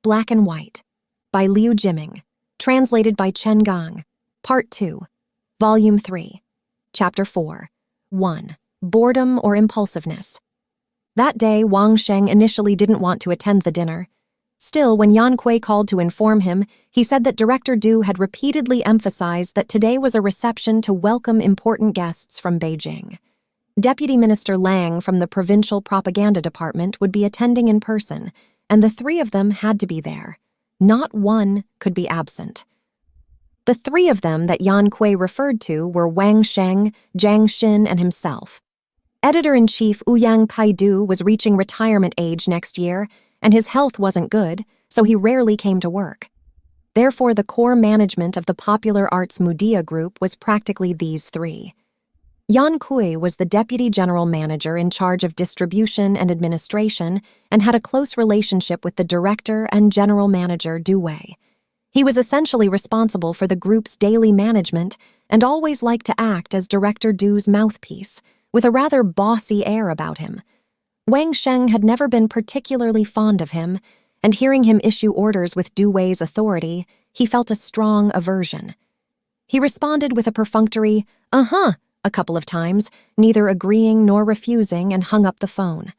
Black and White, by Liu Jiming, translated by Chen, Part 2, Volume 3, Chapter 4, 1. Boredom or Impulsiveness. That day, Wang Sheng initially didn't want to attend the dinner. Still, when Yan Kui called to inform him, he said that Director Du had repeatedly emphasized that today was a reception to welcome important guests from Beijing. Deputy Minister Lang from the Provincial Propaganda Department would be attending in person, and the three of them had to be there. Not one could be absent. The three of them that Yan Kui referred to were Wang Sheng, Jiang Xin, and himself. Editor-in-Chief Ouyang Paidu was reaching retirement age next year, and his health wasn't good, so he rarely came to work. Therefore, the core management of the Popular Arts Media Group was practically these three. Yan Kui was the deputy general manager in charge of distribution and administration and had a close relationship with the director and general manager Du Wei. He was essentially responsible for the group's daily management and always liked to act as Director Du's mouthpiece, with a rather bossy air about him. Wang Sheng had never been particularly fond of him, and hearing him issue orders with Du Wei's authority, he felt a strong aversion. He responded with a perfunctory, a couple of times, neither agreeing nor refusing, and hung up the phone.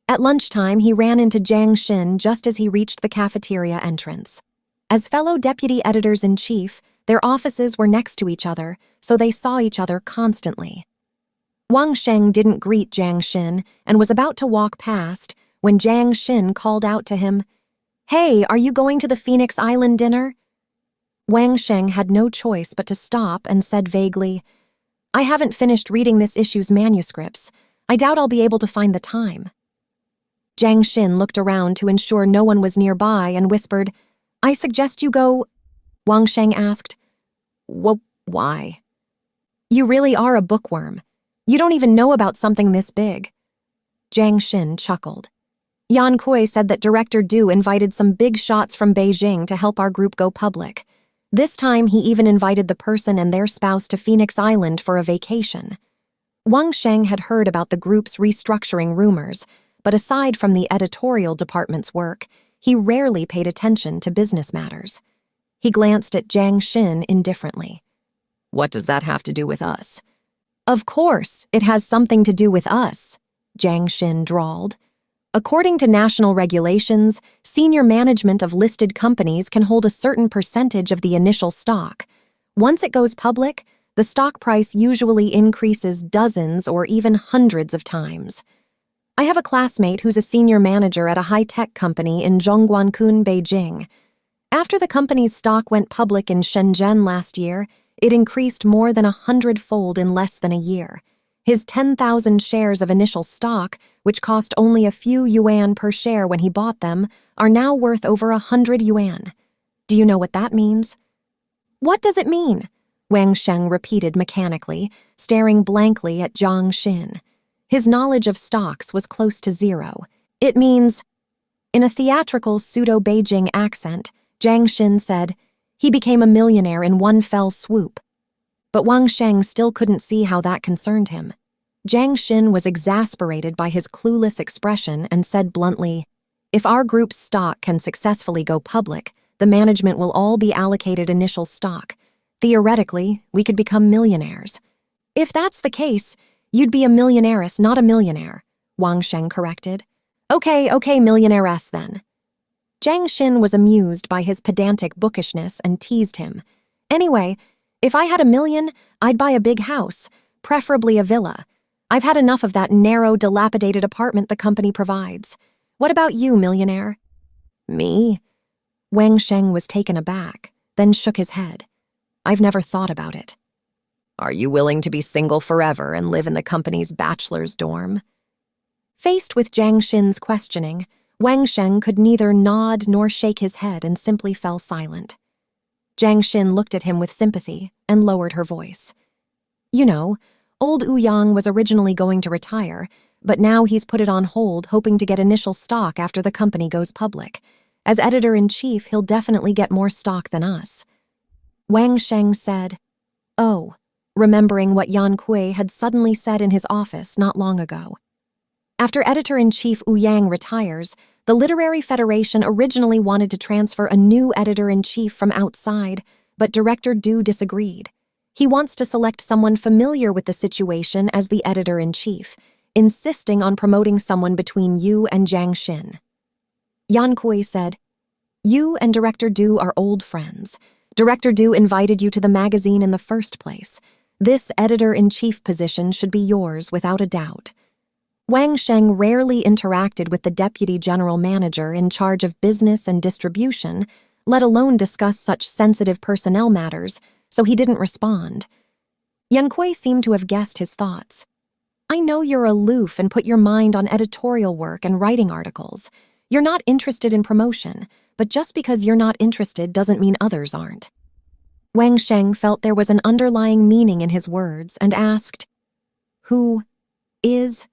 At lunchtime, he ran into Jiang Xin just as he reached the cafeteria entrance. As fellow deputy editors-in-chief, their offices were next to each other, so they saw each other constantly. Wang Sheng didn't greet Jiang Xin and was about to walk past when Jiang Xin called out to him, "Hey, are you going to the Phoenix Island dinner?" Wang Sheng had no choice but to stop and said vaguely, "I haven't finished reading this issue's manuscripts. I doubt I'll be able to find the time." Jiang Xin looked around to ensure no one was nearby and whispered, "I suggest you go—" Wang Sheng asked, "Why?" "You really are a bookworm. You don't even know about something this big." Jiang Xin chuckled. "Yan Kui said that Director Du invited some big shots from Beijing to help our group go public. This time, he even invited the person and their spouse to Phoenix Island for a vacation." Wang Sheng had heard about the group's restructuring rumors, but aside from the editorial department's work, he rarely paid attention to business matters. He glanced at Jiang Xin indifferently. "What does that have to do with us?" "Of course, it has something to do with us," Jiang Xin drawled. "According to national regulations, senior management of listed companies can hold a certain percentage of the initial stock. Once it goes public, the stock price usually increases dozens or even hundreds of times. I have a classmate who's a senior manager at a high-tech company in Zhongguancun, Beijing. After the company's stock went public in Shenzhen last year, it increased more than 100-fold in less than a year. His 10,000 shares of initial stock, which cost only a few yuan per share when he bought them, are now worth over 100 yuan. Do you know what that means?" "What does it mean?" Wang Sheng repeated mechanically, staring blankly at Jiang Xin. His knowledge of stocks was close to zero. "It means—" In a theatrical pseudo-Beijing accent, Jiang Xin said, "He became a millionaire in one fell swoop." But Wang Sheng still couldn't see how that concerned him. Jiang Xin was exasperated by his clueless expression and said bluntly, "If our group's stock can successfully go public, the management will all be allocated initial stock. Theoretically, we could become millionaires." "If that's the case, you'd be a millionairess, not a millionaire," Wang Sheng corrected. Okay, millionairess then." Jiang Xin was amused by his pedantic bookishness and teased him. "Anyway, if I had $1 million, I'd buy a big house, preferably a villa. I've had enough of that narrow, dilapidated apartment the company provides. What about you, millionaire?" "Me?" Wang Sheng was taken aback, then shook his head. "I've never thought about it." "Are you willing to be single forever and live in the company's bachelor's dorm?" Faced with Jiang Xin's questioning, Wang Sheng could neither nod nor shake his head and simply fell silent. Jiang Xin looked at him with sympathy and lowered her voice. "You know, old Ouyang was originally going to retire, but now he's put it on hold, hoping to get initial stock after the company goes public. As editor-in-chief, he'll definitely get more stock than us." Wang Sheng said, "Oh," remembering what Yan Kui had suddenly said in his office not long ago. After editor-in-chief Ouyang retires, The Literary Federation originally wanted to transfer a new editor-in-chief from outside, but Director Du disagreed. He wants to select someone familiar with the situation as the editor-in-chief, insisting on promoting someone between you and Jiang Xin. Yan Kui said, "You and Director Du are old friends. Director Du invited you to the magazine in the first place. This editor-in-chief position should be yours without a doubt." Wang Sheng rarely interacted with the deputy general manager in charge of business and distribution, let alone discuss such sensitive personnel matters, so he didn't respond. Yan Kui seemed to have guessed his thoughts. "I know you're aloof and put your mind on editorial work and writing articles. You're not interested in promotion, but just because you're not interested doesn't mean others aren't." Wang Sheng felt there was an underlying meaning in his words and asked, "Who is?"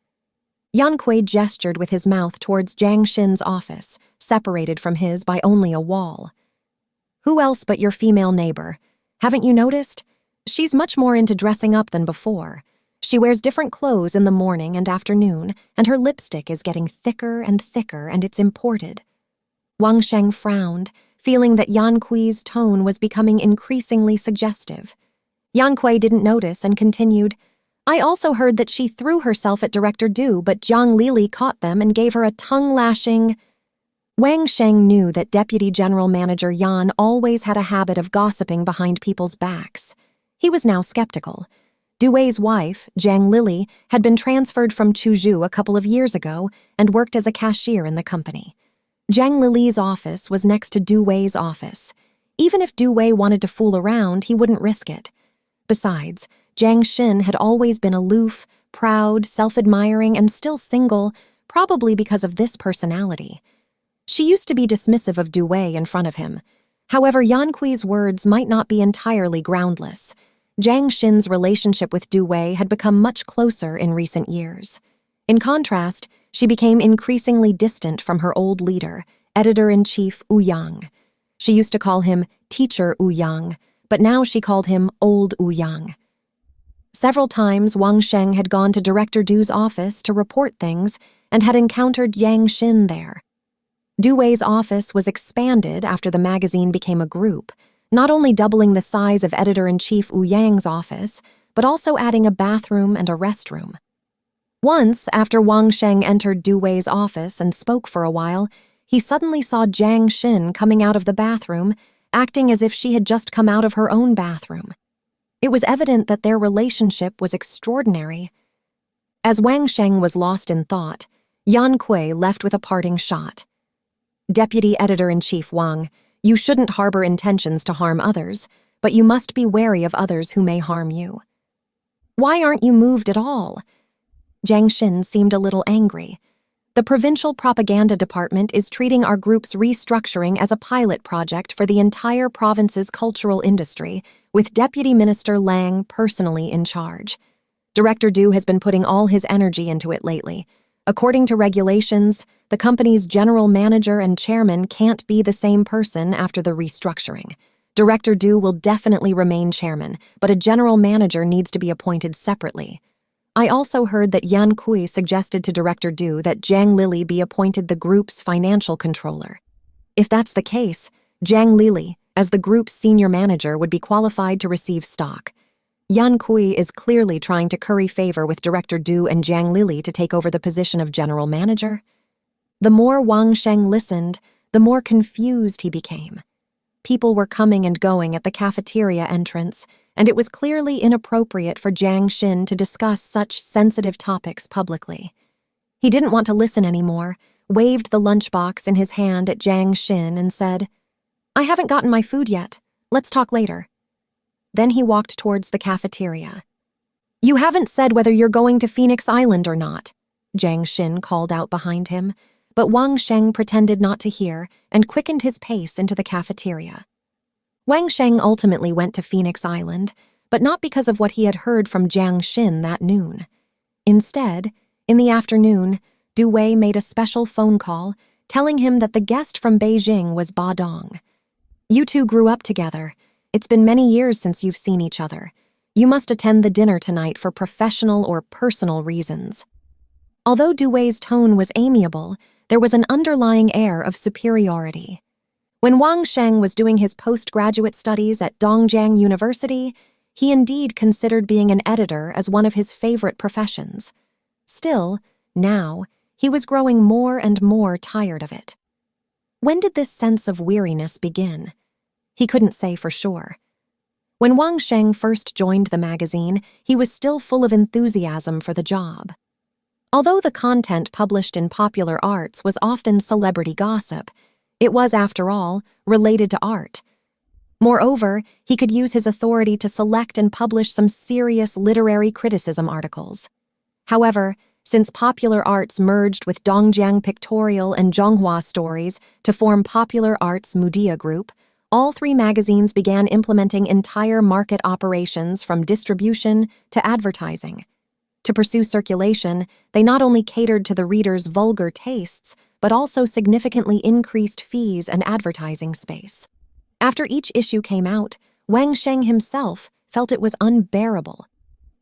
Yan Kui gestured with his mouth towards Jiang Xin's office, separated from his by only a wall. "Who else but your female neighbor? Haven't you noticed? She's much more into dressing up than before. She wears different clothes in the morning and afternoon, and her lipstick is getting thicker and thicker, and it's imported." Wang Sheng frowned, feeling that Yan Kui's tone was becoming increasingly suggestive. Yan Kui didn't notice and continued, "I also heard that she threw herself at Director Du, but Zhang Lili caught them and gave her a tongue-lashing—" Wang Sheng knew that Deputy General Manager Yan always had a habit of gossiping behind people's backs. He was now skeptical. Du Wei's wife, Zhang Lili, had been transferred from Chuzhou a couple of years ago and worked as a cashier in the company. Zhang Lili's office was next to Du Wei's office. Even if Du Wei wanted to fool around, he wouldn't risk it. Besides, Jiang Xin had always been aloof, proud, self-admiring, and still single, probably because of this personality. She used to be dismissive of Du Wei in front of him. However, Yan Kui's words might not be entirely groundless. Jiang Xin's relationship with Du Wei had become much closer in recent years. In contrast, she became increasingly distant from her old leader, editor-in-chief Wu Yang. She used to call him Teacher Wu Yang, but now she called him Old Wu Yang. Several times, Wang Sheng had gone to Director Du's office to report things and had encountered Jiang Xin there. Du Wei's office was expanded after the magazine became a group, not only doubling the size of editor-in-chief Wu Yang's office, but also adding a bathroom and a restroom. Once, after Wang Sheng entered Du Wei's office and spoke for a while, he suddenly saw Jiang Xin coming out of the bathroom, acting as if she had just come out of her own bathroom. It was evident that their relationship was extraordinary. As Wang Sheng was lost in thought, Yan Kui left with a parting shot. "Deputy Editor-in-Chief Wang, you shouldn't harbor intentions to harm others, but you must be wary of others who may harm you." "Why aren't you moved at all?" Jiang Xin seemed a little angry. "The provincial propaganda department is treating our group's restructuring as a pilot project for the entire province's cultural industry, with Deputy Minister Lang personally in charge. Director Du has been putting all his energy into it lately. According to regulations, the company's general manager and chairman can't be the same person after the restructuring. Director Du will definitely remain chairman, but a general manager needs to be appointed separately. I also heard that Yan Kui suggested to Director Du that Zhang Lili be appointed the group's financial controller. If that's the case, Zhang Lili, as the group's senior manager, would be qualified to receive stock. Yan Kui is clearly trying to curry favor with Director Du and Zhang Lili to take over the position of general manager." The more Wang Sheng listened, the more confused he became. People were coming and going at the cafeteria entrance, and it was clearly inappropriate for Jiang Xin to discuss such sensitive topics publicly. He didn't want to listen anymore, waved the lunchbox in his hand at Jiang Xin and said, "I haven't gotten my food yet. Let's talk later." Then he walked towards the cafeteria. "You haven't said whether you're going to Phoenix Island or not," Jiang Xin called out behind him, but Wang Sheng pretended not to hear and quickened his pace into the cafeteria. Wang Sheng ultimately went to Phoenix Island, but not because of what he had heard from Jiang Xin that noon. Instead, in the afternoon, Du Wei made a special phone call telling him that the guest from Beijing was Ba Dong. "You two grew up together. It's been many years since you've seen each other. You must attend the dinner tonight for professional or personal reasons." Although Du Wei's tone was amiable, there was an underlying air of superiority. When Wang Sheng was doing his postgraduate studies at Dongjiang University, he indeed considered being an editor as one of his favorite professions. Still, now, he was growing more and more tired of it. When did this sense of weariness begin? He couldn't say for sure. When Wang Sheng first joined the magazine, he was still full of enthusiasm for the job. Although the content published in Popular Arts was often celebrity gossip, it was, after all, related to art. Moreover, he could use his authority to select and publish some serious literary criticism articles. However, since Popular Arts merged with Dongjiang Pictorial and Zhonghua Stories to form Popular Arts Media Group, all three magazines began implementing entire market operations from distribution to advertising. To pursue circulation, they not only catered to the reader's vulgar tastes, but also significantly increased fees and advertising space. After each issue came out, Wang Sheng himself felt it was unbearable.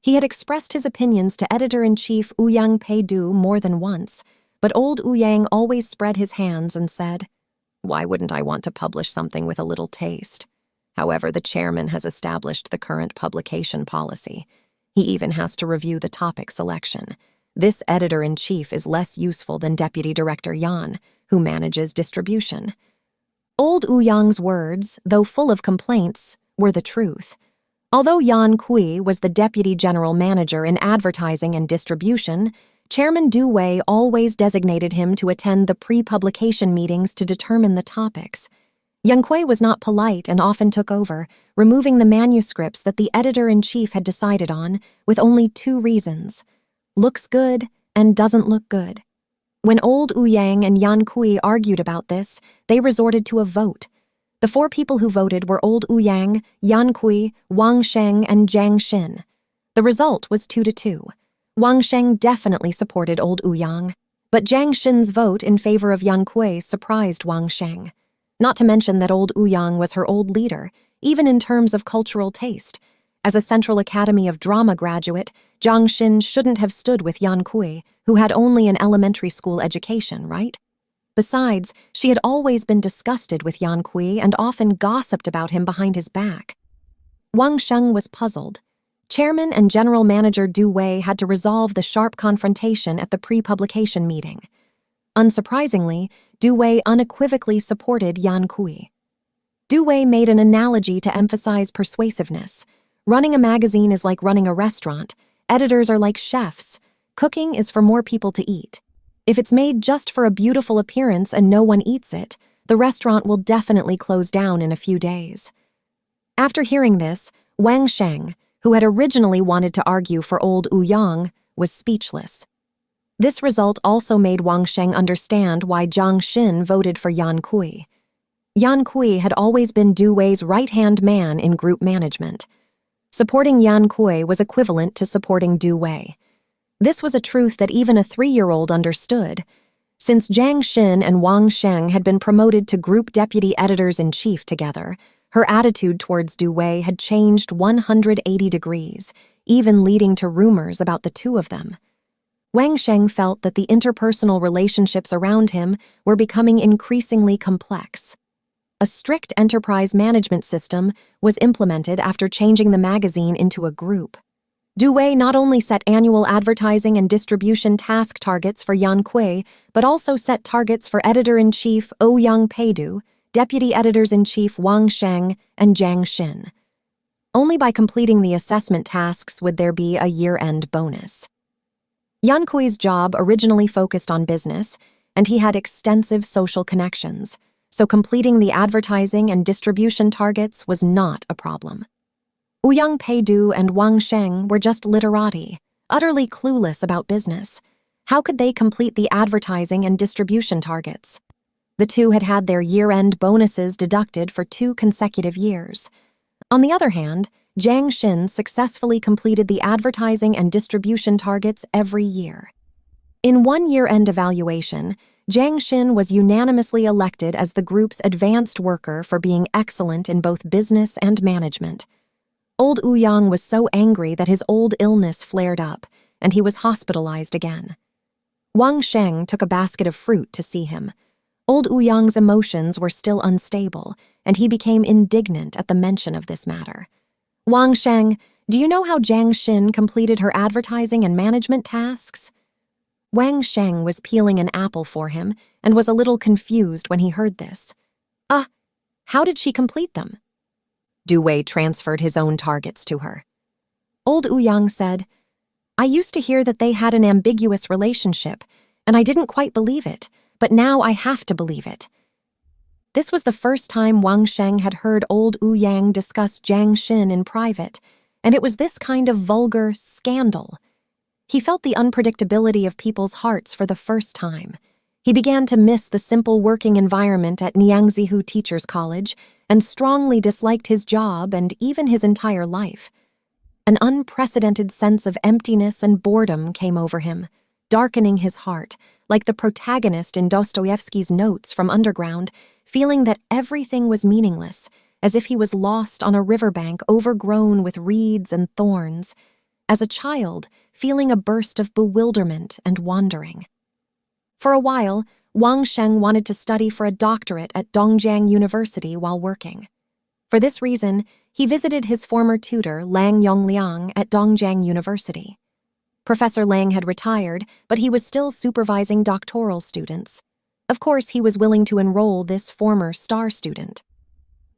He had expressed his opinions to editor-in-chief Ouyang Peidu more than once, but old Ouyang always spread his hands and said, "Why wouldn't I want to publish something with a little taste? However, the chairman has established the current publication policy. He even has to review the topic selection. This editor-in-chief is less useful than Deputy Director Yan, who manages distribution." Old Ouyang's words, though full of complaints, were the truth. Although Yan Kui was the deputy general manager in advertising and distribution, Chairman Du Wei always designated him to attend the pre-publication meetings to determine the topics. Yang Kui was not polite and often took over, removing the manuscripts that the editor-in-chief had decided on, with only two reasons: looks good and doesn't look good. When old Ouyang and Yan Kui argued about this, they resorted to a vote. The four people who voted were old Ouyang, Yan Kui, Wang Sheng, and Jiang Xin. The result was 2-2. Wang Sheng definitely supported old Ouyang, but Jiang Xin's vote in favor of Yan Kui surprised Wang Sheng. Not to mention that old Ouyang was her old leader, even in terms of cultural taste. As a Central Academy of Drama graduate, Jiang Xin shouldn't have stood with Yan Kui, who had only an elementary school education, right? Besides, she had always been disgusted with Yan Kui and often gossiped about him behind his back. Wang Sheng was puzzled. Chairman and General Manager Du Wei had to resolve the sharp confrontation at the pre-publication meeting. Unsurprisingly, Du Wei unequivocally supported Yan Kui. Du Wei made an analogy to emphasize persuasiveness. Running a magazine is like running a restaurant. Editors are like chefs. Cooking is for more people to eat. If it's made just for a beautiful appearance and no one eats it, the restaurant will definitely close down in a few days. After hearing this, Wang Sheng, who had originally wanted to argue for old Ouyang, was speechless. This result also made Wang Sheng understand why Jiang Xin voted for Yan Kui. Yan Kui had always been Du Wei's right-hand man in group management. Supporting Yan Kui was equivalent to supporting Du Wei. This was a truth that even a 3-year-old understood. Since Jiang Xin and Wang Sheng had been promoted to group deputy editors-in-chief together, her attitude towards Du Wei had changed 180 degrees, even leading to rumors about the two of them. Wang Sheng felt that the interpersonal relationships around him were becoming increasingly complex. A strict enterprise management system was implemented after changing the magazine into a group. Du Wei not only set annual advertising and distribution task targets for Yan Kui, but also set targets for editor-in-chief Ouyang Peidu, deputy editors-in-chief Wang Sheng, and Jiang Xin. Only by completing the assessment tasks would there be a year-end bonus. Yan Kui's job originally focused on business, and he had extensive social connections, so completing the advertising and distribution targets was not a problem. Ouyang Peidu and Wang Sheng were just literati, utterly clueless about business. How could they complete the advertising and distribution targets? The two had had their year-end bonuses deducted for 2 consecutive years. On the other hand, Jiang Xin successfully completed the advertising and distribution targets every year. In one year-end evaluation, Jiang Xin was unanimously elected as the group's advanced worker for being excellent in both business and management. Old Ouyang was so angry that his old illness flared up, and he was hospitalized again. Wang Sheng took a basket of fruit to see him. Old Ouyang's emotions were still unstable, and he became indignant at the mention of this matter. "Wang Sheng, do you know how Jiang Xin completed her advertising and management tasks?" Wang Sheng was peeling an apple for him and was a little confused when he heard this. How did she complete them?" Du Wei transferred his own targets to her. Old Ouyang said, "I used to hear that they had an ambiguous relationship, and I didn't quite believe it, but now I have to believe it." This was the first time Wang Sheng had heard old Ouyang discuss Jiang Xin in private, and it was this kind of vulgar scandal. He felt the unpredictability of people's hearts for the first time. He began to miss the simple working environment at Niangzihu Teachers College and strongly disliked his job and even his entire life. An unprecedented sense of emptiness and boredom came over him, darkening his heart, like the protagonist in Dostoevsky's Notes from Underground, feeling that everything was meaningless, as if he was lost on a riverbank overgrown with reeds and thorns. As a child, feeling a burst of bewilderment and wandering. For a while, Wang Sheng wanted to study for a doctorate at Dongjiang University while working. For this reason, he visited his former tutor, Lang Yongliang, at Dongjiang University. Professor Lang had retired, but he was still supervising doctoral students. Of course, he was willing to enroll this former star student.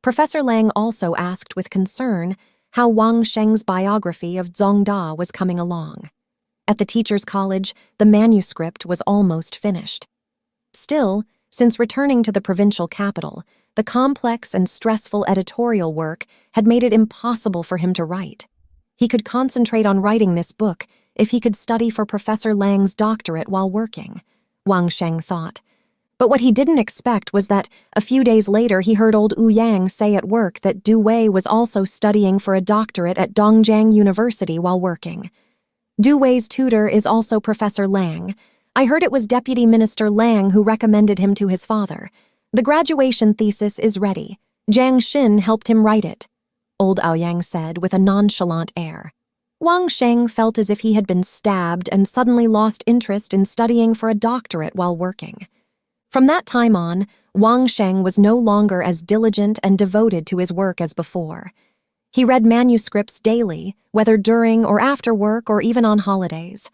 Professor Lang also asked with concern how Wang Sheng's biography of Zongda was coming along. At the teacher's college, the manuscript was almost finished. Still, since returning to the provincial capital, the complex and stressful editorial work had made it impossible for him to write. He could concentrate on writing this book if he could study for Professor Lang's doctorate while working, Wang Sheng thought. But what he didn't expect was that a few days later he heard old Ouyang say at work that Du Wei was also studying for a doctorate at Dongjiang University while working. Du Wei's tutor is also Professor Lang. I heard it was Deputy Minister Lang who recommended him to his father. The graduation thesis is ready. Jiang Xin helped him write it, old Ouyang said with a nonchalant air. Wang Sheng felt as if he had been stabbed and suddenly lost interest in studying for a doctorate while working. From that time on, Wang Sheng was no longer as diligent and devoted to his work as before. He read manuscripts daily, whether during or after work or even on holidays.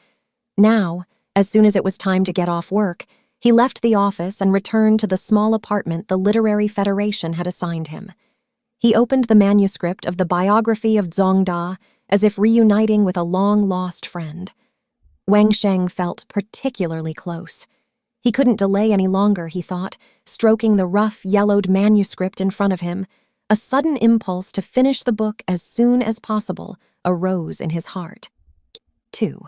Now, as soon as it was time to get off work, he left the office and returned to the small apartment the Literary Federation had assigned him. He opened the manuscript of the biography of Zongda as if reuniting with a long-lost friend. Wang Sheng felt particularly close. He couldn't delay any longer, he thought, stroking the rough, yellowed manuscript in front of him. A sudden impulse to finish the book as soon as possible arose in his heart. 2.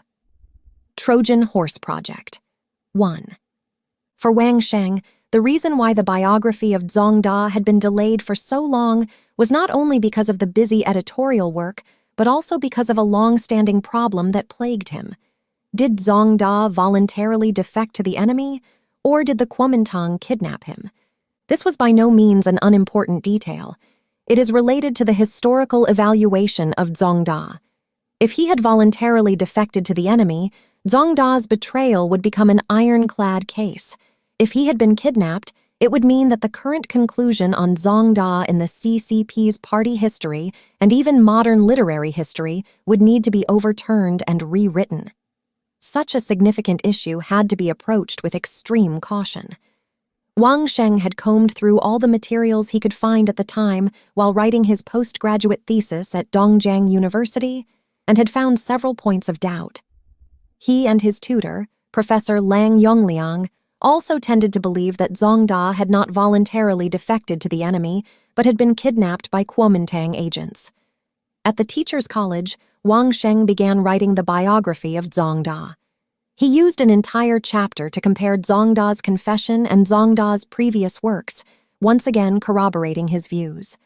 Trojan Horse Project. 1. For Wang Sheng, the reason why the biography of Zongda had been delayed for so long was not only because of the busy editorial work, but also because of a long-standing problem that plagued him. Did Zongda voluntarily defect to the enemy, or did the Kuomintang kidnap him? This was by no means an unimportant detail. It is related to the historical evaluation of Zongda. If he had voluntarily defected to the enemy, Zongda's betrayal would become an ironclad case. If he had been kidnapped, it would mean that the current conclusion on Zongda in the CCP's party history and even modern literary history would need to be overturned and rewritten. Such a significant issue had to be approached with extreme caution. Wang Sheng had combed through all the materials he could find at the time while writing his postgraduate thesis at Dongjiang University and had found several points of doubt. He and his tutor, Professor Lang Yongliang, also tended to believe that Zongda had not voluntarily defected to the enemy but had been kidnapped by Kuomintang agents. At the teacher's college, Wang Sheng began writing the biography of Zongda. He used an entire chapter to compare Zongda's confession and Zongda's previous works, once again corroborating his views.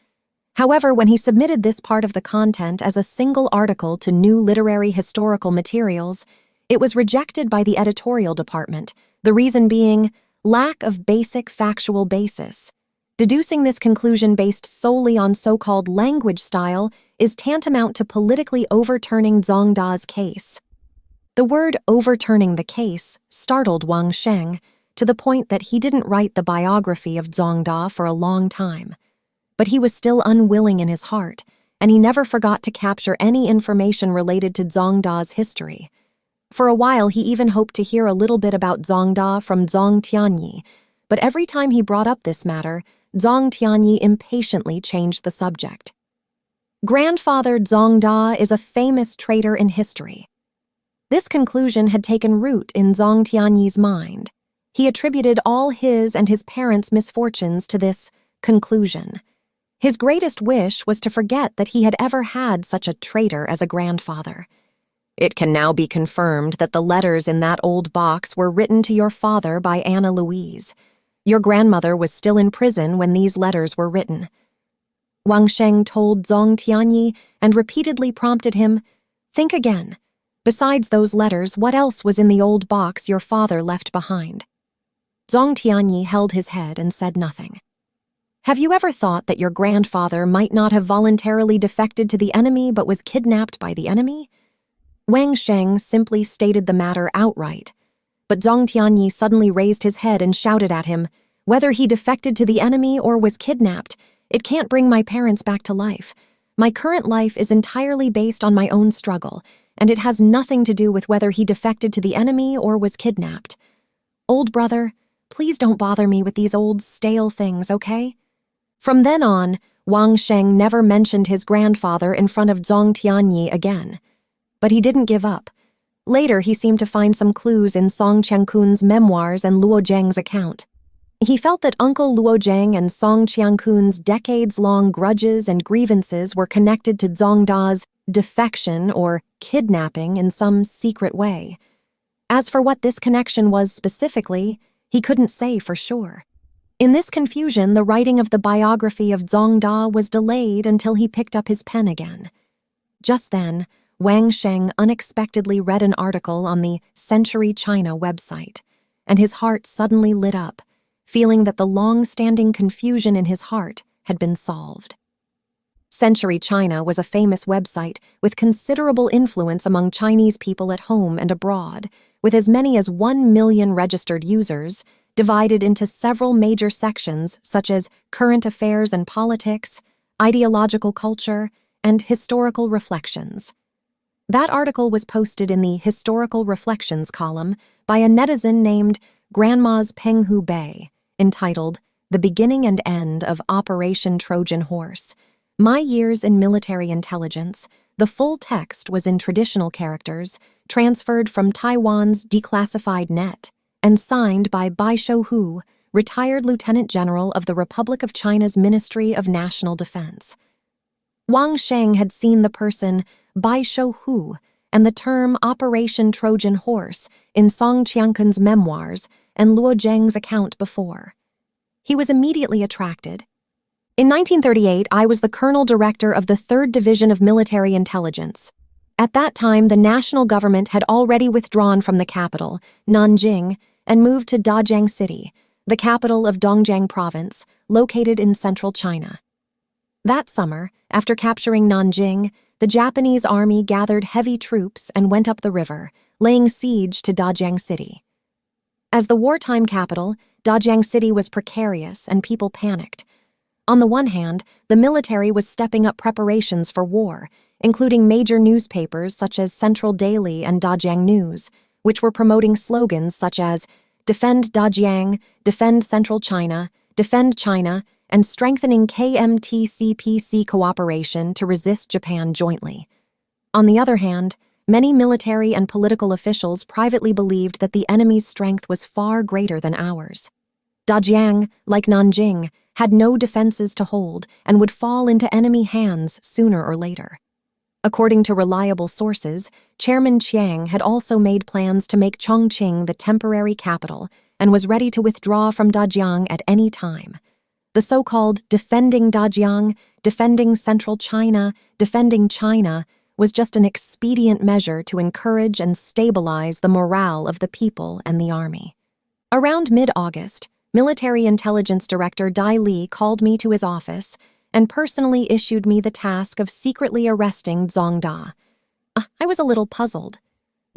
However, when he submitted this part of the content as a single article to New Literary Historical Materials, it was rejected by the editorial department, the reason being lack of basic factual basis. Deducing this conclusion based solely on so-called language style is tantamount to politically overturning Zongda's case. The word overturning the case startled Wang Sheng to the point that he didn't write the biography of Zongda for a long time. But he was still unwilling in his heart, and he never forgot to capture any information related to Zongda's history. For a while, he even hoped to hear a little bit about Zongda from Zong Tianyi, but every time he brought up this matter, Zong Tianyi impatiently changed the subject. Grandfather Zongda is a famous traitor in history. This conclusion had taken root in Zong Tianyi's mind. He attributed all his and his parents' misfortunes to this conclusion. His greatest wish was to forget that he had ever had such a traitor as a grandfather. It can now be confirmed that the letters in that old box were written to your father by Anna Louise. Your grandmother was still in prison when these letters were written. Wang Sheng told Zong Tianyi and repeatedly prompted him, "Think again. Besides those letters, what else was in the old box your father left behind?" Zong Tianyi held his head and said nothing. "Have you ever thought that your grandfather might not have voluntarily defected to the enemy but was kidnapped by the enemy?" Wang Sheng simply stated the matter outright, but Zong Tianyi suddenly raised his head and shouted at him, "Whether he defected to the enemy or was kidnapped, it can't bring my parents back to life. My current life is entirely based on my own struggle, and it has nothing to do with whether he defected to the enemy or was kidnapped. Old brother, please don't bother me with these old stale things, okay?" From then on, Wang Sheng never mentioned his grandfather in front of Zong Tianyi again. But he didn't give up. Later, he seemed to find some clues in Song Qiangkun's memoirs and Luo Zheng's account. He felt that Uncle Luo Zheng and Song Qiangkun's decades-long grudges and grievances were connected to Zongda's defection or kidnapping in some secret way. As for what this connection was specifically, he couldn't say for sure. In this confusion, the writing of the biography of Zongda was delayed until he picked up his pen again. Just then, Wang Sheng unexpectedly read an article on the Century China website, and his heart suddenly lit up, feeling that the long-standing confusion in his heart had been solved. Century China was a famous website with considerable influence among Chinese people at home and abroad, with as many as 1 million registered users, divided into several major sections such as current affairs and politics, ideological culture, and historical reflections. That article was posted in the Historical Reflections column by a netizen named Grandma's Penghu Bei, entitled The Beginning and End of Operation Trojan Horse, My Years in Military Intelligence. The full text was in traditional characters, transferred from Taiwan's declassified net, and signed by Bai Shouhu, retired Lieutenant General of the Republic of China's Ministry of National Defense. Wang Sheng had seen the person Bai Shouhu and the term Operation Trojan Horse in Song Qiangkun's memoirs and Luo Zheng's account before. He was immediately attracted. In 1938, I was the Colonel Director of the 3rd Division of Military Intelligence. At that time, the national government had already withdrawn from the capital, Nanjing, and moved to Dajiang City, the capital of Dongjiang Province, located in central China. That summer, after capturing Nanjing, the Japanese army gathered heavy troops and went up the river, laying siege to Dajiang City. As the wartime capital, Dajiang City was precarious and people panicked. On the one hand, the military was stepping up preparations for war, including major newspapers such as Central Daily and Dajiang News, which were promoting slogans such as "Defend Dajiang," "Defend Central China," "Defend China," and strengthening KMT-CPC cooperation to resist Japan jointly. On the other hand, many military and political officials privately believed that the enemy's strength was far greater than ours. Dajiang, like Nanjing, had no defenses to hold and would fall into enemy hands sooner or later. According to reliable sources, Chairman Chiang had also made plans to make Chongqing the temporary capital and was ready to withdraw from Dajiang at any time. The so-called defending Dajiang, defending Central China, defending China was just an expedient measure to encourage and stabilize the morale of the people and the army. Around mid-August, Military Intelligence Director Dai Li called me to his office and personally issued me the task of secretly arresting Zongda. I was a little puzzled.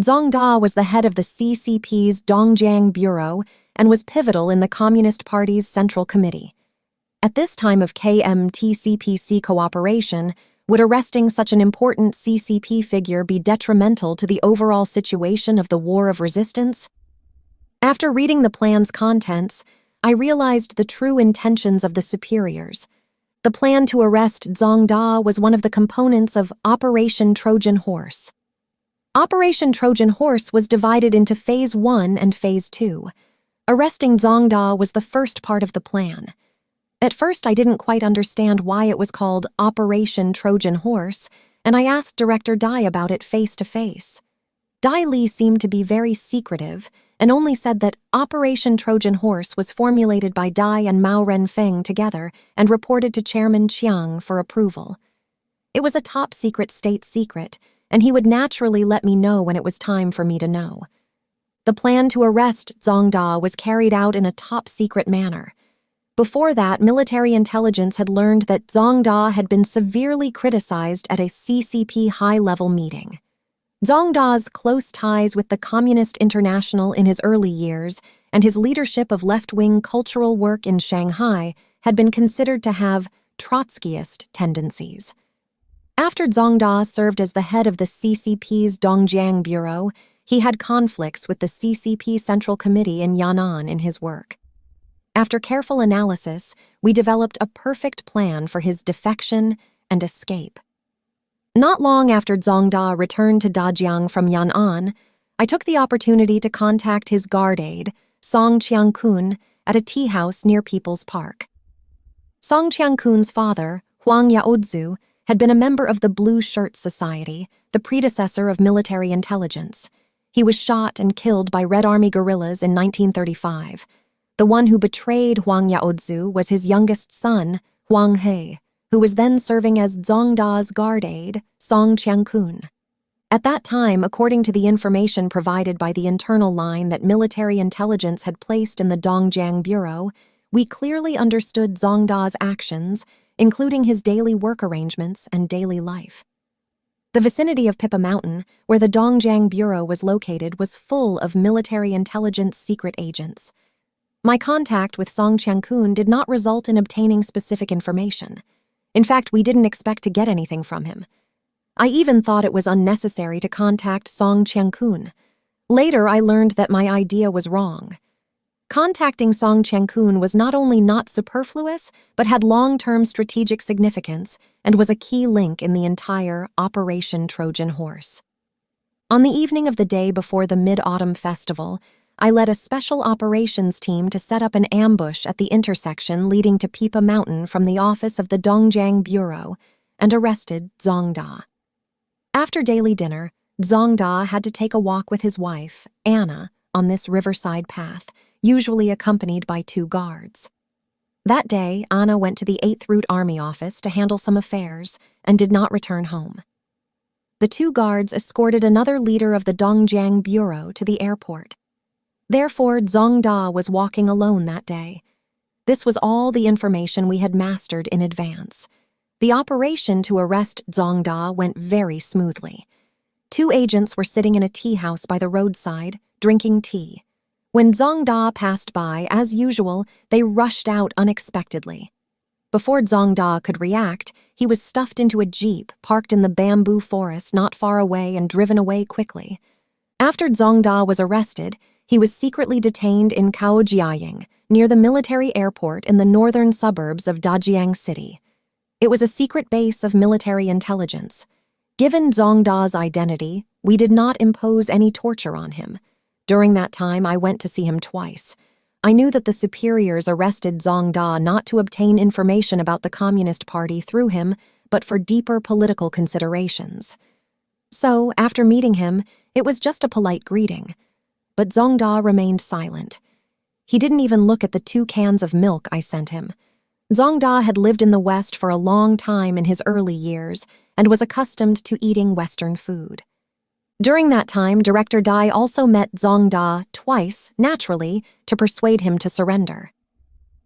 Zhang Da was the head of the CCP's Dongjiang Bureau and was pivotal in the Communist Party's Central Committee. At this time of KMT-CPC cooperation, would arresting such an important CCP figure be detrimental to the overall situation of the War of Resistance? After reading the plan's contents, I realized the true intentions of the superiors. The plan to arrest Zhang Da was one of the components of Operation Trojan Horse. Operation Trojan Horse was divided into Phase 1 and Phase 2. Arresting Zhang Da was the first part of the plan. At first, I didn't quite understand why it was called Operation Trojan Horse, and I asked Director Dai about it face-to-face. Dai Li seemed to be very secretive and only said that Operation Trojan Horse was formulated by Dai and Mao Renfeng together and reported to Chairman Chiang for approval. It was a top-secret state secret, and he would naturally let me know when it was time for me to know. The plan to arrest Zhang Da was carried out in a top-secret manner. Before that, military intelligence had learned that Zhang Da had been severely criticized at a CCP high-level meeting. Zhang Da's close ties with the Communist International in his early years and his leadership of left-wing cultural work in Shanghai had been considered to have Trotskyist tendencies. After Zhang Da served as the head of the CCP's Dongjiang Bureau, he had conflicts with the CCP Central Committee in Yan'an in his work. After careful analysis, we developed a perfect plan for his defection and escape. Not long after Zhang Da returned to Dajiang from Yan'an, I took the opportunity to contact his guard aide, Song Qiangkun, at a tea house near People's Park. Song Qiangkun's father, Huang Yaozu, had been a member of the Blue Shirt Society, the predecessor of military intelligence. He was shot and killed by Red Army guerrillas in 1935. The one who betrayed Huang Yaozu was his youngest son, Huang He, who was then serving as Zhang Da's guard aide, Song Qiangkun. At that time, according to the information provided by the internal line that military intelligence had placed in the Dongjiang Bureau, we clearly understood Zhang Da's actions, including his daily work arrangements and daily life. The vicinity of Pippa Mountain, where the Dongjiang Bureau was located, was full of military intelligence secret agents. My contact with Song Qiangkun did not result in obtaining specific information. In fact, we didn't expect to get anything from him. I even thought it was unnecessary to contact Song Qiangkun. Later, I learned that my idea was wrong. Contacting Song Qiangkun was not only not superfluous, but had long-term strategic significance and was a key link in the entire Operation Trojan Horse. On the evening of the day before the Mid-Autumn Festival, I led a special operations team to set up an ambush at the intersection leading to Pippa Mountain from the office of the Dongjiang Bureau and arrested Zhang Da. After daily dinner, Zhang Da had to take a walk with his wife, Anna, on this riverside path, usually accompanied by 2 guards. That day, Anna went to the 8th Route Army office to handle some affairs and did not return home. The 2 guards escorted another leader of the Dongjiang Bureau to the airport. Therefore, Zhang Da was walking alone that day. This was all the information we had mastered in advance. The operation to arrest Zhang Da went very smoothly. 2 agents were sitting in a tea house by the roadside, drinking tea. When Zhang Da passed by, as usual, they rushed out unexpectedly. Before Zhang Da could react, he was stuffed into a jeep parked in the bamboo forest not far away and driven away quickly. After Zhang Da was arrested, he was secretly detained in Kaohsiung, near the military airport in the northern suburbs of Dajiang City. It was a secret base of military intelligence. Given Zhang Da's identity, we did not impose any torture on him. During that time, I went to see him twice. I knew that the superiors arrested Zhang Da not to obtain information about the Communist Party through him, but for deeper political considerations. So, after meeting him, it was just a polite greeting. But Zhang Da remained silent. He didn't even look at the 2 cans of milk I sent him. Zhang Da had lived in the West for a long time in his early years and was accustomed to eating Western food. During that time, Director Dai also met Zhang Da twice, naturally, to persuade him to surrender.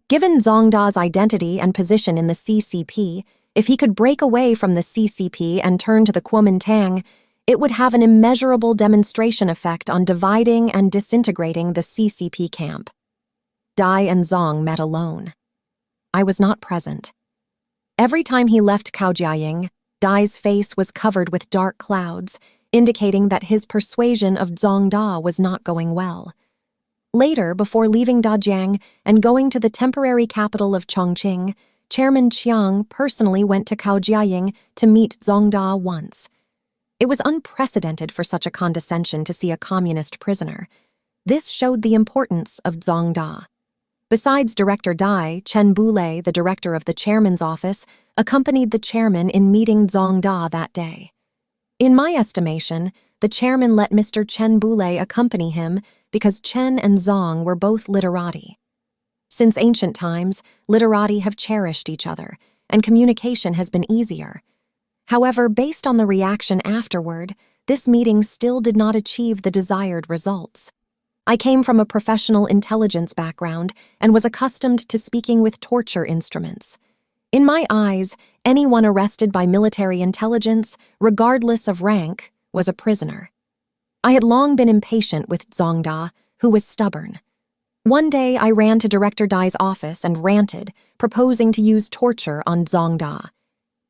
Given Zhang Da's identity and position in the CCP, if he could break away from the CCP and turn to the Kuomintang, it would have an immeasurable demonstration effect on dividing and disintegrating the CCP camp. Dai and Zong met alone. I was not present. Every time he left Kaojiaying, Dai's face was covered with dark clouds, indicating that his persuasion of Zongda was not going well. Later, before leaving Dajiang and going to the temporary capital of Chongqing, Chairman Chiang personally went to Kaojiaying to meet Zongda once. It was unprecedented for such a condescension to see a communist prisoner. This showed the importance of Zongda. Besides Director Dai, Chen Bulei, the director of the chairman's office, accompanied the chairman in meeting Zongda that day. In my estimation, the chairman let Mr. Chen Bulei accompany him because Chen and Zong were both literati. Since ancient times, literati have cherished each other, and communication has been easier. However, based on the reaction afterward, this meeting still did not achieve the desired results. I came from a professional intelligence background and was accustomed to speaking with torture instruments. In my eyes, anyone arrested by military intelligence, regardless of rank, was a prisoner. I had long been impatient with Zongda, who was stubborn. One day I ran to Director Dai's office and ranted, proposing to use torture on Zongda.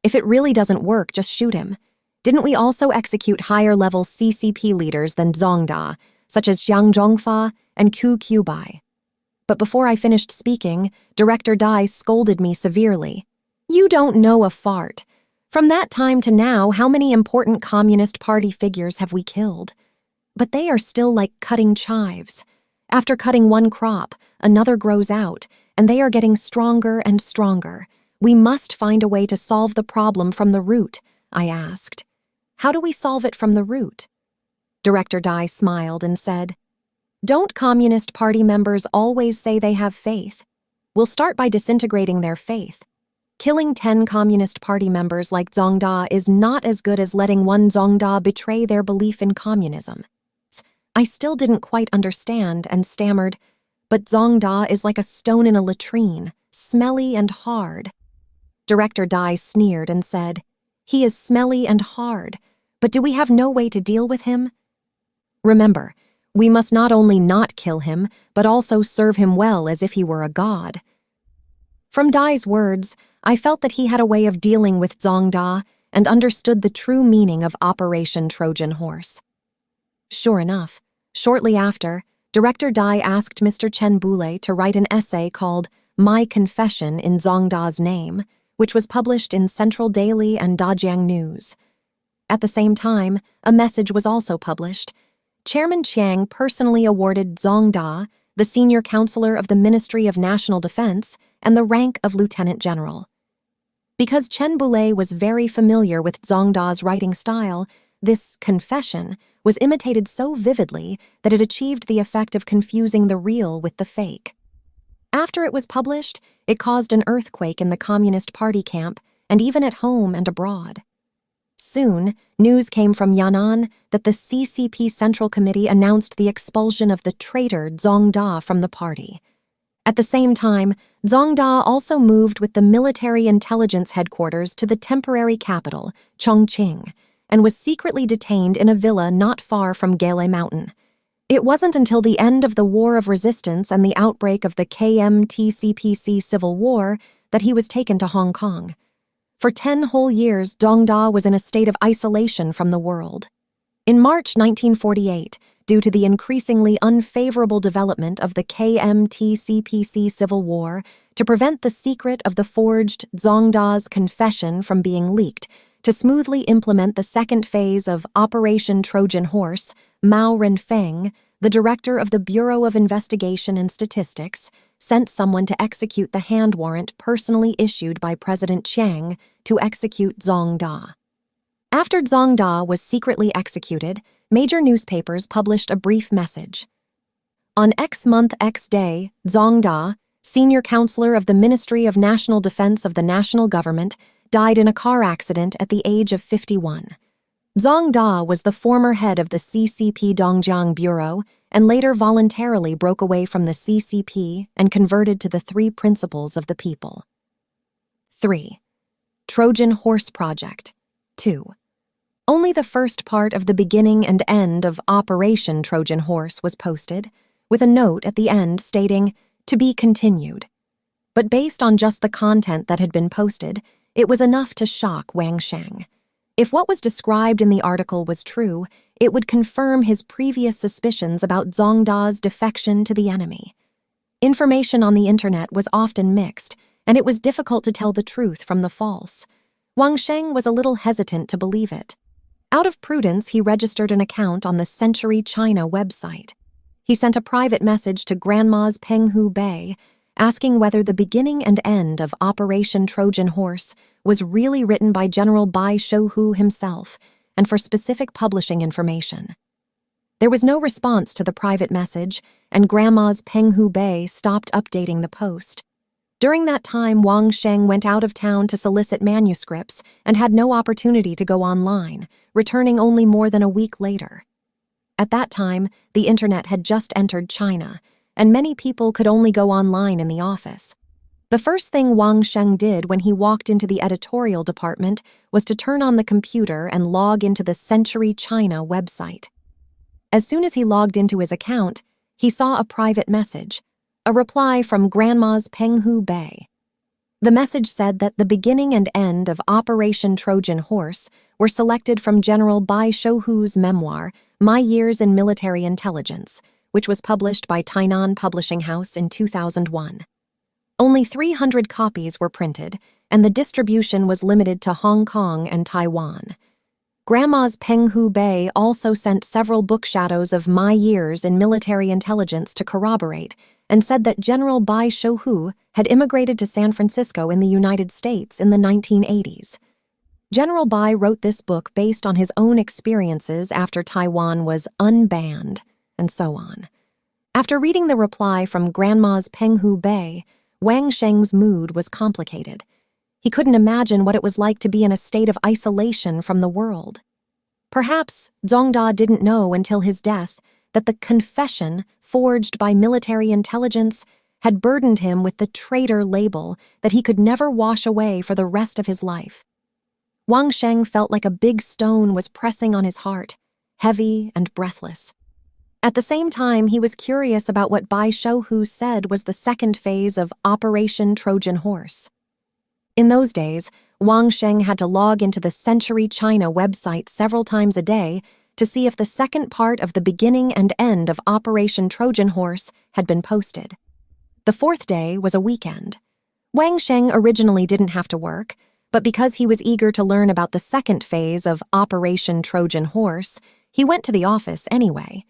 If it really doesn't work, just shoot him. Didn't we also execute higher-level CCP leaders than Zongda, such as Xiang Zhongfa and Ku Qiubai? But before I finished speaking, Director Dai scolded me severely. You don't know a fart. From that time to now, how many important Communist Party figures have we killed? But they are still like cutting chives. After cutting one crop, another grows out, and they are getting stronger and stronger. We must find a way to solve the problem from the root, I asked. How do we solve it from the root? Director Dai smiled and said, Don't Communist Party members always say they have faith? We'll start by disintegrating their faith. Killing 10 Communist Party members like Zongda is not as good as letting one Zongda betray their belief in communism. I still didn't quite understand and stammered, but Zongda is like a stone in a latrine, smelly and hard. Director Dai sneered and said, He is smelly and hard, but do we have no way to deal with him? Remember, we must not only not kill him, but also serve him well as if he were a god. From Dai's words, I felt that he had a way of dealing with Zongda and understood the true meaning of Operation Trojan Horse. Sure enough, shortly after, Director Dai asked Mr. Chen Bulei to write an essay called My Confession in Zongda's Name, which was published in Central Daily and Dajiang News. At the same time, a message was also published. Chairman Chiang personally awarded Zongda the senior counselor of the Ministry of National Defense and the rank of lieutenant general. Because Chen Bulei was very familiar with Zongda's writing style, this confession was imitated so vividly that it achieved the effect of confusing the real with the fake. After it was published, it caused an earthquake in the Communist Party camp and even at home and abroad. Soon, news came from Yan'an that the CCP Central Committee announced the expulsion of the traitor Zongda from the party. At the same time, Zongda also moved with the military intelligence headquarters to the temporary capital, Chongqing, and was secretly detained in a villa not far from Gele Mountain. It wasn't until the end of the War of Resistance and the outbreak of the KMT-CPC Civil War that he was taken to Hong Kong. For 10 whole years, Zongda was in a state of isolation from the world. In March 1948, due to the increasingly unfavorable development of the KMT-CPC Civil War, to prevent the secret of the forged Zongda's confession from being leaked, to smoothly implement the second phase of Operation Trojan Horse, Mao Renfeng, the director of the Bureau of Investigation and Statistics, sent someone to execute the hand warrant personally issued by President Chiang to execute Zongda. After Zongda was secretly executed, major newspapers published a brief message. On X month X day, Zongda, senior counselor of the Ministry of National Defense of the national government, died in a car accident at the age of 51. Zongda was the former head of the CCP Dongjiang Bureau and later voluntarily broke away from the CCP and converted to the three principles of the people. 3. Trojan Horse Project. 2. Only the first part of the beginning and end of Operation Trojan Horse was posted, with a note at the end stating, "To be continued." But based on just the content that had been posted, it was enough to shock Wang Sheng. If what was described in the article was true, it would confirm his previous suspicions about Zongda's defection to the enemy. Information on the internet was often mixed, and it was difficult to tell the truth from the false. Wang Sheng was a little hesitant to believe it. Out of prudence, he registered an account on the Century China website. He sent a private message to Grandma's Penghu Bei, asking whether the beginning and end of Operation Trojan Horse was really written by General Bai Shouhu himself, and for specific publishing information. There was no response to the private message, and Grandma's Penghu Bei stopped updating the post. During that time, Wang Sheng went out of town to solicit manuscripts and had no opportunity to go online, returning only more than a week later. At that time, the internet had just entered China, and many people could only go online in the office. The first thing Wang Sheng did when he walked into the editorial department was to turn on the computer and log into the Century China website. As soon as he logged into his account, he saw a private message, a reply from Grandma's Penghu Bei. The message said that the beginning and end of Operation Trojan Horse were selected from General Bai Shouhu's memoir, My Years in Military Intelligence, which was published by Tainan Publishing House in 2001. Only 300 copies were printed, and the distribution was limited to Hong Kong and Taiwan. Grandma's Penghu Bei also sent several book shadows of My Years in Military Intelligence to corroborate, and said that General Bai Shouhu had immigrated to San Francisco in the United States in the 1980s. General Bai wrote this book based on his own experiences after Taiwan was unbanned, and so on. After reading the reply from Grandma's Penghu Bei, Wang Sheng's mood was complicated. He couldn't imagine what it was like to be in a state of isolation from the world. Perhaps Zongda didn't know until his death that the confession forged by military intelligence had burdened him with the traitor label that he could never wash away for the rest of his life. Wang Sheng felt like a big stone was pressing on his heart, heavy and breathless. At the same time, he was curious about what Bai Shouhu said was the second phase of Operation Trojan Horse. In those days, Wang Sheng had to log into the Century China website several times a day to see if the second part of the beginning and end of Operation Trojan Horse had been posted. The fourth day was a weekend. Wang Sheng originally didn't have to work, but because he was eager to learn about the second phase of Operation Trojan Horse, he went to the office anyway.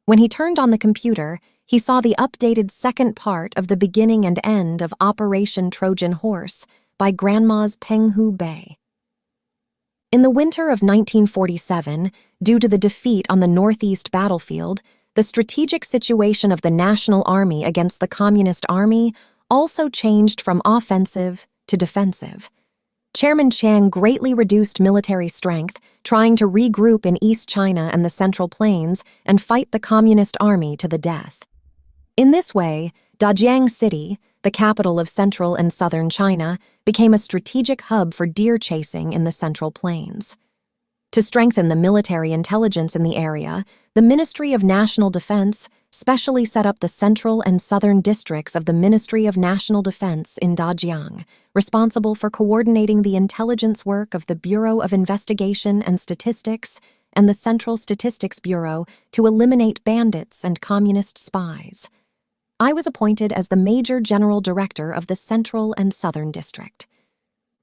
When he turned on the computer, he saw the updated second part of the beginning and end of Operation Trojan Horse by Grandma's Penghu Bei. In the winter of 1947, due to the defeat on the Northeast battlefield, the strategic situation of the National Army against the Communist Army also changed from offensive to defensive. Chairman Chiang greatly reduced military strength, trying to regroup in East China and the Central Plains and fight the Communist Army to the death. In this way, Dajiang City, the capital of central and southern China, became a strategic hub for deer chasing in the Central Plains. To strengthen the military intelligence in the area, the Ministry of National Defense specially set up the central and southern districts of the Ministry of National Defense in Dajiang, responsible for coordinating the intelligence work of the Bureau of Investigation and Statistics and the Central Statistics Bureau to eliminate bandits and communist spies. I was appointed as the Major General Director of the Central and Southern District.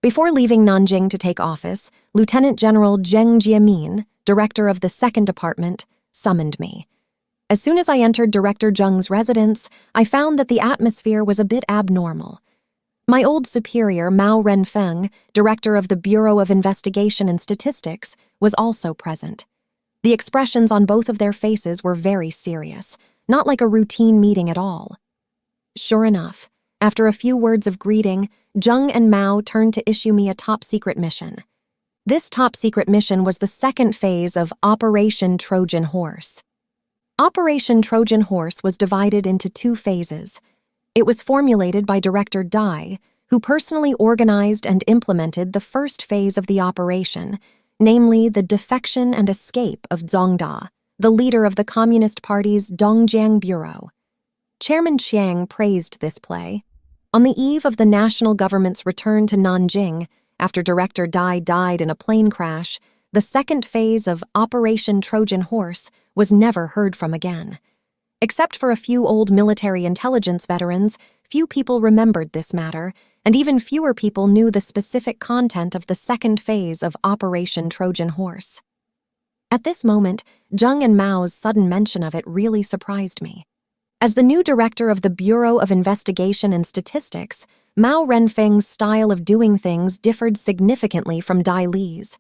Before leaving Nanjing to take office, Lieutenant General Zheng Jiamin, Director of the Second Department, summoned me. As soon as I entered Director Zheng's residence, I found that the atmosphere was a bit abnormal. My old superior, Mao Renfeng, Director of the Bureau of Investigation and Statistics, was also present. The expressions on both of their faces were very serious, not like a routine meeting at all. Sure enough, after a few words of greeting, Zheng and Mao turned to issue me a top-secret mission. This top-secret mission was the second phase of Operation Trojan Horse. Operation Trojan Horse was divided into two phases. It was formulated by Director Dai, who personally organized and implemented the first phase of the operation, namely the defection and escape of Zongda, the leader of the Communist Party's Dongjiang Bureau. Chairman Chiang praised this play. On the eve of the national government's return to Nanjing, after Director Dai died in a plane crash, the second phase of Operation Trojan Horse was never heard from again. Except for a few old military intelligence veterans, few people remembered this matter, and even fewer people knew the specific content of the second phase of Operation Trojan Horse. At this moment, Zheng and Mao's sudden mention of it really surprised me. As the new director of the Bureau of Investigation and Statistics, Mao Renfeng's style of doing things differed significantly from Dai Li's.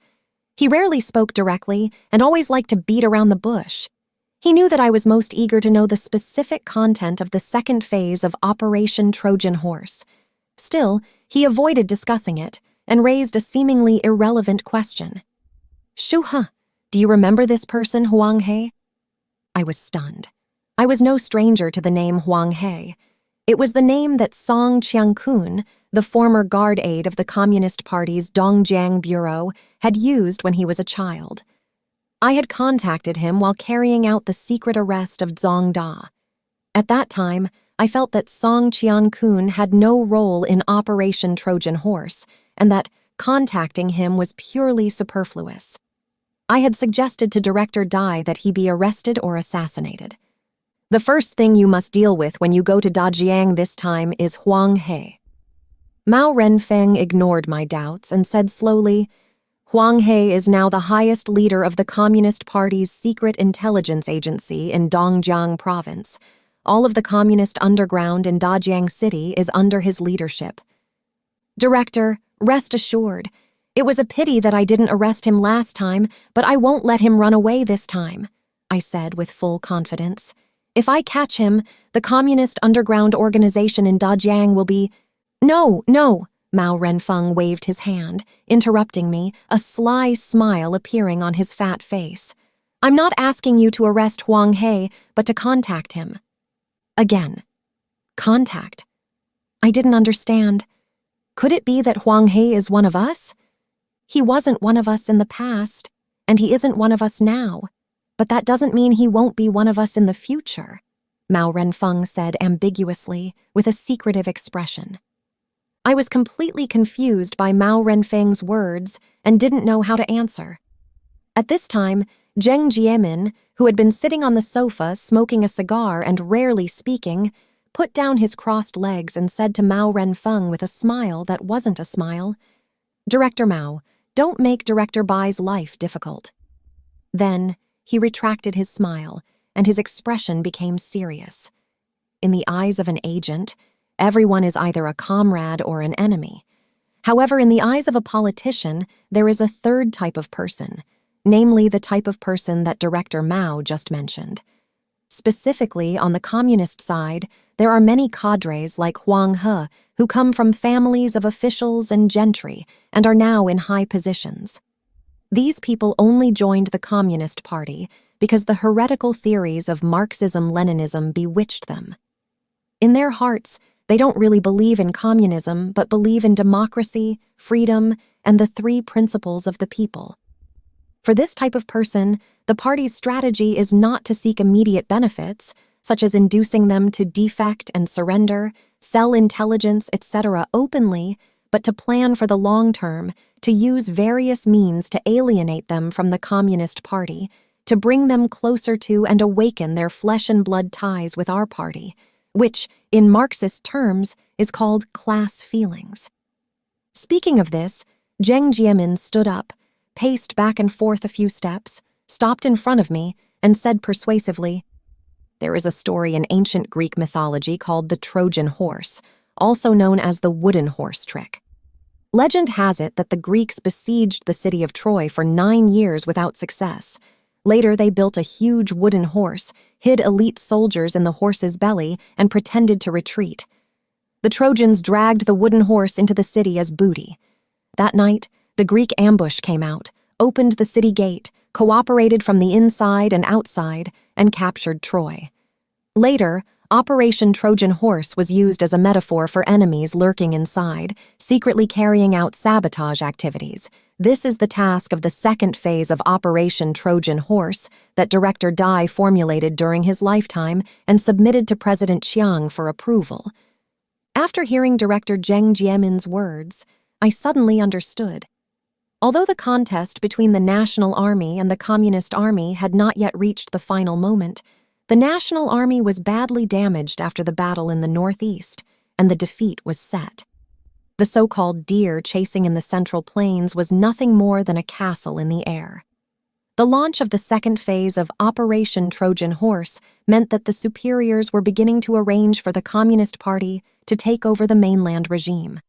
He rarely spoke directly and always liked to beat around the bush. He knew that I was most eager to know the specific content of the second phase of Operation Trojan Horse. Still, he avoided discussing it and raised a seemingly irrelevant question. "Shu He, do you remember this person, Huang He?" I was stunned. I was no stranger to the name Huang He. It was the name that Song Qiangkun, the former guard aide of the Communist Party's Dongjiang Bureau, had used when he was a child. I had contacted him while carrying out the secret arrest of Zong Da. At that time, I felt that Song Qiangkun had no role in Operation Trojan Horse, and that contacting him was purely superfluous. I had suggested to Director Dai that he be arrested or assassinated. "The first thing you must deal with when you go to Dajiang this time is Huang He." Mao Renfeng ignored my doubts and said slowly, "Huang He is now the highest leader of the Communist Party's secret intelligence agency in Dongjiang Province. All of the communist underground in Dajiang City is under his leadership." "Director, rest assured. It was a pity that I didn't arrest him last time, but I won't let him run away this time," I said with full confidence. "If I catch him, the communist underground organization in Dajiang will be—" No, Mao Renfeng waved his hand, interrupting me, a sly smile appearing on his fat face. "I'm not asking you to arrest Huang He, but to contact him." Again. Contact. I didn't understand. Could it be that Huang He is one of us? He wasn't one of us in the past, and he isn't one of us now. But that doesn't mean he won't be one of us in the future, Mao Renfeng said ambiguously, with a secretive expression. I was completely confused by Mao Renfeng's words and didn't know how to answer. At this time, Zheng Jiemin, who had been sitting on the sofa smoking a cigar and rarely speaking, put down his crossed legs and said to Mao Renfeng with a smile that wasn't a smile, "Director Mao, don't make Director Bai's life difficult." Then he retracted his smile, and his expression became serious. In the eyes of an agent, everyone is either a comrade or an enemy. However, in the eyes of a politician, there is a third type of person, namely the type of person that Director Mao just mentioned. Specifically, on the communist side, there are many cadres like Huang He who come from families of officials and gentry and are now in high positions. These people only joined the Communist Party because the heretical theories of Marxism-Leninism bewitched them. In their hearts, they don't really believe in communism, but believe in democracy, freedom, and the three principles of the people. For this type of person, the party's strategy is not to seek immediate benefits, such as inducing them to defect and surrender, sell intelligence, etc. openly, but to plan for the long term, to use various means to alienate them from the Communist Party, to bring them closer to and awaken their flesh and blood ties with our party, which, in Marxist terms, is called class feelings. Speaking of this, Zheng Jiemin stood up, paced back and forth a few steps, stopped in front of me, and said persuasively, "There is a story in ancient Greek mythology called the Trojan horse, also known as the wooden horse trick. Legend has it that the Greeks besieged the city of Troy for 9 years without success. Later, they built a huge wooden horse, hid elite soldiers in the horse's belly, and pretended to retreat. The Trojans dragged the wooden horse into the city as booty. That night, the Greek ambush came out, opened the city gate, cooperated from the inside and outside, and captured Troy. Later, Operation Trojan Horse was used as a metaphor for enemies lurking inside, secretly carrying out sabotage activities. This is the task of the second phase of Operation Trojan Horse that Director Dai formulated during his lifetime and submitted to President Chiang for approval. After hearing Director Zheng Jiemin's words, I suddenly understood. Although the contest between the National Army and the Communist Army had not yet reached the final moment, the National Army was badly damaged after the battle in the northeast, and the defeat was set. The so-called deer chasing in the Central Plains was nothing more than a castle in the air. The launch of the second phase of Operation Trojan Horse meant that the superiors were beginning to arrange for the Communist Party to take over the mainland regime.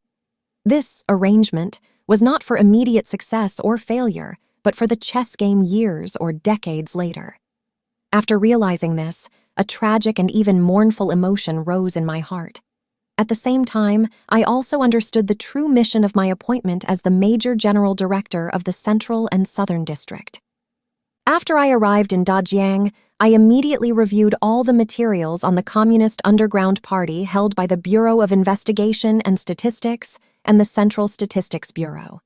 This arrangement was not for immediate success or failure, but for the chess game years or decades later. After realizing this, a tragic and even mournful emotion rose in my heart. At the same time, I also understood the true mission of my appointment as the Major General Director of the Central and Southern District. After I arrived in Dajiang, I immediately reviewed all the materials on the Communist Underground Party held by the Bureau of Investigation and Statistics and the Central Statistics Bureau.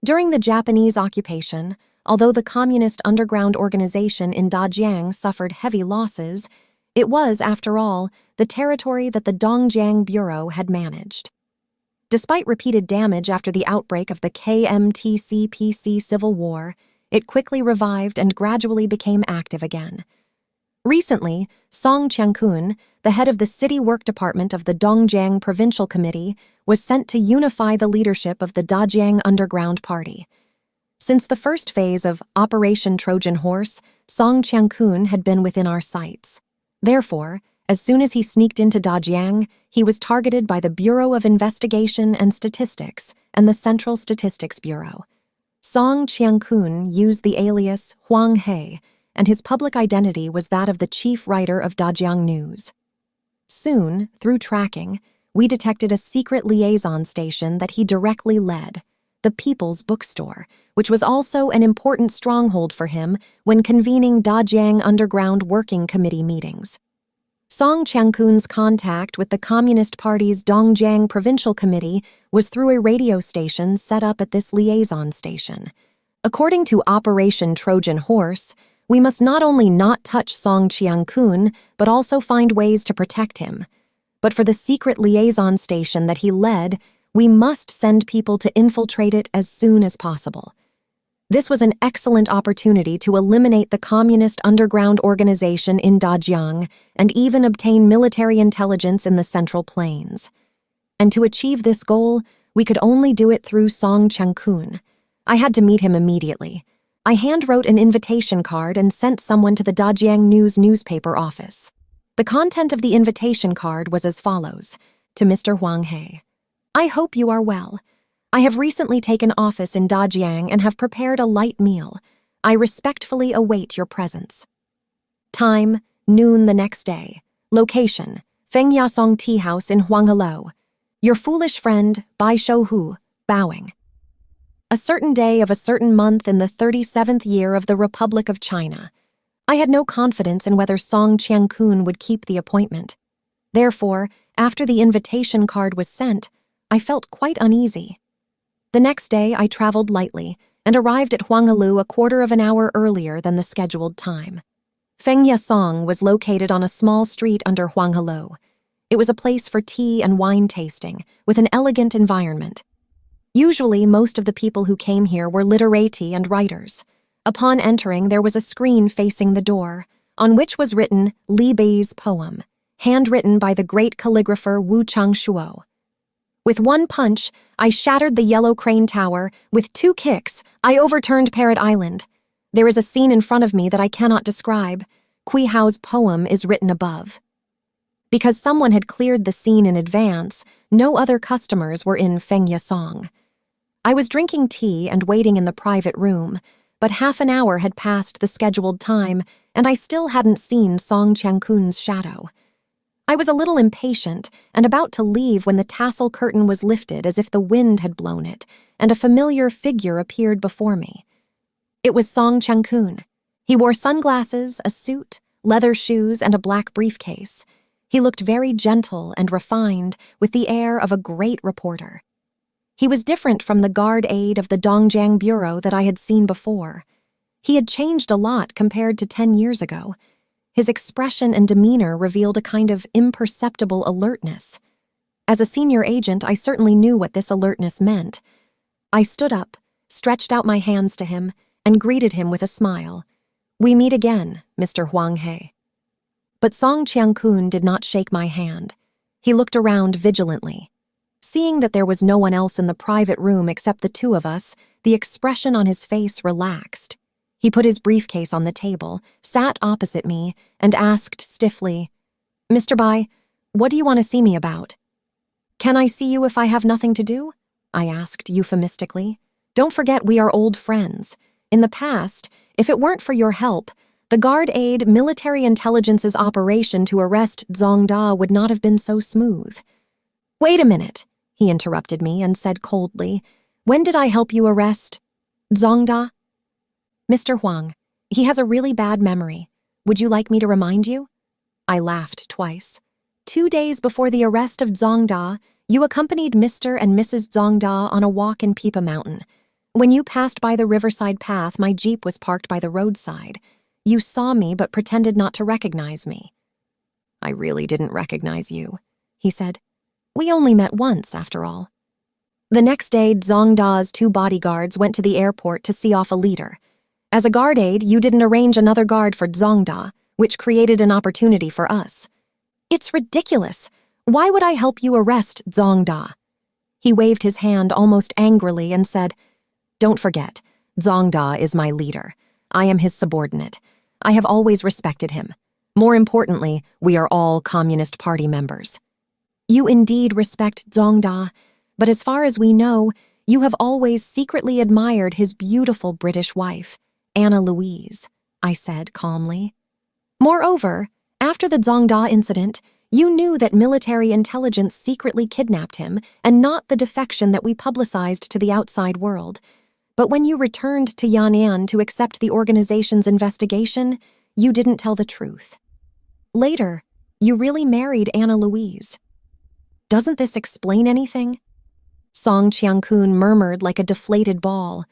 During the Japanese occupation, although the Communist Underground Organization in Dajiang suffered heavy losses, it was, after all, the territory that the Dongjiang Bureau had managed. Despite repeated damage after the outbreak of the KMTC-PC Civil War, it quickly revived and gradually became active again. Recently, Song Qiangkun, the head of the City Work Department of the Dongjiang Provincial Committee, was sent to unify the leadership of the Dajiang Underground Party. Since the first phase of Operation Trojan Horse, Song Qiangkun had been within our sights. Therefore, as soon as he sneaked into Dajiang, he was targeted by the Bureau of Investigation and Statistics and the Central Statistics Bureau. Song Qiangkun used the alias Huang He, and his public identity was that of the chief writer of Dajiang News. Soon, through tracking, we detected a secret liaison station that he directly led, the People's Bookstore, which was also an important stronghold for him when convening Dajiang Underground Working Committee meetings. Song Qiangkun's contact with the Communist Party's Dongjiang Provincial Committee was through a radio station set up at this liaison station. According to Operation Trojan Horse, we must not only not touch Song Qiangkun, but also find ways to protect him. But for the secret liaison station that he led, we must send people to infiltrate it as soon as possible. This was an excellent opportunity to eliminate the Communist Underground Organization in Dajiang and even obtain military intelligence in the Central Plains. And to achieve this goal, we could only do it through Song Qiangkun. I had to meet him immediately. I handwrote an invitation card and sent someone to the Dajiang News newspaper office. The content of the invitation card was as follows: to Mr. Huang He. I hope you are well. I have recently taken office in Dajiang and have prepared a light meal. I respectfully await your presence. Time, noon the next day. Location, Feng Yasong Tea House in Huanghelou. Your foolish friend, Bai Shouhu, bowing. A certain day of a certain month in the 37th year of the Republic of China. I had no confidence in whether Song Qiangkun would keep the appointment. Therefore, after the invitation card was sent, I felt quite uneasy. The next day, I traveled lightly and arrived at Huanghelou a quarter of an hour earlier than the scheduled time. Feng Yasong was located on a small street under Huanghelou. It was a place for tea and wine tasting, with an elegant environment. Usually, most of the people who came here were literati and writers. Upon entering, there was a screen facing the door, on which was written Li Bei's poem, handwritten by the great calligrapher Wu Changshuo. With one punch, I shattered the Yellow Crane Tower. With 2 kicks, I overturned Parrot Island. There is a scene in front of me that I cannot describe. Kui Hao's poem is written above. Because someone had cleared the scene in advance, no other customers were in Feng Yasong. I was drinking tea and waiting in the private room, but half an hour had passed the scheduled time, and I still hadn't seen Song Qiangkun's shadow. I was a little impatient and about to leave when the tassel curtain was lifted as if the wind had blown it, and a familiar figure appeared before me. It was Song Qiangkun. He wore sunglasses, a suit, leather shoes, and a black briefcase. He looked very gentle and refined, with the air of a great reporter. He was different from the guard aide of the Dongjiang Bureau that I had seen before. He had changed a lot compared to 10 years ago. His expression and demeanor revealed a kind of imperceptible alertness. As a senior agent, I certainly knew what this alertness meant. I stood up, stretched out my hands to him, and greeted him with a smile. "We meet again, Mr. Huang He." But Song Qiangkun did not shake my hand. He looked around vigilantly. Seeing that there was no one else in the private room except the two of us, the expression on his face relaxed. He put his briefcase on the table, sat opposite me, and asked stiffly, "Mr. Bai, what do you want to see me about?" "Can I see you if I have nothing to do?" I asked euphemistically. "Don't forget we are old friends. In the past, if it weren't for your help, the guard aide military intelligence's operation to arrest Zhong Da would not have been so smooth." "Wait a minute," he interrupted me and said coldly, "When did I help you arrest Zhong Da?" "Mr. Huang, he has a really bad memory. Would you like me to remind you?" I laughed twice. 2 days before the arrest of Zhong Da, you accompanied Mr. and Mrs. Zhong Da on a walk in Pipa Mountain. When you passed by the riverside path, my jeep was parked by the roadside. You saw me but pretended not to recognize me. "I really didn't recognize you," he said. "We only met once, after all." The next day, Zhong Da's 2 bodyguards went to the airport to see off a leader. As a guard aide, you didn't arrange another guard for Zhong Da, which created an opportunity for us. "It's ridiculous. Why would I help you arrest Zhong Da?" He waved his hand almost angrily and said, "Don't forget, Zhong Da is my leader. I am his subordinate. I have always respected him. More importantly, we are all Communist Party members." "You indeed respect Zhong Da, but as far as we know, you have always secretly admired his beautiful British wife, Anna Louise," I said calmly. "Moreover, after the Zhong Da incident, you knew that military intelligence secretly kidnapped him and not the defection that we publicized to the outside world. But when you returned to Yan'an to accept the organization's investigation, you didn't tell the truth. Later, you really married Anna Louise. Doesn't this explain anything?" Song Qiangkun murmured like a deflated ball.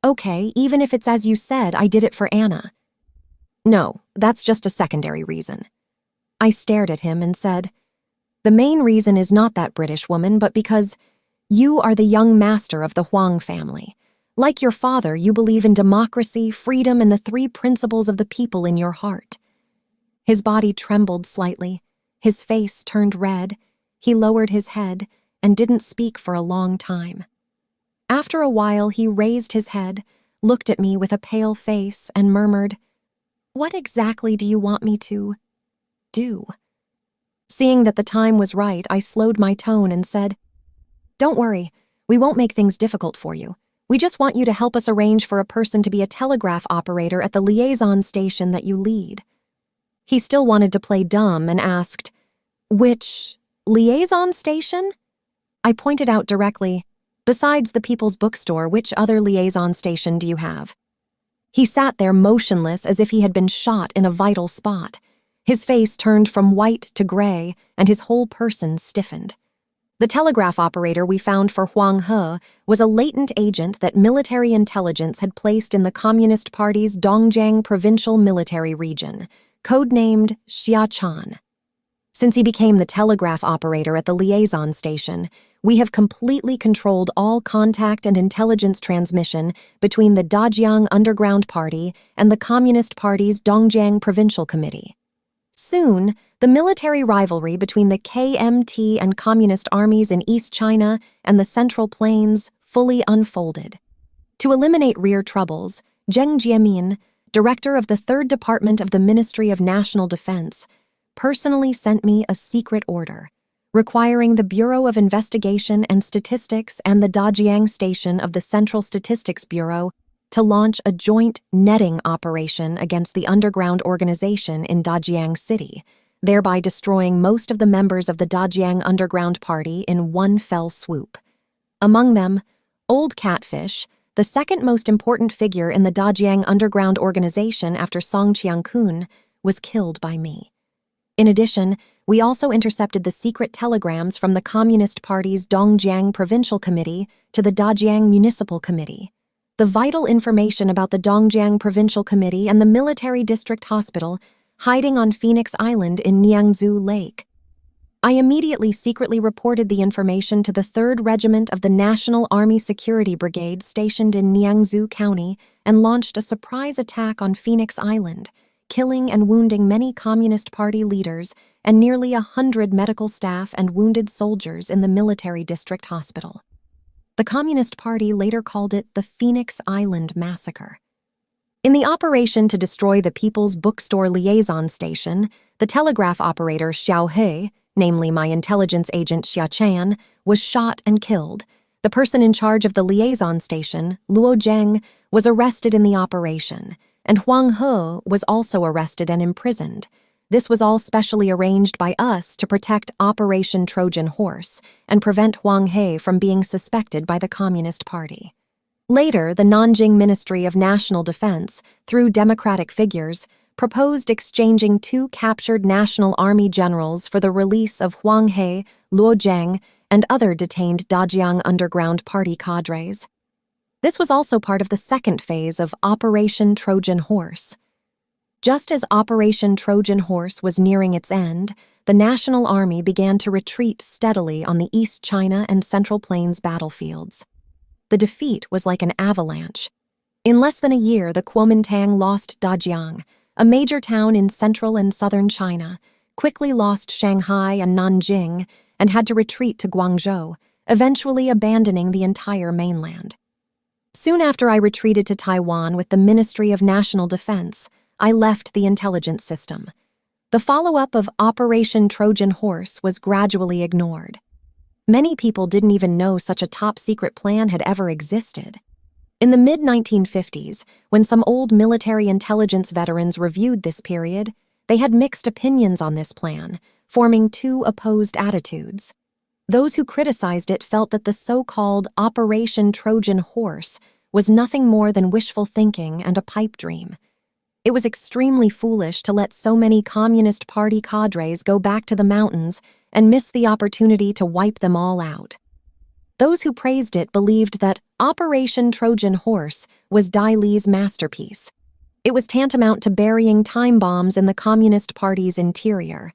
"Okay, even if it's as you said, I did it for Anna." "No, that's just a secondary reason." I stared at him and said, "The main reason is not that British woman, but because you are the young master of the Huang family. Like your father, you believe in democracy, freedom, and the 3 principles of the people in your heart." His body trembled slightly. His face turned red. He lowered his head and didn't speak for a long time. After a while, he raised his head, looked at me with a pale face, and murmured, "What exactly do you want me to do?" Seeing that the time was right, I slowed my tone and said, "Don't worry, we won't make things difficult for you. We just want you to help us arrange for a person to be a telegraph operator at the liaison station that you lead." He still wanted to play dumb and asked, "Which liaison station?" I pointed out directly, "Besides the People's Bookstore, which other liaison station do you have?" He sat there motionless as if he had been shot in a vital spot. His face turned from white to gray, and his whole person stiffened. The telegraph operator we found for Huang He was a latent agent that military intelligence had placed in the Communist Party's Dongjiang Provincial Military Region, codenamed Xiachan. Since he became the telegraph operator at the liaison station, we have completely controlled all contact and intelligence transmission between the Dajiang Underground Party and the Communist Party's Dongjiang Provincial Committee. Soon, the military rivalry between the KMT and Communist armies in East China and the Central Plains fully unfolded. To eliminate rear troubles, Zheng Jiamin, director of the 3rd Department of the Ministry of National Defense, personally sent me a secret order, requiring the Bureau of Investigation and Statistics and the Dajiang Station of the Central Statistics Bureau to launch a joint netting operation against the underground organization in Dajiang City, thereby destroying most of the members of the Dajiang Underground Party in one fell swoop. Among them, Old Catfish, the second most important figure in the Dajiang Underground organization after Song Qiangkun, was killed by me. In addition, We also intercepted the secret telegrams from the Communist Party's Dongjiang Provincial Committee to the Dajiang Municipal Committee. The vital information about the Dongjiang Provincial Committee and the Military District Hospital hiding on Phoenix Island in Niangzhou Lake. I immediately secretly reported the information to the 3rd Regiment of the National Army Security Brigade stationed in Niangzhou County and launched a surprise attack on Phoenix Island, killing and wounding many Communist Party leaders and nearly 100 medical staff and wounded soldiers in the Military District Hospital. The Communist Party later called it the Phoenix Island Massacre. In the operation to destroy the People's Bookstore liaison station, the telegraph operator Xiao He, namely my intelligence agent Xia Chan, was shot and killed. The person in charge of the liaison station, Luo Zheng, was arrested in the operation, and Huang He was also arrested and imprisoned. This was all specially arranged by us to protect Operation Trojan Horse and prevent Huang He from being suspected by the Communist Party. Later, the Nanjing Ministry of National Defense, through democratic figures, proposed exchanging 2 captured National Army generals for the release of Huang He, Luo Zheng, and other detained Dajiang Underground Party cadres. This was also part of the 2nd phase of Operation Trojan Horse. Just as Operation Trojan Horse was nearing its end, the National Army began to retreat steadily on the East China and Central Plains battlefields. The defeat was like an avalanche. In less than a year, the Kuomintang lost Dajiang, a major town in central and southern China, quickly lost Shanghai and Nanjing, and had to retreat to Guangzhou, eventually abandoning the entire mainland. Soon after I retreated to Taiwan with the Ministry of National Defense, I left the intelligence system. The follow-up of Operation Trojan Horse was gradually ignored. Many people didn't even know such a top-secret plan had ever existed. In the mid-1950s, when some old military intelligence veterans reviewed this period, they had mixed opinions on this plan, forming 2 opposed attitudes. Those who criticized it felt that the so-called Operation Trojan Horse was nothing more than wishful thinking and a pipe dream. It was extremely foolish to let so many Communist Party cadres go back to the mountains and miss the opportunity to wipe them all out. Those who praised it believed that Operation Trojan Horse was Dai Li's masterpiece. It was tantamount to burying time bombs in the Communist Party's interior.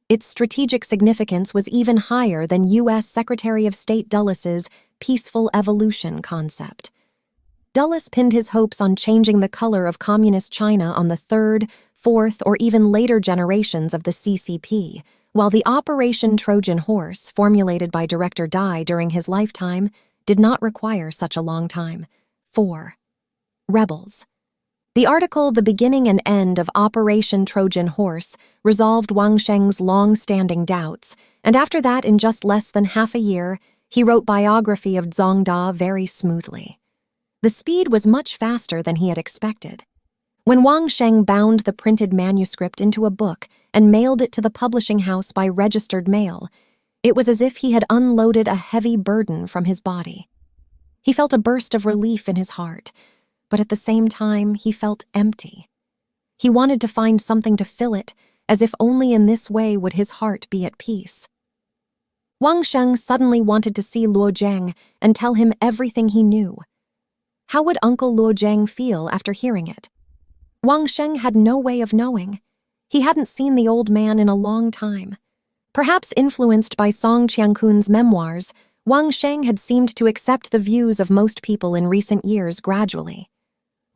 Its strategic significance was even higher than U.S. Secretary of State Dulles' peaceful evolution concept. Dulles pinned his hopes on changing the color of Communist China on the 3rd, 4th, or even later generations of the CCP, while the Operation Trojan Horse, formulated by Director Dai during his lifetime, did not require such a long time. 4. Rebels. The article The Beginning and End of Operation Trojan Horse resolved Wang Sheng's long-standing doubts, and after that, in just less than half a year, he wrote biography of Zongda very smoothly. The speed was much faster than he had expected. When Wang Sheng bound the printed manuscript into a book and mailed it to the publishing house by registered mail, it was as if he had unloaded a heavy burden from his body. He felt a burst of relief in his heart, but at the same time he felt empty. He wanted to find something to fill it, as if only in this way would his heart be at peace. Wang Sheng suddenly wanted to see Luo Zheng and tell him everything he knew. How would Uncle Luo Zheng feel after hearing it? Wang Sheng had no way of knowing. He hadn't seen the old man in a long time. Perhaps influenced by Song Qiangkun's memoirs, Wang Sheng had seemed to accept the views of most people in recent years gradually.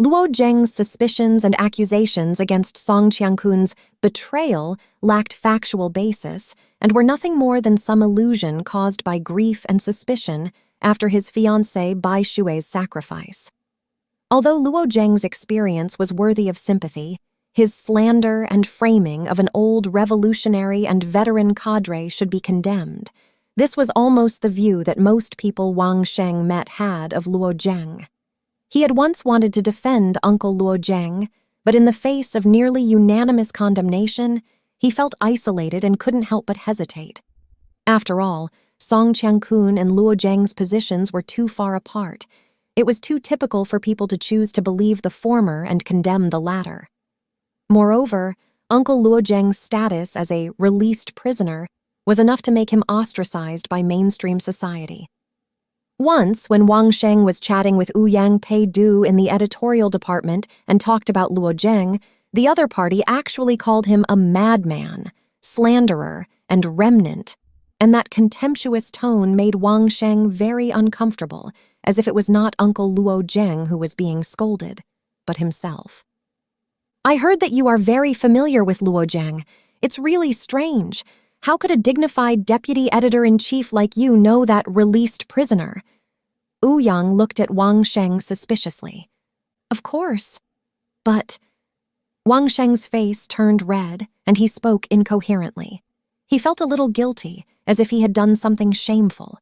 Luo Zheng's suspicions and accusations against Song Qiangkun's betrayal lacked factual basis and were nothing more than some illusion caused by grief and suspicion after his fiancée Bai Shui's sacrifice. Although Luo Zheng's experience was worthy of sympathy, his slander and framing of an old revolutionary and veteran cadre should be condemned. This was almost the view that most people Wang Sheng met had of Luo Zheng. He had once wanted to defend Uncle Luo Zheng, but in the face of nearly unanimous condemnation, he felt isolated and couldn't help but hesitate. After all, Song Qiangkun and Luo Zheng's positions were too far apart. It was too typical for people to choose to believe the former and condemn the latter. Moreover, Uncle Luo Zheng's status as a released prisoner was enough to make him ostracized by mainstream society. Once, when Wang Sheng was chatting with Ouyang Pei Du in the editorial department and talked about Luo Zheng, the other party actually called him a madman, slanderer, and remnant, and that contemptuous tone made Wang Sheng very uncomfortable, as if it was not Uncle Luo Zheng who was being scolded, but himself. "I heard that you are very familiar with Luo Zheng. It's really strange. How could a dignified deputy editor-in-chief like you know that released prisoner?" Ouyang looked at Wang Sheng suspiciously. "Of course. But..." Wang Sheng's face turned red, and he spoke incoherently. He felt a little guilty, as if he had done something shameful.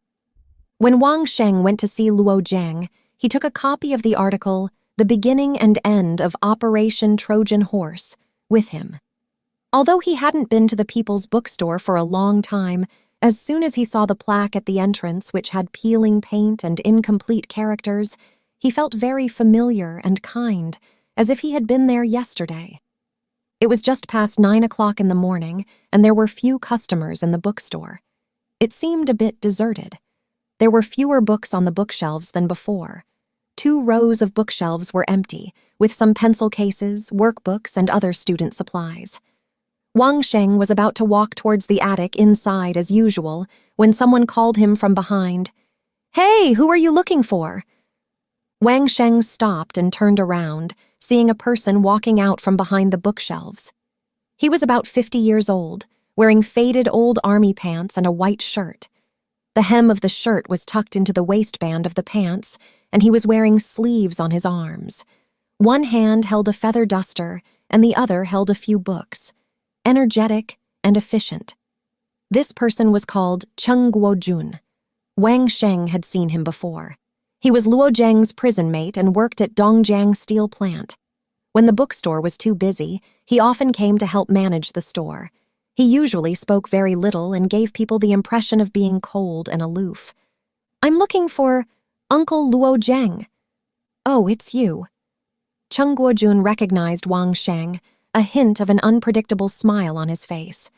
When Wang Sheng went to see Luo Zheng, he took a copy of the article "The Beginning and End of Operation Trojan Horse" with him. Although he hadn't been to the People's Bookstore for a long time, as soon as he saw the plaque at the entrance, which had peeling paint and incomplete characters, he felt very familiar and kind, as if he had been there yesterday. It was just past 9 o'clock in the morning, and there were few customers in the bookstore. It seemed a bit deserted. There were fewer books on the bookshelves than before. 2 rows of bookshelves were empty, with some pencil cases, workbooks, and other student supplies. Wang Sheng was about to walk towards the attic inside as usual when someone called him from behind. "Hey, who are you looking for?" Wang Sheng stopped and turned around, seeing a person walking out from behind the bookshelves. He was about 50 years old, wearing faded old army pants and a white shirt. The hem of the shirt was tucked into the waistband of the pants, and he was wearing sleeves on his arms. One hand held a feather duster, and the other held a few books. Energetic and efficient. This person was called Cheng Guojun. Wang Sheng had seen him before. He was Luo Zheng's prison mate and worked at Dongjiang Steel Plant. When the bookstore was too busy, he often came to help manage the store. He usually spoke very little and gave people the impression of being cold and aloof. "I'm looking for Uncle Luo Zheng." "Oh, it's you." Cheng Guojun recognized Wang Sheng, a hint of an unpredictable smile on his face.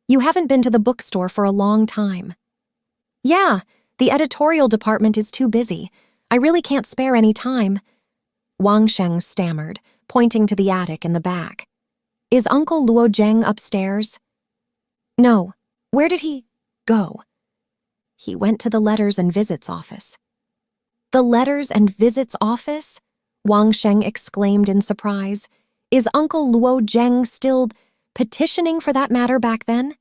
"You haven't been to the bookstore for a long time." "Yeah, the editorial department is too busy. I really can't spare any time." Wang Sheng stammered, pointing to the attic in the back. "Is Uncle Luo Zheng upstairs?" "No. Where did he go?" "He went to the Letters and Visits office." "The Letters and Visits office?" Wang Sheng exclaimed in surprise. "Is Uncle Luo Zheng still petitioning for that matter back then?"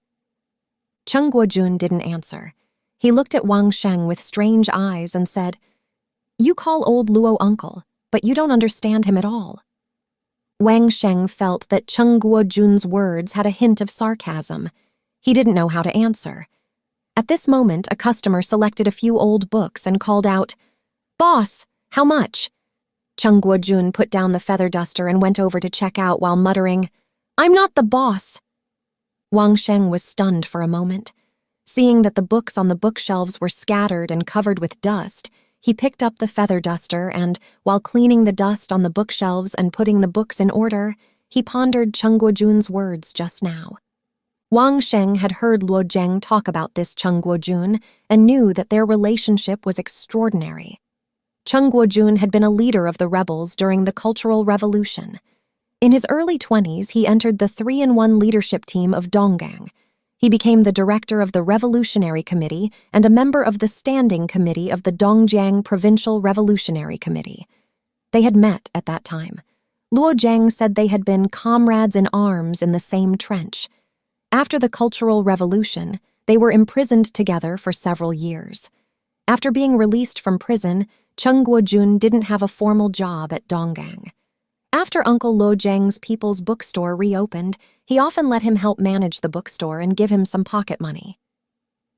Cheng Guojun didn't answer. He looked at Wang Sheng with strange eyes and said, "You call old Luo uncle, but you don't understand him at all." Wang Sheng felt that Cheng Guojun's words had a hint of sarcasm. He didn't know how to answer. At this moment, a customer selected a few old books and called out, "Boss, how much?" Cheng Guojun put down the feather duster and went over to check out while muttering, "I'm not the boss." Wang Sheng was stunned for a moment. Seeing that the books on the bookshelves were scattered and covered with dust, he picked up the feather duster and, while cleaning the dust on the bookshelves and putting the books in order, he pondered Cheng Guojun's words just now. Wang Sheng had heard Luo Zheng talk about this Cheng Guojun and knew that their relationship was extraordinary. Cheng Guojun had been a leader of the rebels during the Cultural Revolution. In his early 20s, he entered the 3-in-1 leadership team of Donggang. He became the director of the Revolutionary Committee and a member of the Standing Committee of the Dongjiang Provincial Revolutionary Committee. They had met at that time. Luo Zheng said they had been comrades in arms in the same trench. After the Cultural Revolution, they were imprisoned together for several years. After being released from prison, Cheng Guojun didn't have a formal job at Donggang. After Uncle Luo Zheng's People's Bookstore reopened, he often let him help manage the bookstore and give him some pocket money.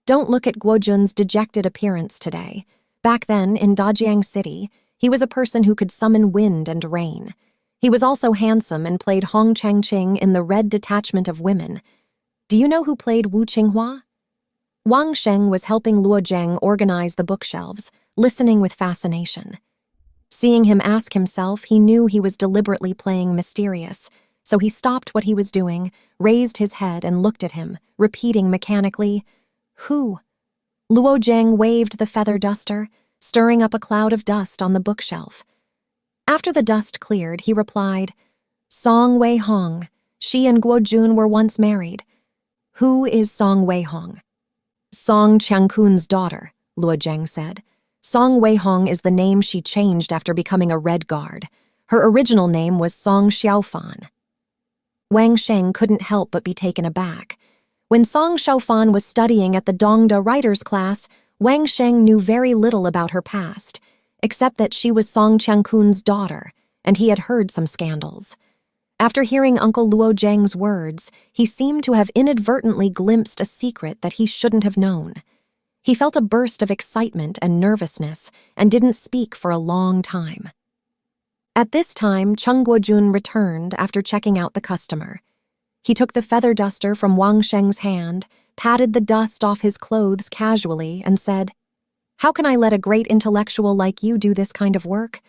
Don't look at Guojun's dejected appearance today. Back then, in Dajiang City, he was a person who could summon wind and rain. He was also handsome and played Hong Changqing in the Red Detachment of Women. Do you know who played Wu Qinghua? Wang Sheng was helping Luo Zheng organize the bookshelves, listening with fascination. Seeing him ask himself, he knew he was deliberately playing mysterious. so he stopped what he was doing, raised his head and looked at him, repeating mechanically, "Who?" Luo Zhang waved the feather duster, stirring up a cloud of dust on the bookshelf. After the dust cleared, he replied, "Song Wei Hong. She and Guo Jun were once married." "Who is Song Wei Hong?" "Song Qiangkun's daughter," Luo Zhang said. "Song Wei Hong is the name she changed after becoming a Red Guard. Her original name was Song Xiaofan." Wang Sheng couldn't help but be taken aback. When Song Xiaofan was studying at the Dongda writers' class, Wang Sheng knew very little about her past, except that she was Song Qiangkun's daughter, and he had heard some scandals. After hearing Uncle Luo Zhang's words, he seemed to have inadvertently glimpsed a secret that he shouldn't have known. He felt a burst of excitement and nervousness and didn't speak for a long time. At this time, Cheng Guojun returned after checking out the customer. He took the feather duster from Wang Sheng's hand, patted the dust off his clothes casually, and said, "How can I let a great intellectual like you do this kind of work?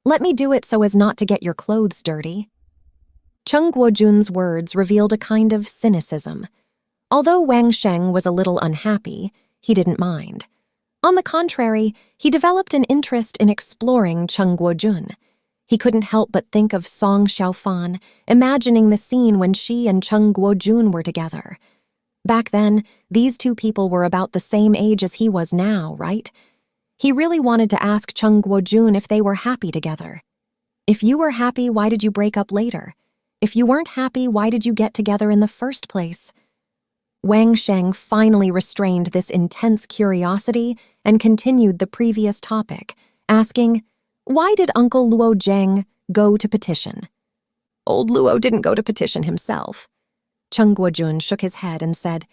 Let me do it so as not to get your clothes dirty." Cheng Guojun's words revealed a kind of cynicism. Although Wang Sheng was a little unhappy, he didn't mind. On the contrary, he developed an interest in exploring Cheng Guojun. He couldn't help but think of Song Xiaofan, imagining the scene when she and Cheng Guojun were together. Back then, these two people were about the same age as he was now, right? He really wanted to ask Cheng Guojun if they were happy together. If you were happy, why did you break up later? If you weren't happy, why did you get together in the first place? Wang Sheng finally restrained this intense curiosity and continued the previous topic, asking, "Why did Uncle Luo Zhang go to petition?" "Old Luo didn't go to petition himself." Cheng Guojun shook his head and said,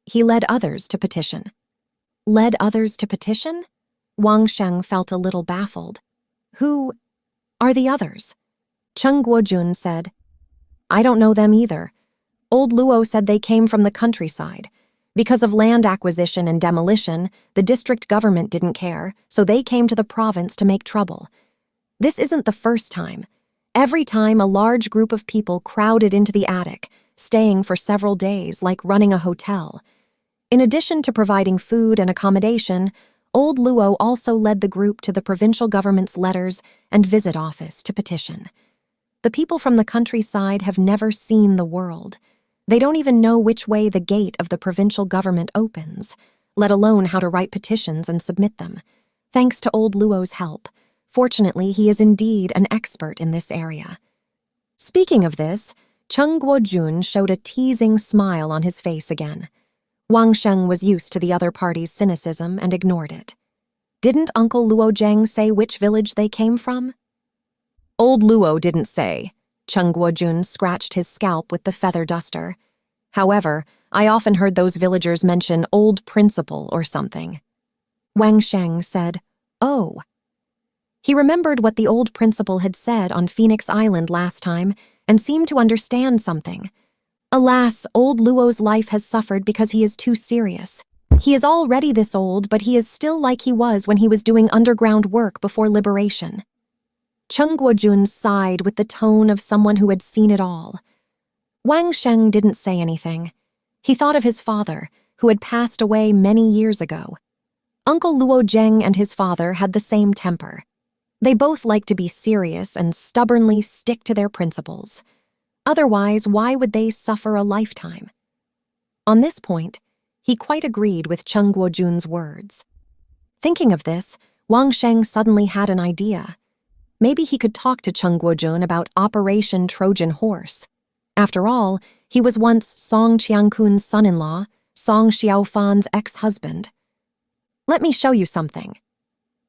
"He led others to petition." "Led others to petition?" Wang Sheng felt a little baffled. "Who are the others?" Cheng Guojun said, "I don't know them either. Old Luo said they came from the countryside. Because of land acquisition and demolition, the district government didn't care, so they came to the province to make trouble. This isn't the first time. Every time a large group of people crowded into the attic, staying for several days like running a hotel. In addition to providing food and accommodation, Old Luo also led the group to the provincial government's letters and visit office to petition. The people from the countryside have never seen the world. They don't even know which way the gate of the provincial government opens, let alone how to write petitions and submit them. Thanks to Old Luo's help, fortunately, he is indeed an expert in this area." Speaking of this, Cheng Guojun showed a teasing smile on his face again. Wang Sheng was used to the other party's cynicism and ignored it. Didn't Uncle Luo Zhang say which village they came from? "Old Luo didn't say." Cheng Guojun scratched his scalp with the feather duster. "However, I often heard those villagers mention Old Principal or something." Wang Sheng said, "Oh." He remembered what the old principal had said on Phoenix Island last time and seemed to understand something. Alas, Old Luo's life has suffered because he is too serious. He is already this old, but he is still like he was when he was doing underground work before liberation. Cheng Guojun sighed with the tone of someone who had seen it all. Wang Sheng didn't say anything. He thought of his father, who had passed away many years ago. Uncle Luo Zhang and his father had the same temper. They both liked to be serious and stubbornly stick to their principles. Otherwise, why would they suffer a lifetime? On this point, he quite agreed with Cheng Guojun's words. Thinking of this, Wang Sheng suddenly had an idea. Maybe he could talk to Cheng Guojun about Operation Trojan Horse. After all, he was once Song Qiangkun's son-in-law, Song Xiaofan's ex-husband. "Let me show you something."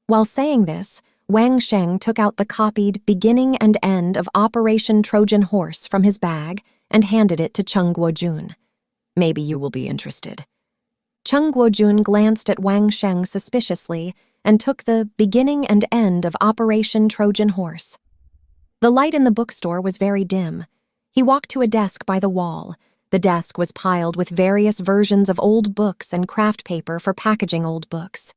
While saying this, Wang Sheng took out the copied beginning and end of Operation Trojan Horse from his bag and handed it to Cheng Guojun. "Maybe you will be interested." Cheng Guojun glanced at Wang Sheng suspiciously and took the beginning and end of Operation Trojan Horse. The light in the bookstore was very dim. He walked to a desk by the wall. The desk was piled with various versions of old books and craft paper for packaging old books.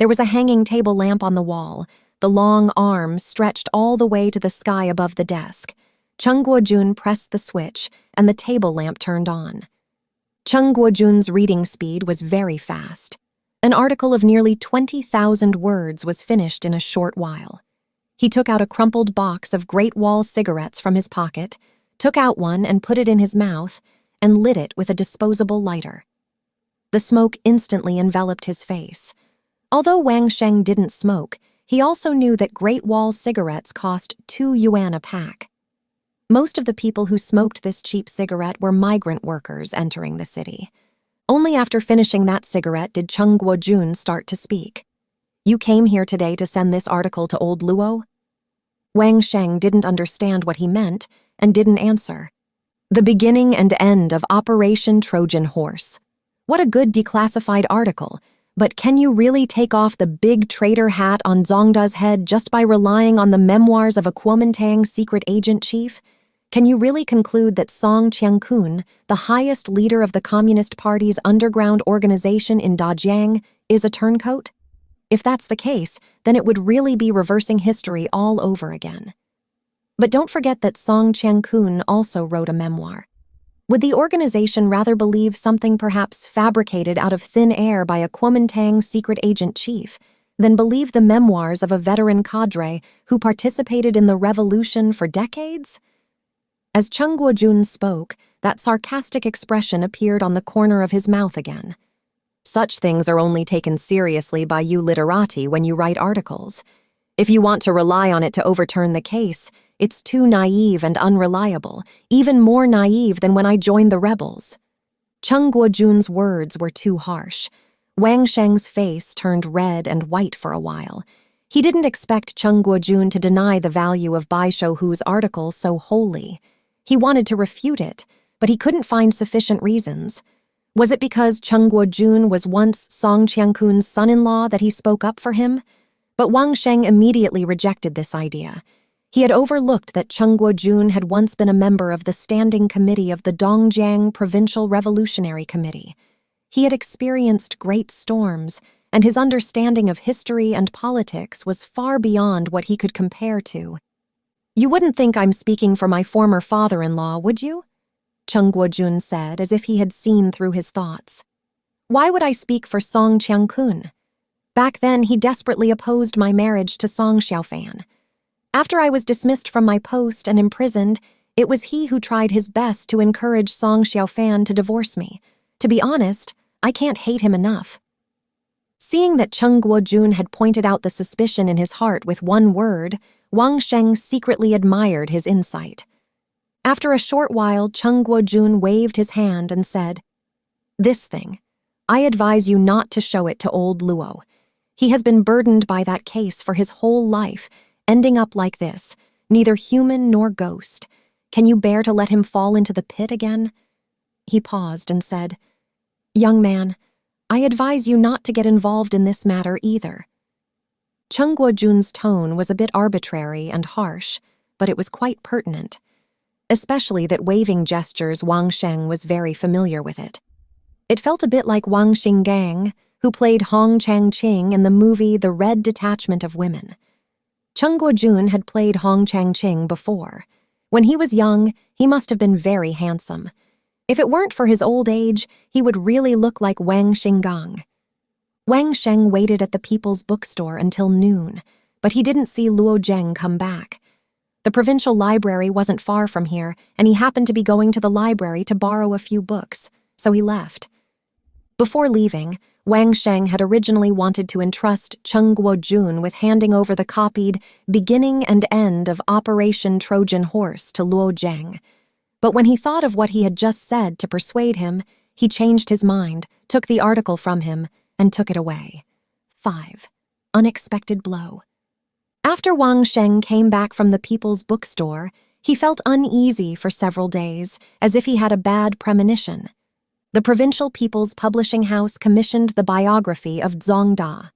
There was a hanging table lamp on the wall. The long arm stretched all the way to the sky above the desk. Chung Guojun pressed the switch, and the table lamp turned on. Chung Guojun's reading speed was very fast. An article of nearly 20,000 words was finished in a short while. He took out a crumpled box of Great Wall cigarettes from his pocket, took out one and put it in his mouth, and lit it with a disposable lighter. The smoke instantly enveloped his face. Although Wang Sheng didn't smoke, he also knew that Great Wall cigarettes cost 2 yuan a pack. Most of the people who smoked this cheap cigarette were migrant workers entering the city. Only after finishing that cigarette did Chung Guojun start to speak. "You came here today to send this article to old Luo?" Wang Sheng didn't understand what he meant and didn't answer. The beginning and end of Operation Trojan Horse. What a good declassified article, but can you really take off the big traitor hat on Zongda's head just by relying on the memoirs of a Kuomintang secret agent chief? Can you really conclude that Song Qiangkun, the highest leader of the Communist Party's underground organization in Dajiang, is a turncoat? If that's the case, then it would really be reversing history all over again. But don't forget that Song Qiangkun also wrote a memoir. Would the organization rather believe something perhaps fabricated out of thin air by a Kuomintang secret agent chief than believe the memoirs of a veteran cadre who participated in the revolution for decades? As Chung Guojun spoke, that sarcastic expression appeared on the corner of his mouth again. Such things are only taken seriously by you literati when you write articles. If you want to rely on it to overturn the case, it's too naive and unreliable, even more naive than when I joined the rebels. Chung Guojun's words were too harsh. Wang Sheng's face turned red and white for a while. He didn't expect Chung Guojun to deny the value of Bai Shouhu's article so wholly. He wanted to refute it, but he couldn't find sufficient reasons. Was it because Chung Guojun was once Song Qiangkun's son-in-law that he spoke up for him? But Wang Sheng immediately rejected this idea. He had overlooked that Chung Guojun had once been a member of the standing committee of the Dongjiang Provincial Revolutionary Committee. He had experienced great storms, and his understanding of history and politics was far beyond what he could compare to. "You wouldn't think I'm speaking for my former father-in-law, would you?" Chung Guojun said, as if he had seen through his thoughts. "Why would I speak for Song Qiangkun? Back then, he desperately opposed my marriage to Song Xiaofan. After I was dismissed from my post and imprisoned, it was he who tried his best to encourage Song Xiaofan to divorce me. To be honest, I can't hate him enough." Seeing that Chung Guojun had pointed out the suspicion in his heart with one word, Wang Sheng secretly admired his insight. After a short while, Chung Guojun waved his hand and said, "This thing, I advise you not to show it to old Luo. He has been burdened by that case for his whole life, ending up like this, neither human nor ghost. Can you bear to let him fall into the pit again?" He paused and said, "Young man, I advise you not to get involved in this matter either." Chung Guojun's tone was a bit arbitrary and harsh, but it was quite pertinent, especially that waving gestures Wang Sheng was very familiar with it. It felt a bit like Wang Xinggang, who played Hong Chang-ching in the movie The Red Detachment of Women. Chung Guojun had played Hong Chang-ching before. When he was young, he must have been very handsome. If it weren't for his old age, he would really look like Wang Xinggang. Wang Sheng waited at the People's Bookstore until noon, but he didn't see Luo Zheng come back. The provincial library wasn't far from here, and he happened to be going to the library to borrow a few books, so he left. Before leaving, Wang Sheng had originally wanted to entrust Chung Guojun with handing over the copied beginning and end of Operation Trojan Horse to Luo Zheng. But when he thought of what he had just said to persuade him, he changed his mind, took the article from him, and took it away. 5. Unexpected blow. After Wang Sheng came back from the People's Bookstore, he felt uneasy for several days, as if he had a bad premonition. The Provincial People's Publishing House commissioned the biography of Zongda.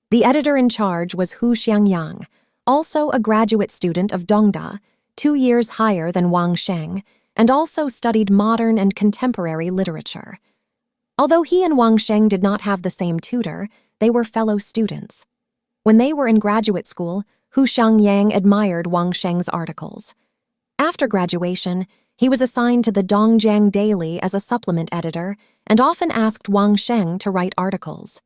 The editor in charge was Hu Xiangyang, also a graduate student of Dongda, 2 years higher than Wang Sheng, and also studied modern and contemporary literature. Although he and Wang Sheng did not have the same tutor, they were fellow students. When they were in graduate school, Hu Xiangyang admired Wang Sheng's articles. After graduation, he was assigned to the Dongjiang Daily as a supplement editor and often asked Wang Sheng to write articles.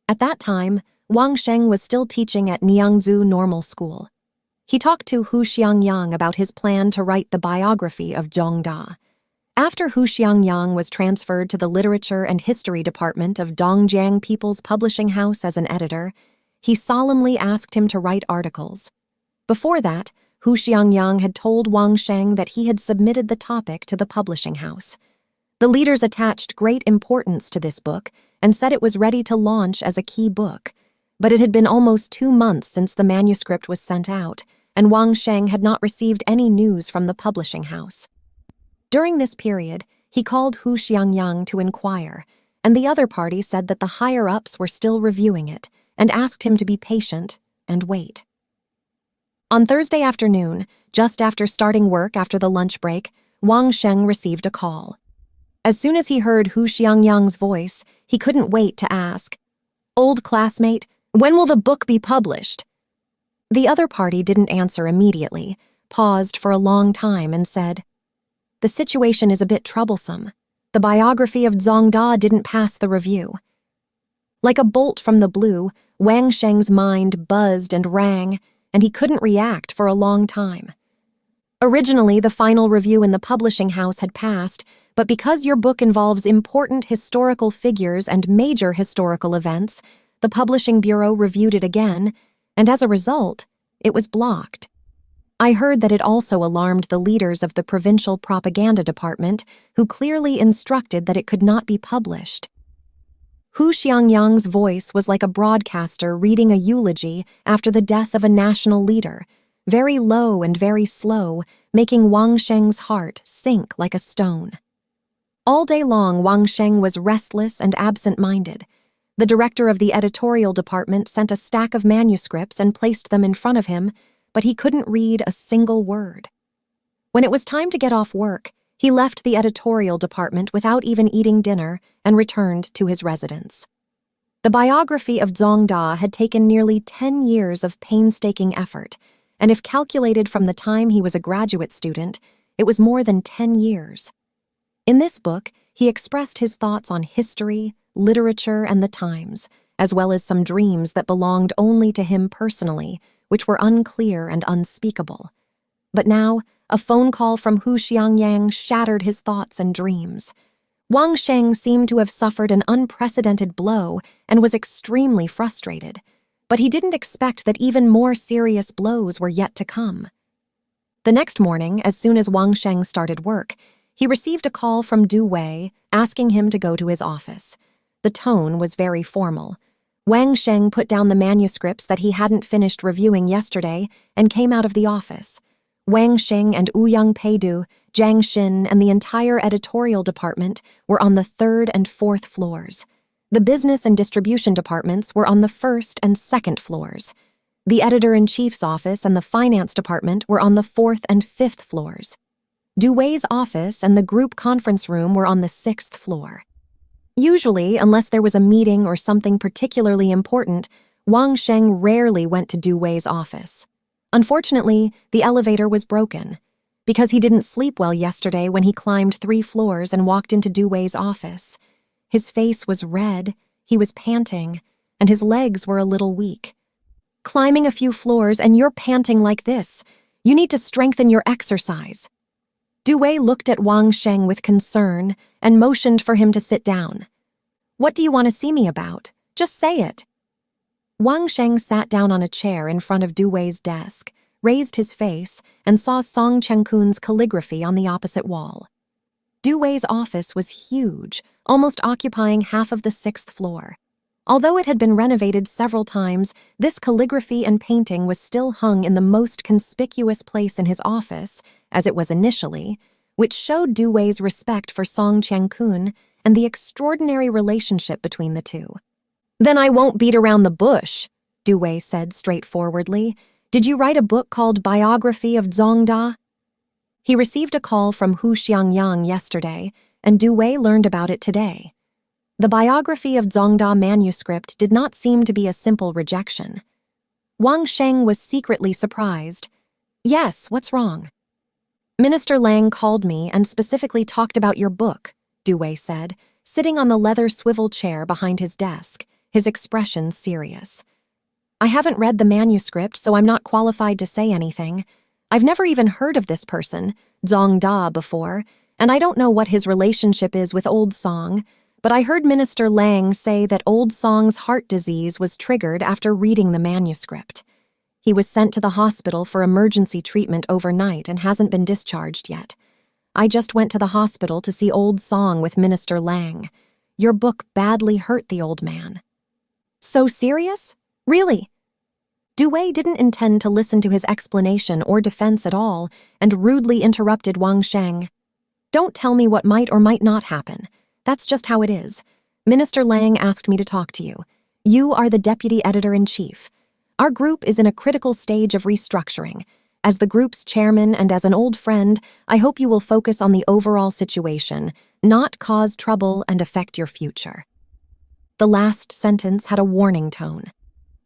At that time, Wang Sheng was still teaching at Niangzhou Normal School. He talked to Hu Xiangyang about his plan to write the biography of Zhong Da. After Hu Xiangyang was transferred to the Literature and History Department of Dongjiang People's Publishing House as an editor, he solemnly asked him to write articles. Before that, Hu Xiangyang had told Wang Sheng that he had submitted the topic to the publishing house. The leaders attached great importance to this book and said it was ready to launch as a key book, but it had been almost 2 months since the manuscript was sent out, and Wang Sheng had not received any news from the publishing house. During this period, he called Hu Xiangyang to inquire, and the other party said that the higher-ups were still reviewing it and asked him to be patient and wait. On Thursday afternoon, just after starting work after the lunch break, Wang Sheng received a call. As soon as he heard Hu Xiangyang's voice, he couldn't wait to ask, "Old classmate, when will the book be published?" The other party didn't answer immediately, paused for a long time and said, "The situation is a bit troublesome. The biography of Zhong Da didn't pass the review." Like a bolt from the blue, Wang Sheng's mind buzzed and rang, and he couldn't react for a long time. Originally, the final review in the publishing house had passed, but because your book involves important historical figures and major historical events, the publishing bureau reviewed it again, and as a result, it was blocked. I heard that it also alarmed the leaders of the provincial propaganda department, who clearly instructed that it could not be published. Hu Xiangyang's voice was like a broadcaster reading a eulogy after the death of a national leader, very low and very slow, making Wang Sheng's heart sink like a stone. All day long, Wang Sheng was restless and absent-minded. The director of the editorial department sent a stack of manuscripts and placed them in front of him, but he couldn't read a single word. When it was time to get off work, he left the editorial department without even eating dinner and returned to his residence. The biography of Zhong Da had taken nearly 10 years of painstaking effort, and if calculated from the time he was a graduate student, it was more than 10 years. In this book, he expressed his thoughts on history, literature, and the times, as well as some dreams that belonged only to him personally, which were unclear and unspeakable. But now, a phone call from Hu Xiangyang shattered his thoughts and dreams. Wang Sheng seemed to have suffered an unprecedented blow and was extremely frustrated, but he didn't expect that even more serious blows were yet to come. The next morning, as soon as Wang Sheng started work, he received a call from Du Wei asking him to go to his office. The tone was very formal. Wang Sheng put down the manuscripts that he hadn't finished reviewing yesterday and came out of the office. Wang Xing and Ouyang Peidu, Jiang Xin, and the entire editorial department were on the 3rd and 4th floors. The business and distribution departments were on the 1st and 2nd floors. The editor-in-chief's office and the finance department were on the 4th and 5th floors. Du Wei's office and the group conference room were on the 6th floor. Usually, unless there was a meeting or something particularly important, Wang Sheng rarely went to Du Wei's office. Unfortunately, the elevator was broken. Because he didn't sleep well yesterday when he climbed 3 floors and walked into Du Wei's office. His face was red, he was panting, and his legs were a little weak. "Climbing a few floors and you're panting like this. You need to strengthen your exercise." Du Wei looked at Wang Sheng with concern and motioned for him to sit down. "What do you want to see me about? Just say it." Wang Sheng sat down on a chair in front of Du Wei's desk, raised his face, and saw Song Chengkun's calligraphy on the opposite wall. Du Wei's office was huge, almost occupying half of the 6th floor. Although it had been renovated several times, this calligraphy and painting was still hung in the most conspicuous place in his office, as it was initially, which showed Du Wei's respect for Song Chengkun and the extraordinary relationship between the two. "Then I won't beat around the bush," Du Wei said straightforwardly. "Did you write a book called Biography of Zhong Da?" He received a call from Hu Xiangyang yesterday, and Du Wei learned about it today. The Biography of Zhong Da manuscript did not seem to be a simple rejection. Wang Sheng was secretly surprised. "Yes, what's wrong?" Minister Lang called me and specifically talked about your book, Dewey said, sitting on the leather swivel chair behind his desk, his expression serious. I haven't read the manuscript, so I'm not qualified to say anything. I've never even heard of this person, Zong Da, before, and I don't know what his relationship is with Old Song, but I heard Minister Lang say that Old Song's heart disease was triggered after reading the manuscript. He was sent to the hospital for emergency treatment overnight and hasn't been discharged yet. I just went to the hospital to see Old Song with Minister Lang. Your book badly hurt the old man. So serious? Really? Dewey didn't intend to listen to his explanation or defense at all and rudely interrupted Wang Sheng. Don't tell me what might or might not happen. That's just how it is. Minister Lang asked me to talk to you. You are the deputy editor-in-chief. Our group is in a critical stage of restructuring. As the group's chairman and as an old friend, I hope you will focus on the overall situation, not cause trouble and affect your future. The last sentence had a warning tone.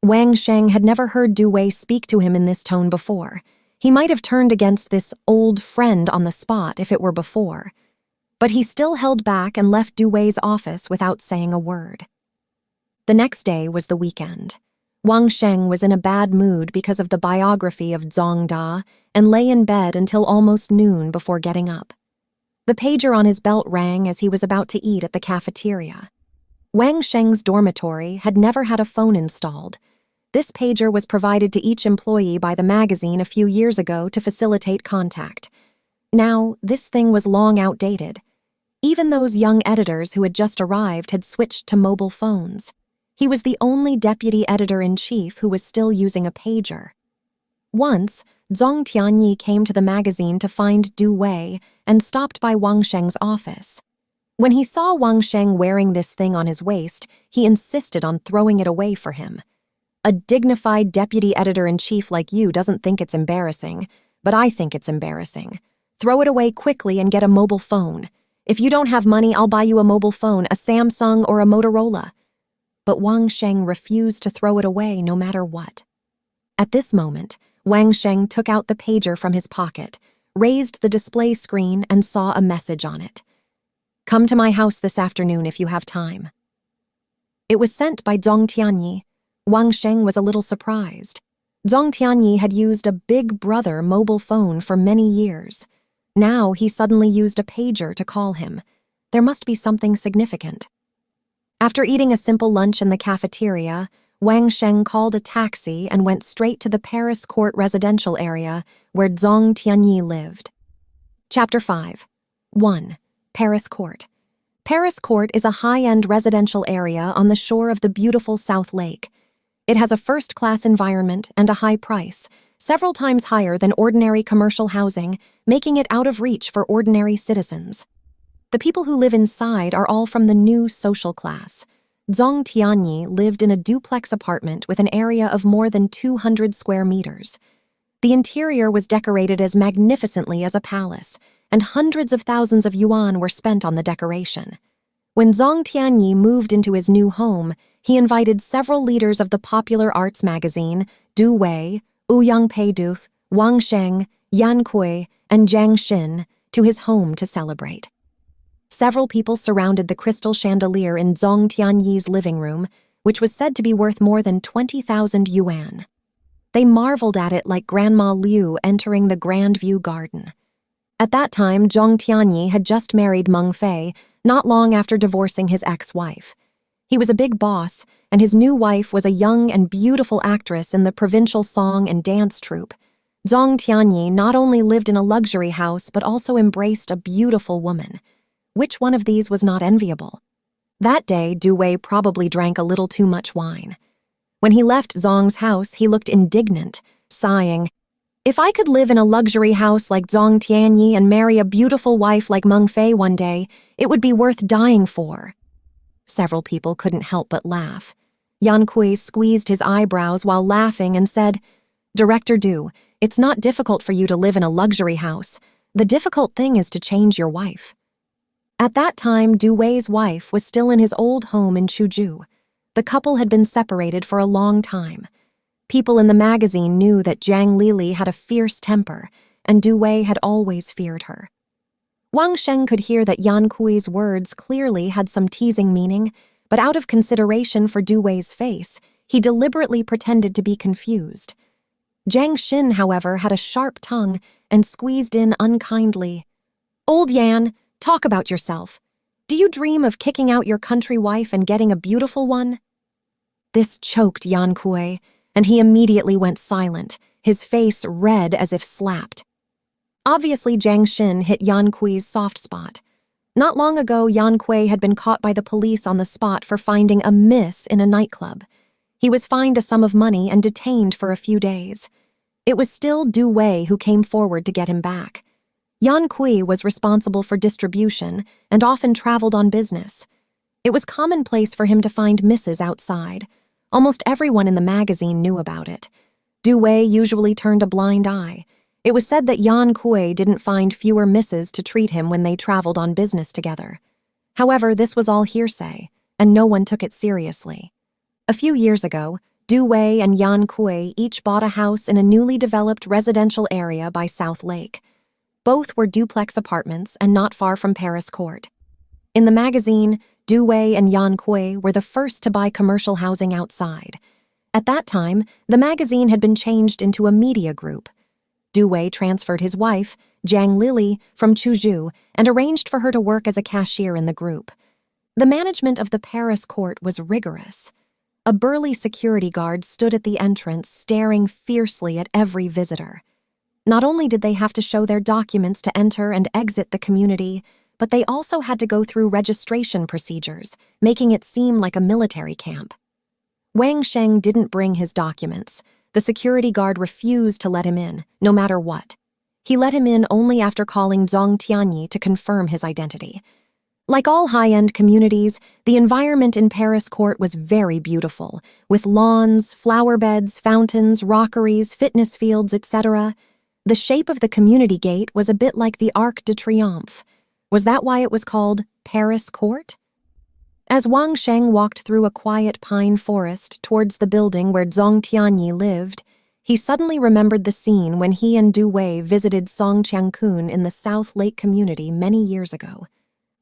Wang Sheng had never heard Dewey speak to him in this tone before. He might have turned against this old friend on the spot if it were before. But he still held back and left Dewey's office without saying a word. The next day was the weekend. Wang Sheng was in a bad mood because of the biography of Zong Da and lay in bed until almost noon before getting up. The pager on his belt rang as he was about to eat at the cafeteria. Wang Sheng's dormitory had never had a phone installed. This pager was provided to each employee by the magazine a few years ago to facilitate contact. Now, this thing was long outdated. Even those young editors who had just arrived had switched to mobile phones. He was the only deputy editor-in-chief who was still using a pager. Once, Zhong Tianyi came to the magazine to find Du Wei and stopped by Wang Sheng's office. When he saw Wang Sheng wearing this thing on his waist, he insisted on throwing it away for him. A dignified deputy editor-in-chief like you doesn't think it's embarrassing, but I think it's embarrassing. Throw it away quickly and get a mobile phone. If you don't have money, I'll buy you a mobile phone, a Samsung or a Motorola. But Wang Sheng refused to throw it away no matter what. At this moment, Wang Sheng took out the pager from his pocket, raised the display screen, and saw a message on it. Come to my house this afternoon if you have time. It was sent by Zhong Tianyi. Wang Sheng was a little surprised. Zhong Tianyi had used a Big Brother mobile phone for many years. Now he suddenly used a pager to call him. There must be something significant. After eating a simple lunch in the cafeteria, Wang Sheng called a taxi and went straight to the Paris Court residential area where Zhong Tianyi lived. Chapter 5. 1. Paris Court. Paris Court is a high-end residential area on the shore of the beautiful South Lake. It has a first-class environment and a high price, several times higher than ordinary commercial housing, making it out of reach for ordinary citizens. The people who live inside are all from the new social class. Zhong Tianyi lived in a duplex apartment with an area of more than 200 square meters. The interior was decorated as magnificently as a palace, and hundreds of thousands of yuan were spent on the decoration. When Zhong Tianyi moved into his new home, he invited several leaders of the popular arts magazine, Du Wei, Ouyang Peiduth, Wang Sheng, Yan Kui, and Jiang Xin, to his home to celebrate. Several people surrounded the crystal chandelier in Zhong Tianyi's living room, which was said to be worth more than 20,000 yuan. They marveled at it like Grandma Liu entering the Grand View Garden. At that time, Zhong Tianyi had just married Meng Fei, not long after divorcing his ex-wife. He was a big boss, and his new wife was a young and beautiful actress in the provincial song and dance troupe. Zhong Tianyi not only lived in a luxury house but also embraced a beautiful woman. Which one of these was not enviable? That day, Du Wei probably drank a little too much wine. When he left Zhong's house, he looked indignant, sighing, "If I could live in a luxury house like Zhong Tianyi and marry a beautiful wife like Meng Fei one day, it would be worth dying for." Several people couldn't help but laugh. Yan Kui squeezed his eyebrows while laughing and said, "Director Du, it's not difficult for you to live in a luxury house. The difficult thing is to change your wife." At that time, Du Wei's wife was still in his old home in Chuzhou. The couple had been separated for a long time. People in the magazine knew that Zhang Lili had a fierce temper, and Du Wei had always feared her. Wang Sheng could hear that Yan Kui's words clearly had some teasing meaning, but out of consideration for Du Wei's face, he deliberately pretended to be confused. Jiang Xin, however, had a sharp tongue and squeezed in unkindly. "Old Yan, talk about yourself. Do you dream of kicking out your country wife and getting a beautiful one?" This choked Yan Kui, and he immediately went silent, his face red as if slapped. Obviously, Jiang Xin hit Yan Kui's soft spot. Not long ago, Yan Kui had been caught by the police on the spot for finding a miss in a nightclub. He was fined a sum of money and detained for a few days. It was still Du Wei who came forward to get him back. Yan Kui was responsible for distribution and often traveled on business. It was commonplace for him to find misses outside. Almost everyone in the magazine knew about it. Du Wei usually turned a blind eye. It was said that Yan Kui didn't find fewer misses to treat him when they traveled on business together. However, this was all hearsay, and no one took it seriously. A few years ago, Du Wei and Yan Kui each bought a house in a newly developed residential area by South Lake. Both were duplex apartments and not far from Paris Court. In the magazine, Du Wei and Yan Kui were the first to buy commercial housing outside. At that time, the magazine had been changed into a media group. Du Wei transferred his wife, Jiang Lili, from Chuzhou and arranged for her to work as a cashier in the group. The management of the Paris Court was rigorous. A burly security guard stood at the entrance, staring fiercely at every visitor. Not only did they have to show their documents to enter and exit the community, but they also had to go through registration procedures, making it seem like a military camp. Wang Sheng didn't bring his documents. The security guard refused to let him in, no matter what. He let him in only after calling Zhong Tianyi to confirm his identity. Like all high-end communities, the environment in Paris Court was very beautiful, with lawns, flower beds, fountains, rockeries, fitness fields, etc. The shape of the community gate was a bit like the Arc de Triomphe. Was that why it was called Paris Court? As Wang Sheng walked through a quiet pine forest towards the building where Zhong Tianyi lived, he suddenly remembered the scene when he and Du Wei visited Song Chiangkun in the South Lake community many years ago.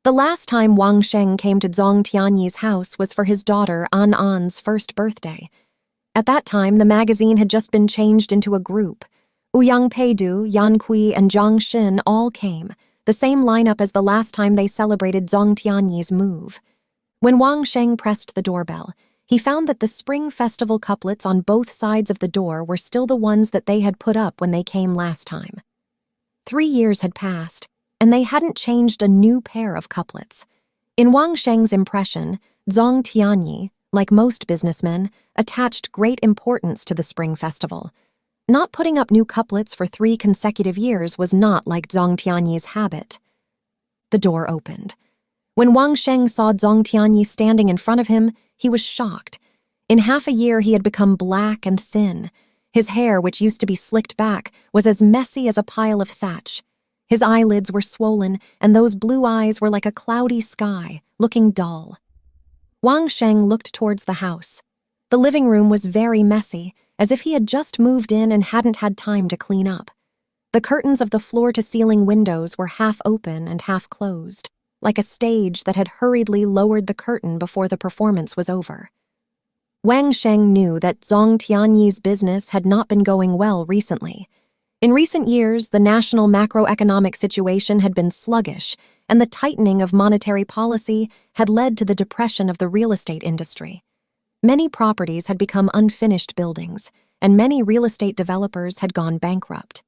The last time Wang Sheng came to Zhong Tianyi's house was for his daughter An An's first birthday. At that time, the magazine had just been changed into a group. Ouyang Peidu, Yan Kui, and Zhang Xin all came, the same lineup as the last time they celebrated Zhong Tianyi's move. When Wang Sheng pressed the doorbell, he found that the Spring Festival couplets on both sides of the door were still the ones that they had put up when they came last time. 3 years had passed, and they hadn't changed a new pair of couplets. In Wang Sheng's impression, Zhong Tianyi, like most businessmen, attached great importance to the Spring Festival. Not putting up new couplets for 3 consecutive years was not like Zhong Tianyi's habit. The door opened. When Wang Sheng saw Zhong Tianyi standing in front of him, he was shocked. In half a year, he had become black and thin. His hair, which used to be slicked back, was as messy as a pile of thatch. His eyelids were swollen, and those blue eyes were like a cloudy sky, looking dull. Wang Sheng looked towards the house. The living room was very messy, as if he had just moved in and hadn't had time to clean up. The curtains of the floor-to-ceiling windows were half open and half closed, like a stage that had hurriedly lowered the curtain before the performance was over. Wang Sheng knew that Zhong Tianyi's business had not been going well recently. In recent years, the national macroeconomic situation had been sluggish, and the tightening of monetary policy had led to the depression of the real estate industry. Many properties had become unfinished buildings, and many real estate developers had gone bankrupt.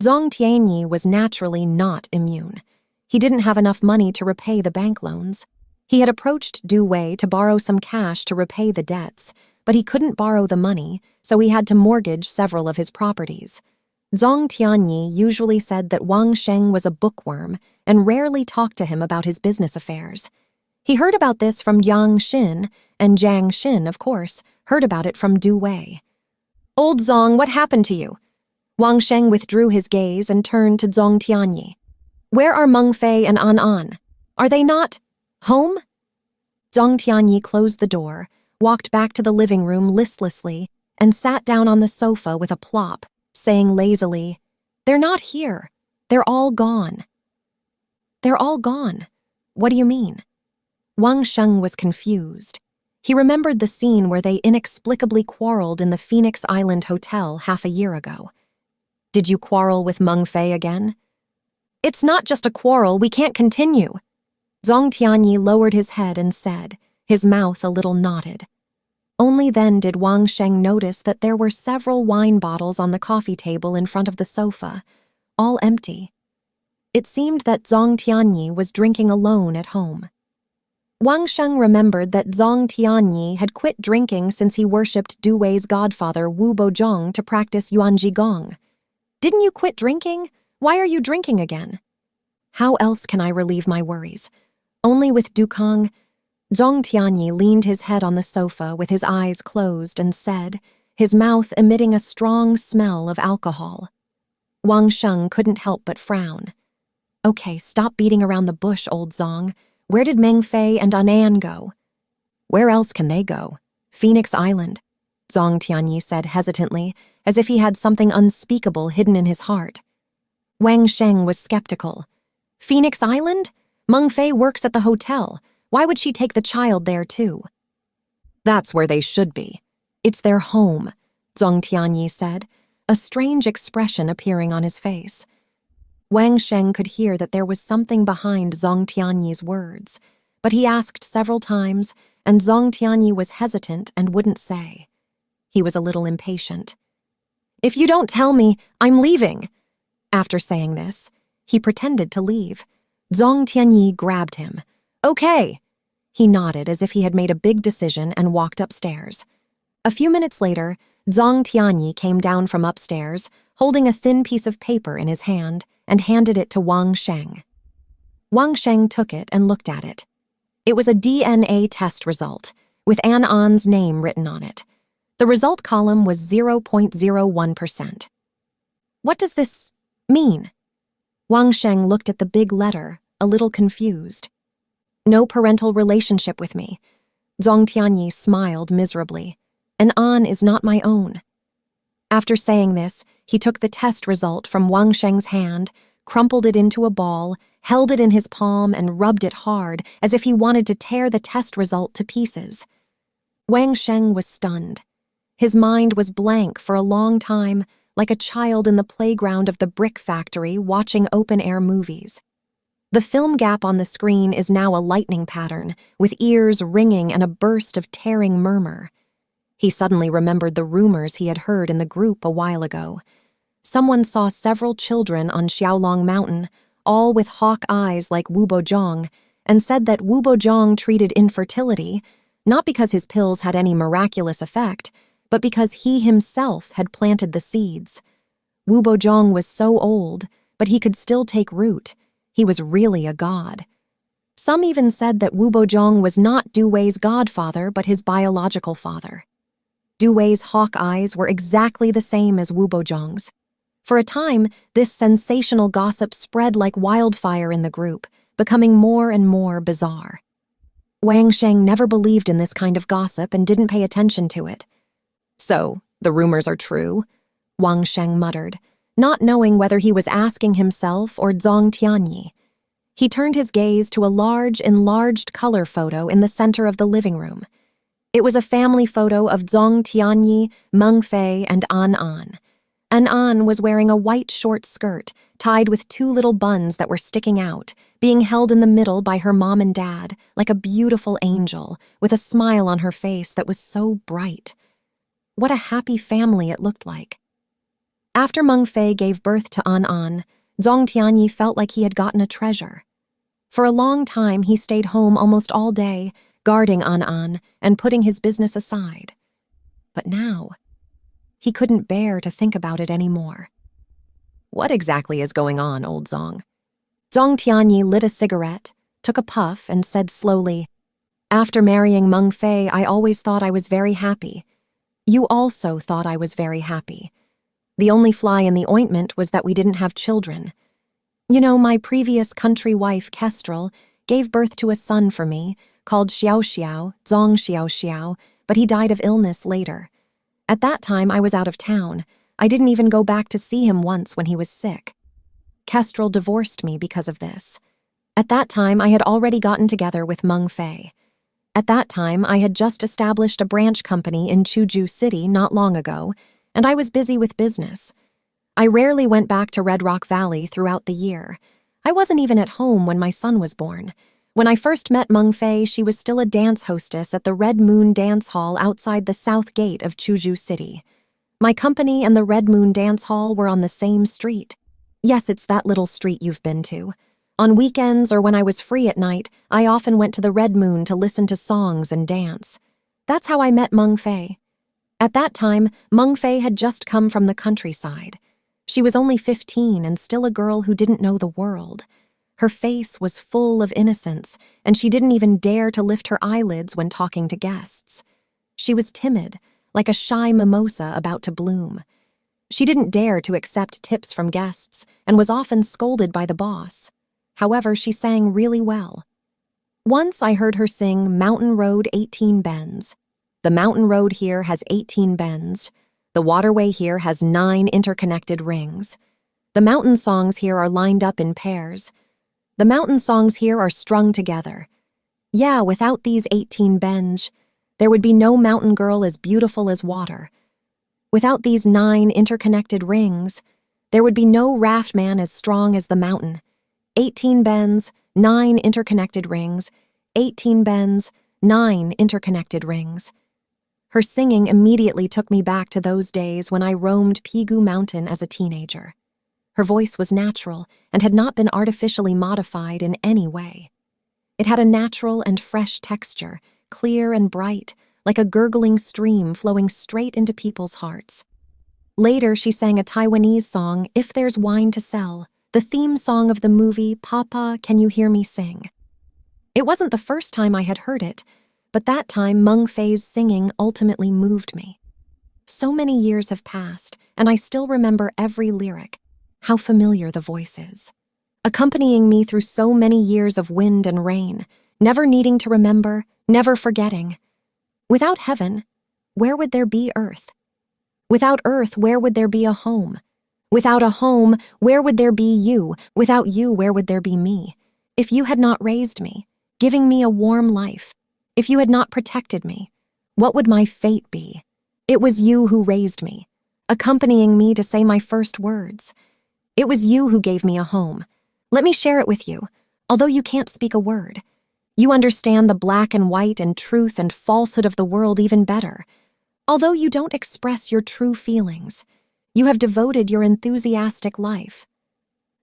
Zhong Tianyi was naturally not immune. He didn't have enough money to repay the bank loans. He had approached Du Wei to borrow some cash to repay the debts, but he couldn't borrow the money, so he had to mortgage several of his properties. Zhong Tianyi usually said that Wang Sheng was a bookworm and rarely talked to him about his business affairs. He heard about this from Jiang Xin, and Jiang Xin, of course, heard about it from Du Wei. "Old Zhong, what happened to you?" Wang Sheng withdrew his gaze and turned to Zhong Tianyi. "Where are Meng Fei and An An? Are they not home?" Zhong Tianyi closed the door, walked back to the living room listlessly, and sat down on the sofa with a plop, saying lazily, They're not here. They're all gone. They're all gone. What do you mean? Wang Sheng was confused. He remembered the scene where they inexplicably quarreled in the Phoenix Island Hotel half a year ago. Did you quarrel with Meng Fei again? It's not just a quarrel, we can't continue. Zhong Tianyi lowered his head and said, his mouth a little knotted. Only then did Wang Sheng notice that there were several wine bottles on the coffee table in front of the sofa, all empty. It seemed that Zhong Tianyi was drinking alone at home. Wang Sheng remembered that Zhong Tianyi had quit drinking since he worshipped Du Wei's godfather Wu Bozhong to practice Yuanji Gong. Didn't you quit drinking? Why are you drinking again? How else can I relieve my worries? Only with Dukong. Zhong Tianyi leaned his head on the sofa with his eyes closed and said, his mouth emitting a strong smell of alcohol. Wang Sheng couldn't help but frown. Okay, stop beating around the bush, old Zhong. Where did Meng Fei and Anan go? Where else can they go? Phoenix Island, Zhong Tianyi said hesitantly, as if he had something unspeakable hidden in his heart. Wang Sheng was skeptical. Phoenix Island? Meng Fei works at the hotel. Why would she take the child there too? That's where they should be. It's their home, Zhong Tianyi said, a strange expression appearing on his face. Wang Sheng could hear that there was something behind Zhong Tianyi's words, but he asked several times, and Zhong Tianyi was hesitant and wouldn't say. He was a little impatient. If you don't tell me, I'm leaving. After saying this, he pretended to leave. Zhong Tianyi grabbed him. Okay. He nodded as if he had made a big decision and walked upstairs. A few minutes later, Zhong Tianyi came down from upstairs, holding a thin piece of paper in his hand, and handed it to Wang Sheng. Wang Sheng took it and looked at it. It was a DNA test result, with An's name written on it. The result column was 0.01%. What does this mean? Wang Sheng looked at the big letter, a little confused. No parental relationship with me. Zhong Tianyi smiled miserably. An is not my own. After saying this, he took the test result from Wang Sheng's hand, crumpled it into a ball, held it in his palm, and rubbed it hard, as if he wanted to tear the test result to pieces. Wang Sheng was stunned. His mind was blank for a long time, like a child in the playground of the brick factory watching open-air movies. The film gap on the screen is now a lightning pattern, with ears ringing and a burst of tearing murmur. He suddenly remembered the rumors he had heard in the group a while ago. Someone saw several children on Xiaolong Mountain, all with hawk eyes like Wu Bozhong, and said that Wu Bozhong treated infertility, not because his pills had any miraculous effect, but because he himself had planted the seeds. Wu Bozhong was so old, but he could still take root. He was really a god. Some even said that Wu Bozhong was not Du Wei's godfather, but his biological father. Du Wei's hawk eyes were exactly the same as Wu Bozhong's. For a time, this sensational gossip spread like wildfire in the group, becoming more and more bizarre. Wang Sheng never believed in this kind of gossip and didn't pay attention to it. So, the rumors are true, Wang Sheng muttered, not knowing whether he was asking himself or Zhong Tianyi. He turned his gaze to a large, enlarged color photo in the center of the living room. It was a family photo of Zhong Tianyi, Meng Fei, and An. An was wearing a white short skirt, tied with two little buns that were sticking out, being held in the middle by her mom and dad, like a beautiful angel, with a smile on her face that was so bright. What a happy family it looked like. After Meng Fei gave birth to An, Zhong Tianyi felt like he had gotten a treasure. For a long time, he stayed home almost all day, guarding An and putting his business aside. But now, he couldn't bear to think about it anymore. What exactly is going on, old Zhong? Zhong Tianyi lit a cigarette, took a puff, and said slowly, After marrying Meng Fei, I always thought I was very happy. You also thought I was very happy. The only fly in the ointment was that we didn't have children. You know, my previous country wife, Kestrel, gave birth to a son for me, called Xiao Xiao, Zhong Xiao Xiao, but he died of illness later. At that time, I was out of town, I didn't even go back to see him once when he was sick. Kestrel divorced me because of this. At that time, I had already gotten together with Meng Fei. At that time, I had just established a branch company in Chuzhou City not long ago, and I was busy with business. I rarely went back to Red Rock Valley throughout the year. I wasn't even at home when my son was born. When I first met Meng Fei, she was still a dance hostess at the Red Moon Dance Hall outside the south gate of Chuzhou City. My company and the Red Moon Dance Hall were on the same street. Yes, it's that little street you've been to. On weekends or when I was free at night, I often went to the Red Moon to listen to songs and dance. That's how I met Meng Fei. At that time, Meng Fei had just come from the countryside. She was only 15 and still a girl who didn't know the world. Her face was full of innocence, and she didn't even dare to lift her eyelids when talking to guests. She was timid, like a shy mimosa about to bloom. She didn't dare to accept tips from guests and was often scolded by the boss. However, she sang really well. Once I heard her sing Mountain Road 18 Bends. The mountain road here has 18 bends. The waterway here has 9 interconnected rings. The mountain songs here are lined up in pairs. The mountain songs here are strung together. Yeah, without these 18 bends, there would be no mountain girl as beautiful as water. Without these 9 interconnected rings, there would be no raft man as strong as the mountain. 18 bends, 9 interconnected rings. 18 bends, 9 interconnected rings. Her singing immediately took me back to those days when I roamed Pigu Mountain as a teenager. Her voice was natural and had not been artificially modified in any way. It had a natural and fresh texture, clear and bright, like a gurgling stream flowing straight into people's hearts. Later, she sang a Taiwanese song, If There's Wine to Sell, the theme song of the movie Papa, Can You Hear Me Sing? It wasn't the first time I had heard it, but that time Meng Fei's singing ultimately moved me. So many years have passed, and I still remember every lyric. How familiar the voice is. Accompanying me through so many years of wind and rain, never needing to remember, never forgetting. Without heaven, where would there be earth? Without earth, where would there be a home? Without a home, where would there be you? Without you, where would there be me? If you had not raised me, giving me a warm life, if you had not protected me, what would my fate be? It was you who raised me, accompanying me to say my first words. It was you who gave me a home. Let me share it with you, although you can't speak a word. You understand the black and white and truth and falsehood of the world even better. Although you don't express your true feelings, you have devoted your enthusiastic life.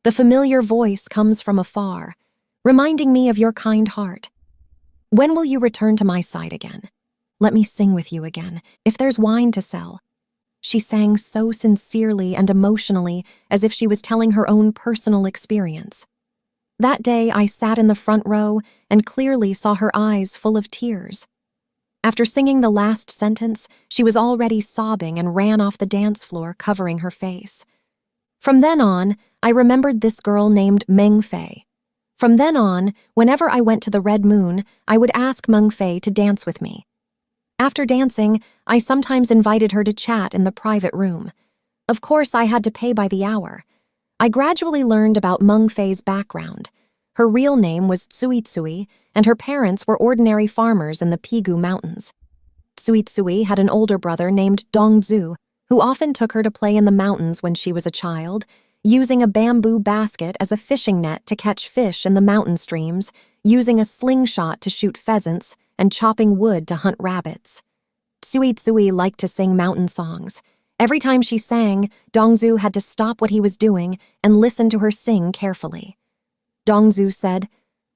The familiar voice comes from afar, reminding me of your kind heart. When will you return to my side again? Let me sing with you again, if there's wine to sell. She sang so sincerely and emotionally as if she was telling her own personal experience. That day, I sat in the front row and clearly saw her eyes full of tears. After singing the last sentence, she was already sobbing and ran off the dance floor, covering her face. From then on, I remembered this girl named Meng Fei. From then on, whenever I went to the Red Moon, I would ask Meng Fei to dance with me. After dancing, I sometimes invited her to chat in the private room. Of course, I had to pay by the hour. I gradually learned about Meng Fei's background. Her real name was Tsui Tsui, and her parents were ordinary farmers in the Pigu Mountains. Tsui Tsui had an older brother named Dongzhu, who often took her to play in the mountains when she was a child, using a bamboo basket as a fishing net to catch fish in the mountain streams, using a slingshot to shoot pheasants, and chopping wood to hunt rabbits. Tsui Tsui liked to sing mountain songs. Every time she sang, Dongzhu had to stop what he was doing and listen to her sing carefully. Dongzhu said,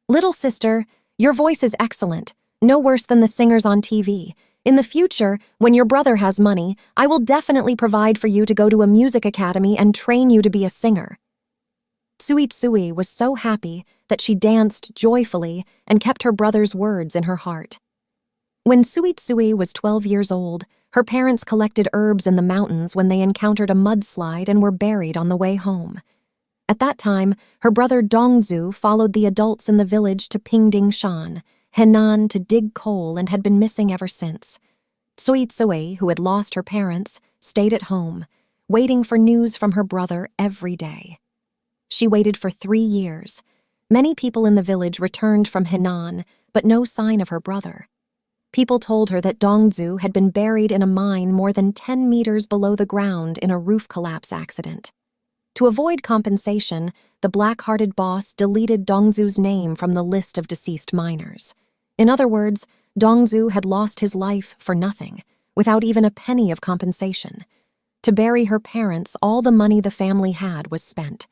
"Little sister, your voice is excellent, no worse than the singers on TV. In the future, when your brother has money, I will definitely provide for you to go to a music academy and train you to be a singer." Tsui Tsui was so happy that she danced joyfully and kept her brother's words in her heart. When Tsui Tsui was 12 years old, her parents collected herbs in the mountains when they encountered a mudslide and were buried on the way home. At that time, her brother Dongzhu followed the adults in the village to Pingdingshan, Henan, to dig coal and had been missing ever since. Tsui Tsui, who had lost her parents, stayed at home. waiting for news from her brother every day. She waited for 3 years. Many people in the village returned from Henan, but no sign of her brother. People told her that Dongzhu had been buried in a mine more than 10 meters below the ground in a roof collapse accident. To avoid compensation, the black-hearted boss deleted Dongzhu's name from the list of deceased miners. In other words, Dongzhu had lost his life for nothing, without even a penny of compensation. To bury her parents, all the money the family had was spent.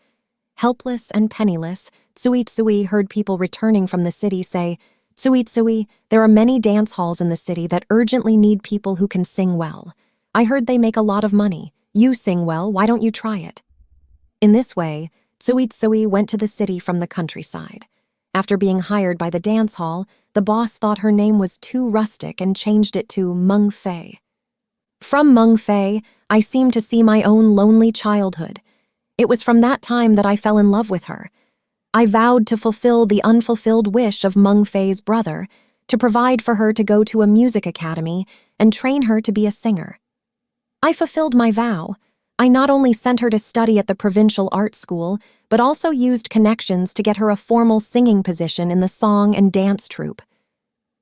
Helpless and penniless, Tsui Tsui heard people returning from the city say, "Tsui Tsui, there are many dance halls in the city that urgently need people who can sing well. I heard they make a lot of money. You sing well, why don't you try it?" In this way, Tsui Tsui went to the city from the countryside. After being hired by the dance hall, the boss thought her name was too rustic and changed it to Meng Fei. From Meng Fei, I seemed to see my own lonely childhood. It was from that time that I fell in love with her. I vowed to fulfill the unfulfilled wish of Meng Fei's brother, to provide for her to go to a music academy and train her to be a singer. I fulfilled my vow. I not only sent her to study at the provincial art school, but also used connections to get her a formal singing position in the song and dance troupe.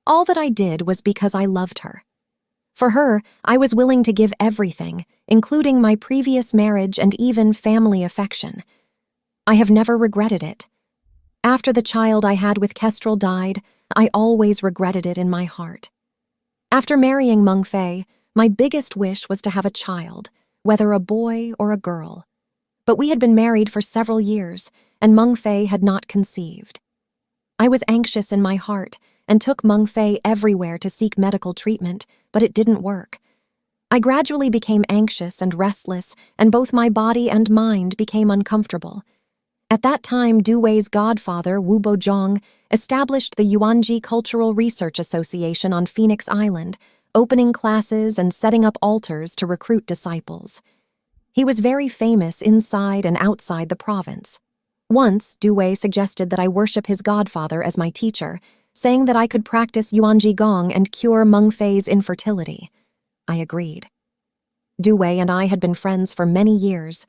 All that I did was because I loved her. For her, I was willing to give everything, including my previous marriage and even family affection. I have never regretted it. After the child I had with Kestrel died, I always regretted it in my heart. After marrying Meng Fei, my biggest wish was to have a child, whether a boy or a girl. But we had been married for several years, and Meng Fei had not conceived. I was anxious in my heart and took Meng Fei everywhere to seek medical treatment, but it didn't work. I gradually became anxious and restless, and both my body and mind became uncomfortable. At that time, Du Wei's godfather, Wu Bozhong, established the Yuanji Cultural Research Association on Phoenix Island, opening classes and setting up altars to recruit disciples. He was very famous inside and outside the province. Once, Du Wei suggested that I worship his godfather as my teacher, saying that I could practice Yuanji Gong and cure Meng Fei's infertility. I agreed. Du Wei and I had been friends for many years.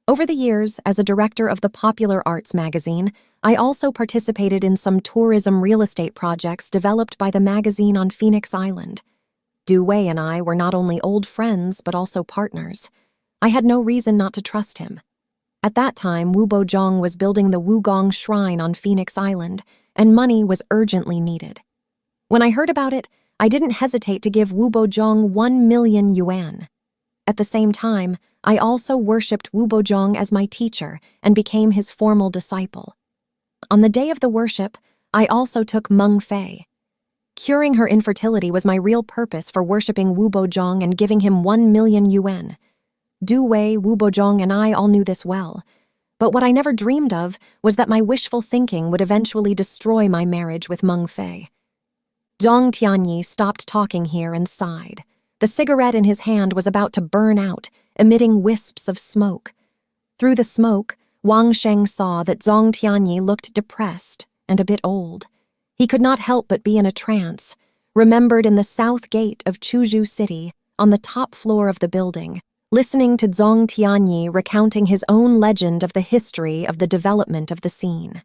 Over the years, as a director of the Popular Arts magazine, I also participated in some tourism real estate projects developed by the magazine on Phoenix Island. Du Wei and I were not only old friends, but also partners. I had no reason not to trust him. At that time, Wu Bozhong was building the Wugong Shrine on Phoenix Island, and money was urgently needed. When I heard about it, I didn't hesitate to give Wu Bozhong 1 million yuan. At the same time, I also worshipped Wu Bozhong as my teacher and became his formal disciple. On the day of the worship, I also took Meng Fei. Curing her infertility was my real purpose for worshipping Wu Bozhong and giving him 1 million yuan. Du Wei, Wu Bozhong, and I all knew this well. But what I never dreamed of was that my wishful thinking would eventually destroy my marriage with Meng Fei. Zhang Tianyi stopped talking here and sighed. The cigarette in his hand was about to burn out, emitting wisps of smoke. Through the smoke, Wang Sheng saw that Zhang Tianyi looked depressed and a bit old. He could not help but be in a trance, remembered in the south gate of Chuzhou City, on the top floor of the building, listening to Zhang Tianyi recounting his own legend of the history of the development of the scene.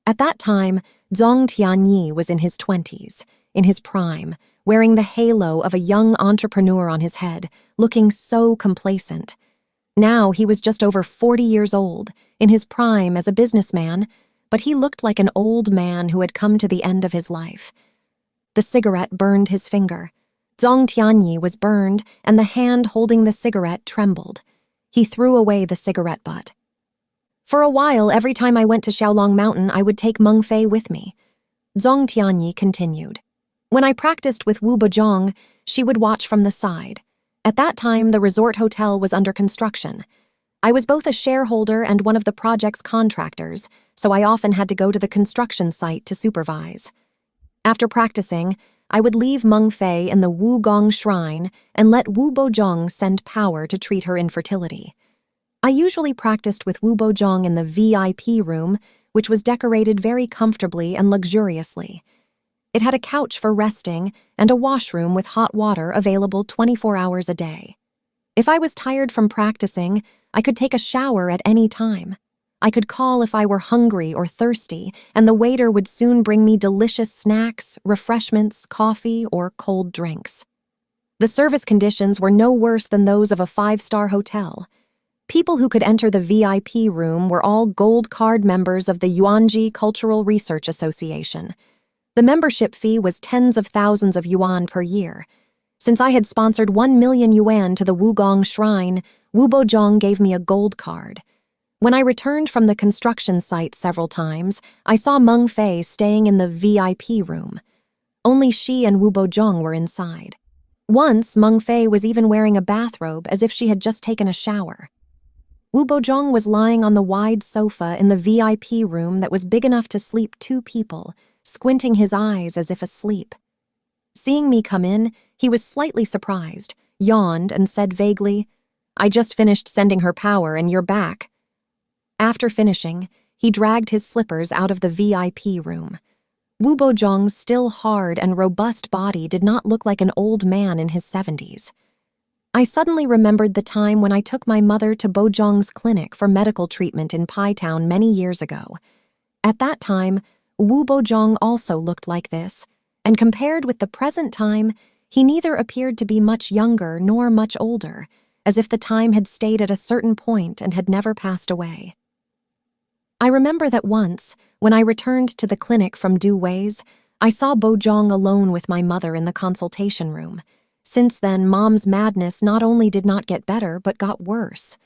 At that time, Zhang Tianyi was in his 20s, in his prime, wearing the halo of a young entrepreneur on his head, looking so complacent. Now he was just over 40 years old, in his prime as a businessman, but he looked like an old man who had come to the end of his life. The cigarette burned his finger. Zhang Tianyi was burned, and the hand holding the cigarette trembled. He threw away the cigarette butt. For a while, every time I went to Xiaolong Mountain, I would take Meng Fei with me. Zhang Tianyi continued. When I practiced with Wu Bozhong, she would watch from the side. At that time, the resort hotel was under construction. I was both a shareholder and one of the project's contractors, so I often had to go to the construction site to supervise. After practicing, I would leave Meng Fei in the Wugong Shrine and let Wu Bozhong send power to treat her infertility. I usually practiced with Wu Bozhong in the VIP room, which was decorated very comfortably and luxuriously. It had a couch for resting and a washroom with hot water available 24 hours a day. If I was tired from practicing, I could take a shower at any time. I could call if I were hungry or thirsty, and the waiter would soon bring me delicious snacks, refreshments, coffee, or cold drinks. The service conditions were no worse than those of a 5-star hotel. People who could enter the VIP room were all gold card members of the Yuanji Cultural Research Association. The membership fee was tens of thousands of yuan per year. Since I had sponsored 1 million yuan to the Wugong Shrine, Wu Bozhong gave me a gold card. When I returned from the construction site several times, I saw Meng Fei staying in the VIP room. Only she and Wu Bozhong were inside. Once, Meng Fei was even wearing a bathrobe as if she had just taken a shower. Wu Bozhong was lying on the wide sofa in the VIP room that was big enough to sleep 2 people, squinting his eyes as if asleep. Seeing me come in, he was slightly surprised, yawned, and said vaguely, "I just finished sending her power and you're back." After finishing, he dragged his slippers out of the VIP room. Wu Bozhong's still hard and robust body did not look like an old man in his 70s. I suddenly remembered the time when I took my mother to Bozhong's clinic for medical treatment in Pai Town many years ago. At that time, Wu Bozhong also looked like this, and compared with the present time, he neither appeared to be much younger nor much older, as if the time had stayed at a certain point and had never passed away. I remember that once, when I returned to the clinic from Du Wei's, I saw Bozhong alone with my mother in the consultation room. Since then, Mom's madness not only did not get better, but got worse.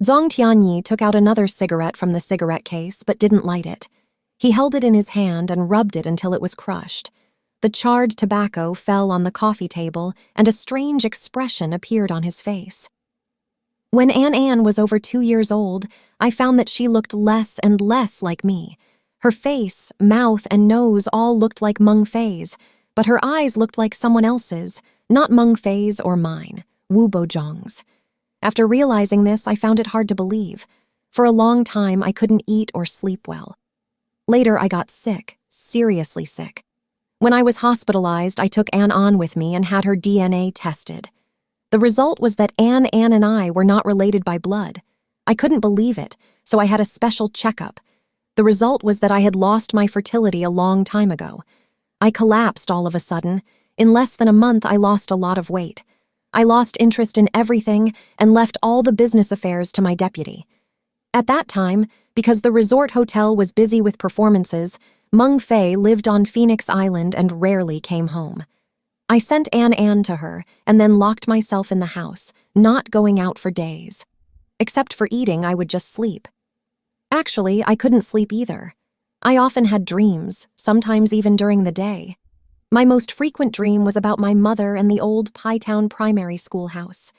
Zhang Tianyi took out another cigarette from the cigarette case, but didn't light it. He held it in his hand and rubbed it until it was crushed. The charred tobacco fell on the coffee table, and a strange expression appeared on his face. When Ann was over 2 years old, I found that she looked less and less like me. Her face, mouth, and nose all looked like Meng Fei's, but her eyes looked like someone else's, not Meng Fei's or mine, Wu Bozhong's. After realizing this, I found it hard to believe. For a long time, I couldn't eat or sleep well. Later, I got sick, seriously sick. When I was hospitalized, I took Ann on with me and had her DNA tested. The result was that Ann and I were not related by blood. I couldn't believe it, so I had a special checkup. The result was that I had lost my fertility a long time ago. I collapsed all of a sudden. In less than a month, I lost a lot of weight. I lost interest in everything and left all the business affairs to my deputy. At that time, because the resort hotel was busy with performances, Meng Fei lived on Phoenix Island and rarely came home. I sent Ann to her and then locked myself in the house, not going out for days. Except for eating, I would just sleep. Actually, I couldn't sleep either. I often had dreams, sometimes even during the day. My most frequent dream was about my mother and the old Pai Town primary school house.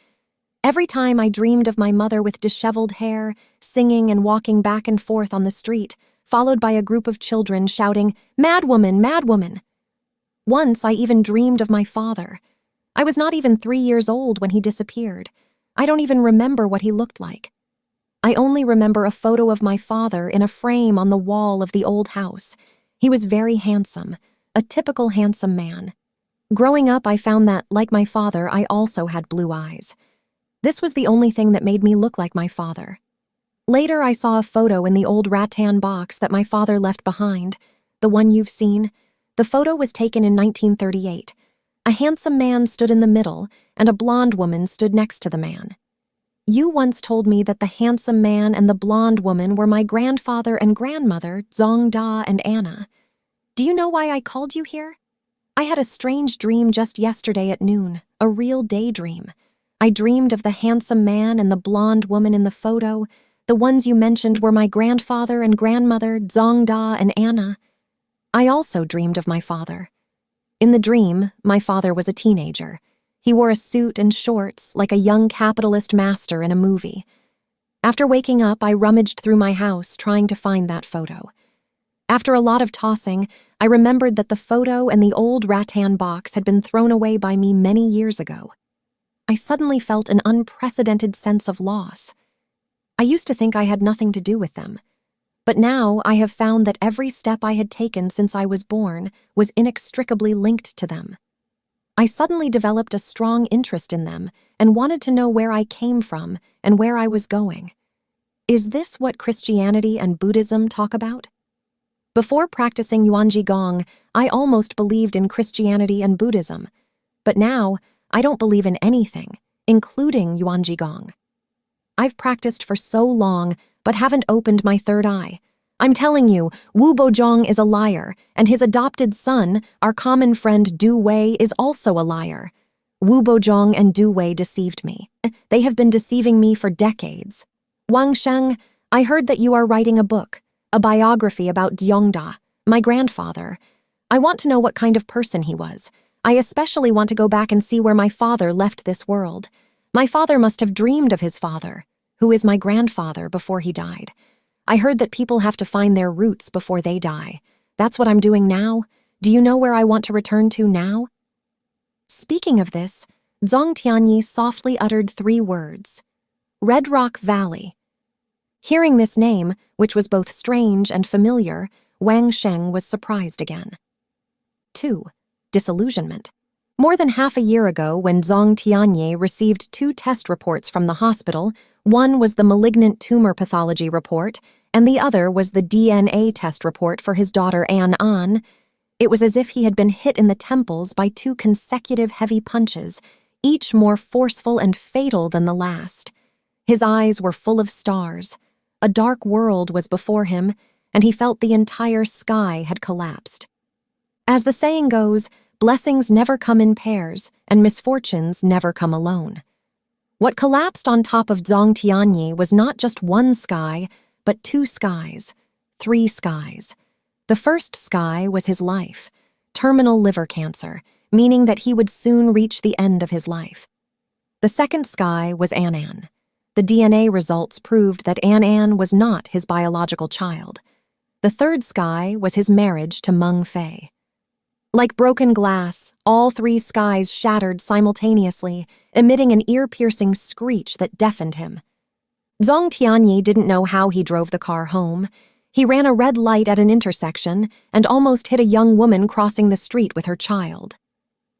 Every time I dreamed of my mother with disheveled hair, singing and walking back and forth on the street, followed by a group of children shouting, "Mad woman, mad woman!" Once I even dreamed of my father. I was not even 3 years old when he disappeared. I don't even remember what he looked like. I only remember a photo of my father in a frame on the wall of the old house. He was very handsome, a typical handsome man. Growing up, I found that, like my father, I also had blue eyes. This was the only thing that made me look like my father. Later, I saw a photo in the old rattan box that my father left behind, the one you've seen. The photo was taken in 1938. A handsome man stood in the middle, and a blonde woman stood next to the man. You once told me that the handsome man and the blonde woman were my grandfather and grandmother, Zhong Da and Anna. Do you know why I called you here? I had a strange dream just yesterday at noon, a real daydream. I dreamed of the handsome man and the blonde woman in the photo. The ones you mentioned were my grandfather and grandmother, Zhong Da and Anna. I also dreamed of my father. In the dream, my father was a teenager. He wore a suit and shorts like a young capitalist master in a movie. After waking up, I rummaged through my house trying to find that photo. After a lot of tossing, I remembered that the photo and the old rattan box had been thrown away by me many years ago. I suddenly felt an unprecedented sense of loss. I used to think I had nothing to do with them. But now I have found that every step I had taken since I was born was inextricably linked to them. I suddenly developed a strong interest in them and wanted to know where I came from and where I was going. Is this what Christianity and Buddhism talk about? Before practicing Yuanji Gong, I almost believed in Christianity and Buddhism, but now I don't believe in anything, including Yuanji Gong. I've practiced for so long, but haven't opened my third eye. I'm telling you, Wu Bozhong is a liar, and his adopted son, our common friend Du Wei, is also a liar. Wu Bozhong and Du Wei deceived me. They have been deceiving me for decades. Wang Sheng, I heard that you are writing a book, a biography about Zhongda, my grandfather. I want to know what kind of person he was. I especially want to go back and see where my father left this world. My father must have dreamed of his father, who is my grandfather, before he died. I heard that people have to find their roots before they die. That's what I'm doing now. Do you know where I want to return to now? Speaking of this, Zhong Tianyi softly uttered 3 words. Red Rock Valley. Hearing this name, which was both strange and familiar, Wang Sheng was surprised again. 2. Disillusionment. More than half a year ago, when Zhong Tianyi received 2 test reports from the hospital, one was the malignant tumor pathology report, and the other was the DNA test report for his daughter An An. It was as if he had been hit in the temples by 2 consecutive heavy punches, each more forceful and fatal than the last. His eyes were full of stars. A dark world was before him, and he felt the entire sky had collapsed. As the saying goes, blessings never come in pairs, and misfortunes never come alone. What collapsed on top of Zhong Tianyi was not just one sky, but 2 skies, 3 skies. The first sky was his life, terminal liver cancer, meaning that he would soon reach the end of his life. The second sky was An An. The DNA results proved that An An was not his biological child. The third sky was his marriage to Meng Fei. Like broken glass, all 3 skies shattered simultaneously, emitting an ear-piercing screech that deafened him. Zhong Tianyi didn't know how he drove the car home. He ran a red light at an intersection and almost hit a young woman crossing the street with her child.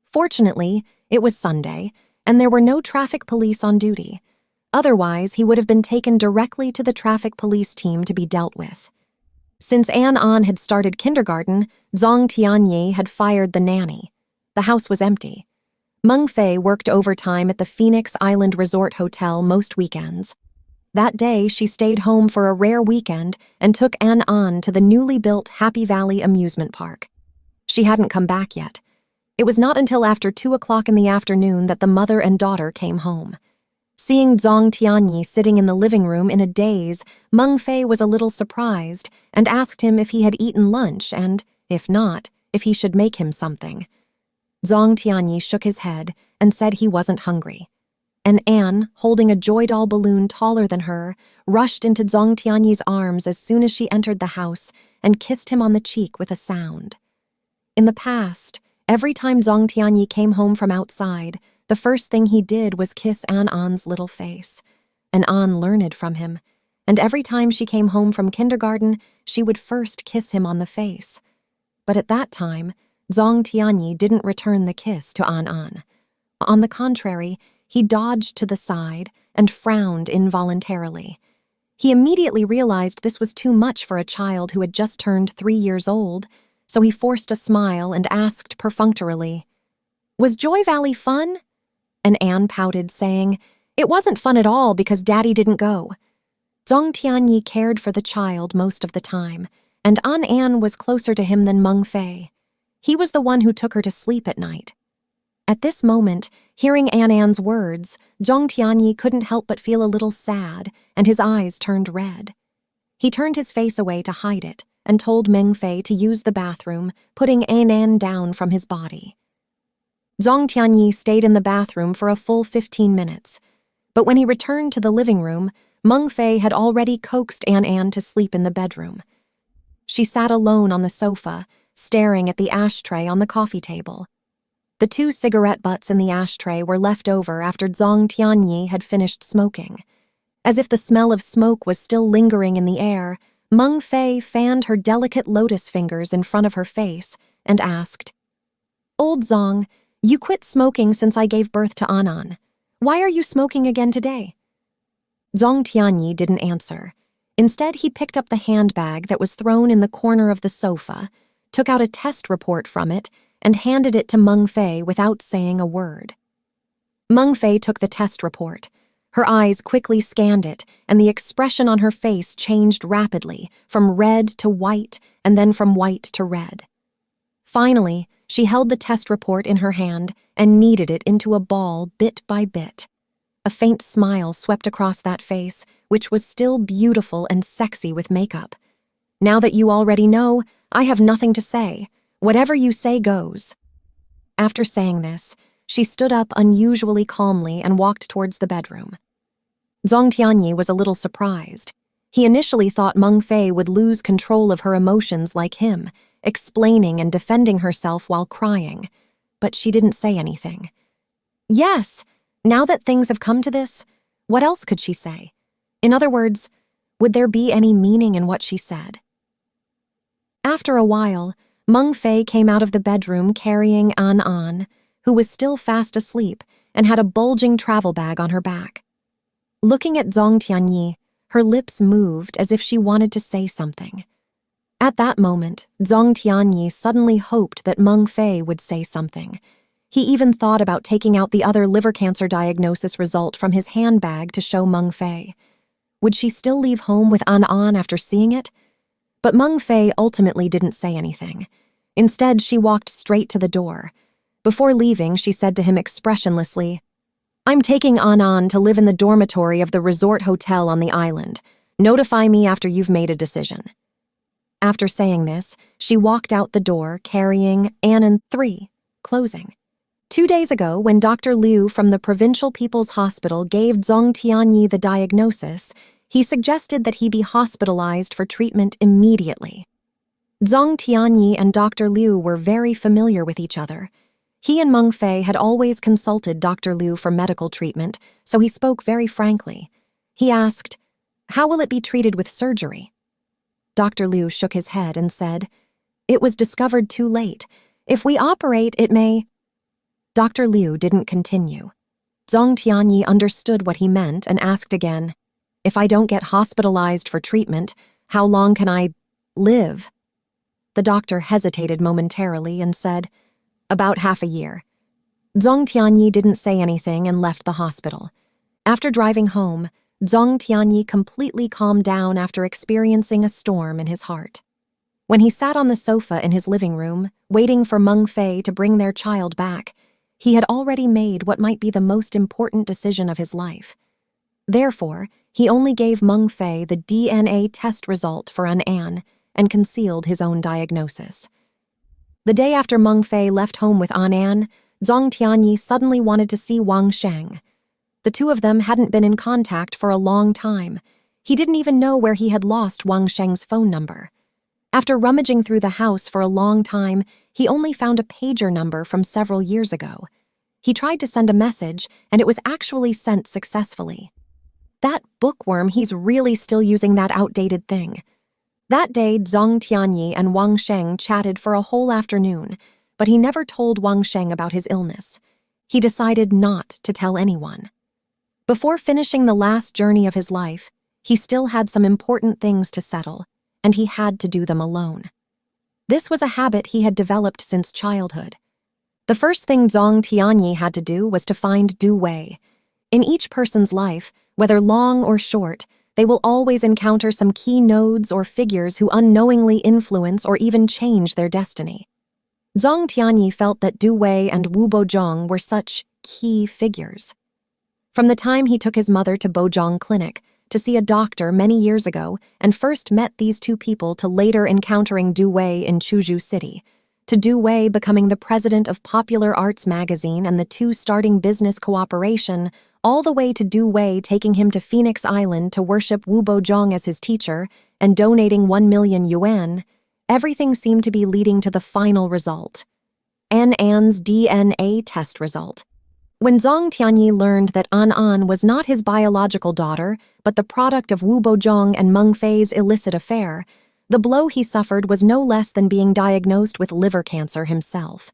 Fortunately, it was Sunday, and there were no traffic police on duty. Otherwise, he would have been taken directly to the traffic police team to be dealt with. Since An An had started kindergarten, Zhong Tianyi had fired the nanny. The house was empty. Meng Fei worked overtime at the Phoenix Island Resort Hotel most weekends. That day, she stayed home for a rare weekend and took An An to the newly built Happy Valley amusement park. She hadn't come back yet. It was not until after 2 o'clock in the afternoon that the mother and daughter came home. Seeing Zhong Tianyi sitting in the living room in a daze, Meng Fei was a little surprised and asked him if he had eaten lunch and, if not, if he should make him something. Zhong Tianyi shook his head and said he wasn't hungry. And Anne, holding a joy doll balloon taller than her, rushed into Zhong Tianyi's arms as soon as she entered the house and kissed him on the cheek with a sound. In the past, every time Zhong Tianyi came home from outside, the first thing he did was kiss An An's little face. And An learned from him, and every time she came home from kindergarten, she would first kiss him on the face. But at that time, Zhong Tianyi didn't return the kiss to An An. On the contrary, he dodged to the side and frowned involuntarily. He immediately realized this was too much for a child who had just turned 3 years old, so he forced a smile and asked perfunctorily, "Was Joy Valley fun?" And Anne pouted, saying, "It wasn't fun at all because Daddy didn't go." Zhong Tianyi cared for the child most of the time, and An An was closer to him than Meng Fei. He was the one who took her to sleep at night. At this moment, hearing An An's words, Zhong Tianyi couldn't help but feel a little sad, and his eyes turned red. He turned his face away to hide it, and told Meng Fei to use the bathroom, putting An An down from his body. Zhong Tianyi stayed in the bathroom for a full 15 minutes, but when he returned to the living room, Meng Fei had already coaxed An An to sleep in the bedroom. She sat alone on the sofa, staring at the ashtray on the coffee table. The 2 cigarette butts in the ashtray were left over after Zhong Tianyi had finished smoking. As if the smell of smoke was still lingering in the air, Meng Fei fanned her delicate lotus fingers in front of her face and asked, "Old Zhong, You quit smoking since I gave birth to Anan. Why are you smoking again today? Zhong Tianyi didn't answer. Instead, he picked up the handbag that was thrown in the corner of the sofa, took out a test report from it, and handed it to Meng Fei without saying a word. Meng Fei took the test report. Her eyes quickly scanned it, and the expression on her face changed rapidly, from red to white, and then from white to red. Finally, she held the test report in her hand and kneaded it into a ball bit by bit. A faint smile swept across that face, which was still beautiful and sexy with makeup. Now that you already know, I have nothing to say. Whatever you say goes. After saying this, she stood up unusually calmly and walked towards the bedroom. Zhong Tianyi was a little surprised. He initially thought Meng Fei would lose control of her emotions like him, explaining and defending herself while crying, but she didn't say anything. Yes, now that things have come to this, what else could she say? In other words, would there be any meaning in what she said? After a while, Meng Fei came out of the bedroom carrying An, who was still fast asleep and had a bulging travel bag on her back. Looking at Zhong Tianyi, her lips moved as if she wanted to say something. At that moment, Zhong Tianyi suddenly hoped that Meng Fei would say something. He even thought about taking out the other liver cancer diagnosis result from his handbag to show Meng Fei. Would she still leave home with An after seeing it? But Meng Fei ultimately didn't say anything. Instead, she walked straight to the door. Before leaving, she said to him expressionlessly, I'm taking An to live in the dormitory of the resort hotel on the island. Notify me after you've made a decision. After saying this, she walked out the door carrying Anan 3, closing. 2 days ago, when Dr. Liu from the Provincial People's Hospital gave Zhong Tianyi the diagnosis, he suggested that he be hospitalized for treatment immediately. Zhong Tianyi and Dr. Liu were very familiar with each other. He and Meng Fei had always consulted Dr. Liu for medical treatment, so he spoke very frankly. He asked, How will it be treated with surgery? Dr. Liu shook his head and said, It was discovered too late. If we operate, it may... Dr. Liu didn't continue. Zhong Tianyi understood what he meant and asked again, If I don't get hospitalized for treatment, how long can I live? The doctor hesitated momentarily and said, About half a year. Zhong Tianyi didn't say anything and left the hospital. After driving home, Zhong Tianyi completely calmed down after experiencing a storm in his heart. When he sat on the sofa in his living room, waiting for Meng Fei to bring their child back, he had already made what might be the most important decision of his life. Therefore, he only gave Meng Fei the DNA test result for An and concealed his own diagnosis. The day after Meng Fei left home with An, Zhong Tianyi suddenly wanted to see Wang Sheng. The two of them hadn't been in contact for a long time. He didn't even know where he had lost Wang Sheng's phone number. After rummaging through the house for a long time, he only found a pager number from several years ago. He tried to send a message, and it was actually sent successfully. That bookworm, he's really still using that outdated thing. That day, Zhong Tianyi and Wang Sheng chatted for a whole afternoon, but he never told Wang Sheng about his illness. He decided not to tell anyone. Before finishing the last journey of his life, he still had some important things to settle, and he had to do them alone. This was a habit he had developed since childhood. The first thing Zhong Tianyi had to do was to find Du Wei. In each person's life, whether long or short, they will always encounter some key nodes or figures who unknowingly influence or even change their destiny. Zhong Tianyi felt that Du Wei and Wu Bozhong were such key figures. From the time he took his mother to Bozhong Clinic to see a doctor many years ago and first met these two people to later encountering Du Wei in Chuzhou City, to Du Wei becoming the president of Popular Arts magazine and the two starting business cooperation, all the way to Du Wei taking him to Phoenix Island to worship Wu Bozhong as his teacher and donating 1 million yuan, everything seemed to be leading to the final result, An's DNA test result. When Zhong Tianyi learned that An was not his biological daughter, but the product of Wu Bozhong and Meng Fei's illicit affair, the blow he suffered was no less than being diagnosed with liver cancer himself.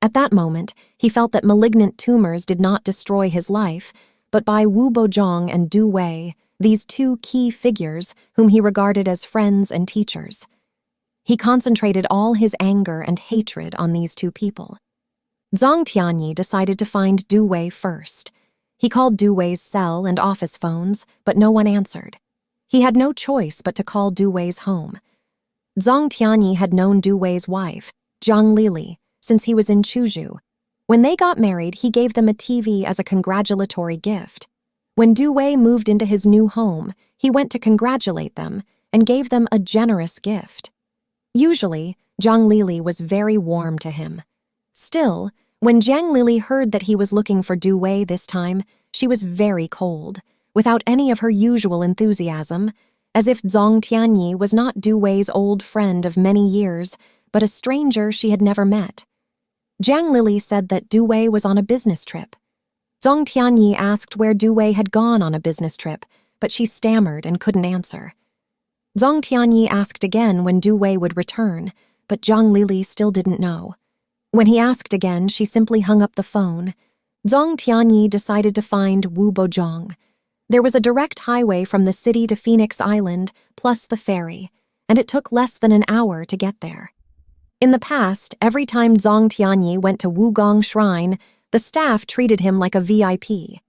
At that moment, he felt that malignant tumors did not destroy his life, but by Wu Bozhong and Du Wei, these two key figures whom he regarded as friends and teachers. He concentrated all his anger and hatred on these two people. Zhang Tianyi decided to find Du Wei first. He called Du Wei's cell and office phones, but no one answered. He had no choice but to call Du Wei's home. Zhang Tianyi had known Du Wei's wife, Zhang Lili, since he was in Chuzhou. When they got married, he gave them a TV as a congratulatory gift. When Du Wei moved into his new home, he went to congratulate them and gave them a generous gift. Usually, Zhang Lili was very warm to him. Still, when Zhang Lili heard that he was looking for Du Wei this time, she was very cold, without any of her usual enthusiasm, as if Zhang Tianyi was not Du Wei's old friend of many years, but a stranger she had never met. Zhang Lili said that Du Wei was on a business trip. Zhang Tianyi asked where Du Wei had gone on a business trip, but she stammered and couldn't answer. Zhang Tianyi asked again when Du Wei would return, but Zhang Lili still didn't know. When he asked again, she simply hung up the phone. Zhang Tianyi decided to find Wu Bozhong. There was a direct highway from the city to Phoenix Island, plus the ferry, and it took less than an hour to get there. In the past, every time Zhang Tianyi went to Wugong Shrine, the staff treated him like a VIP.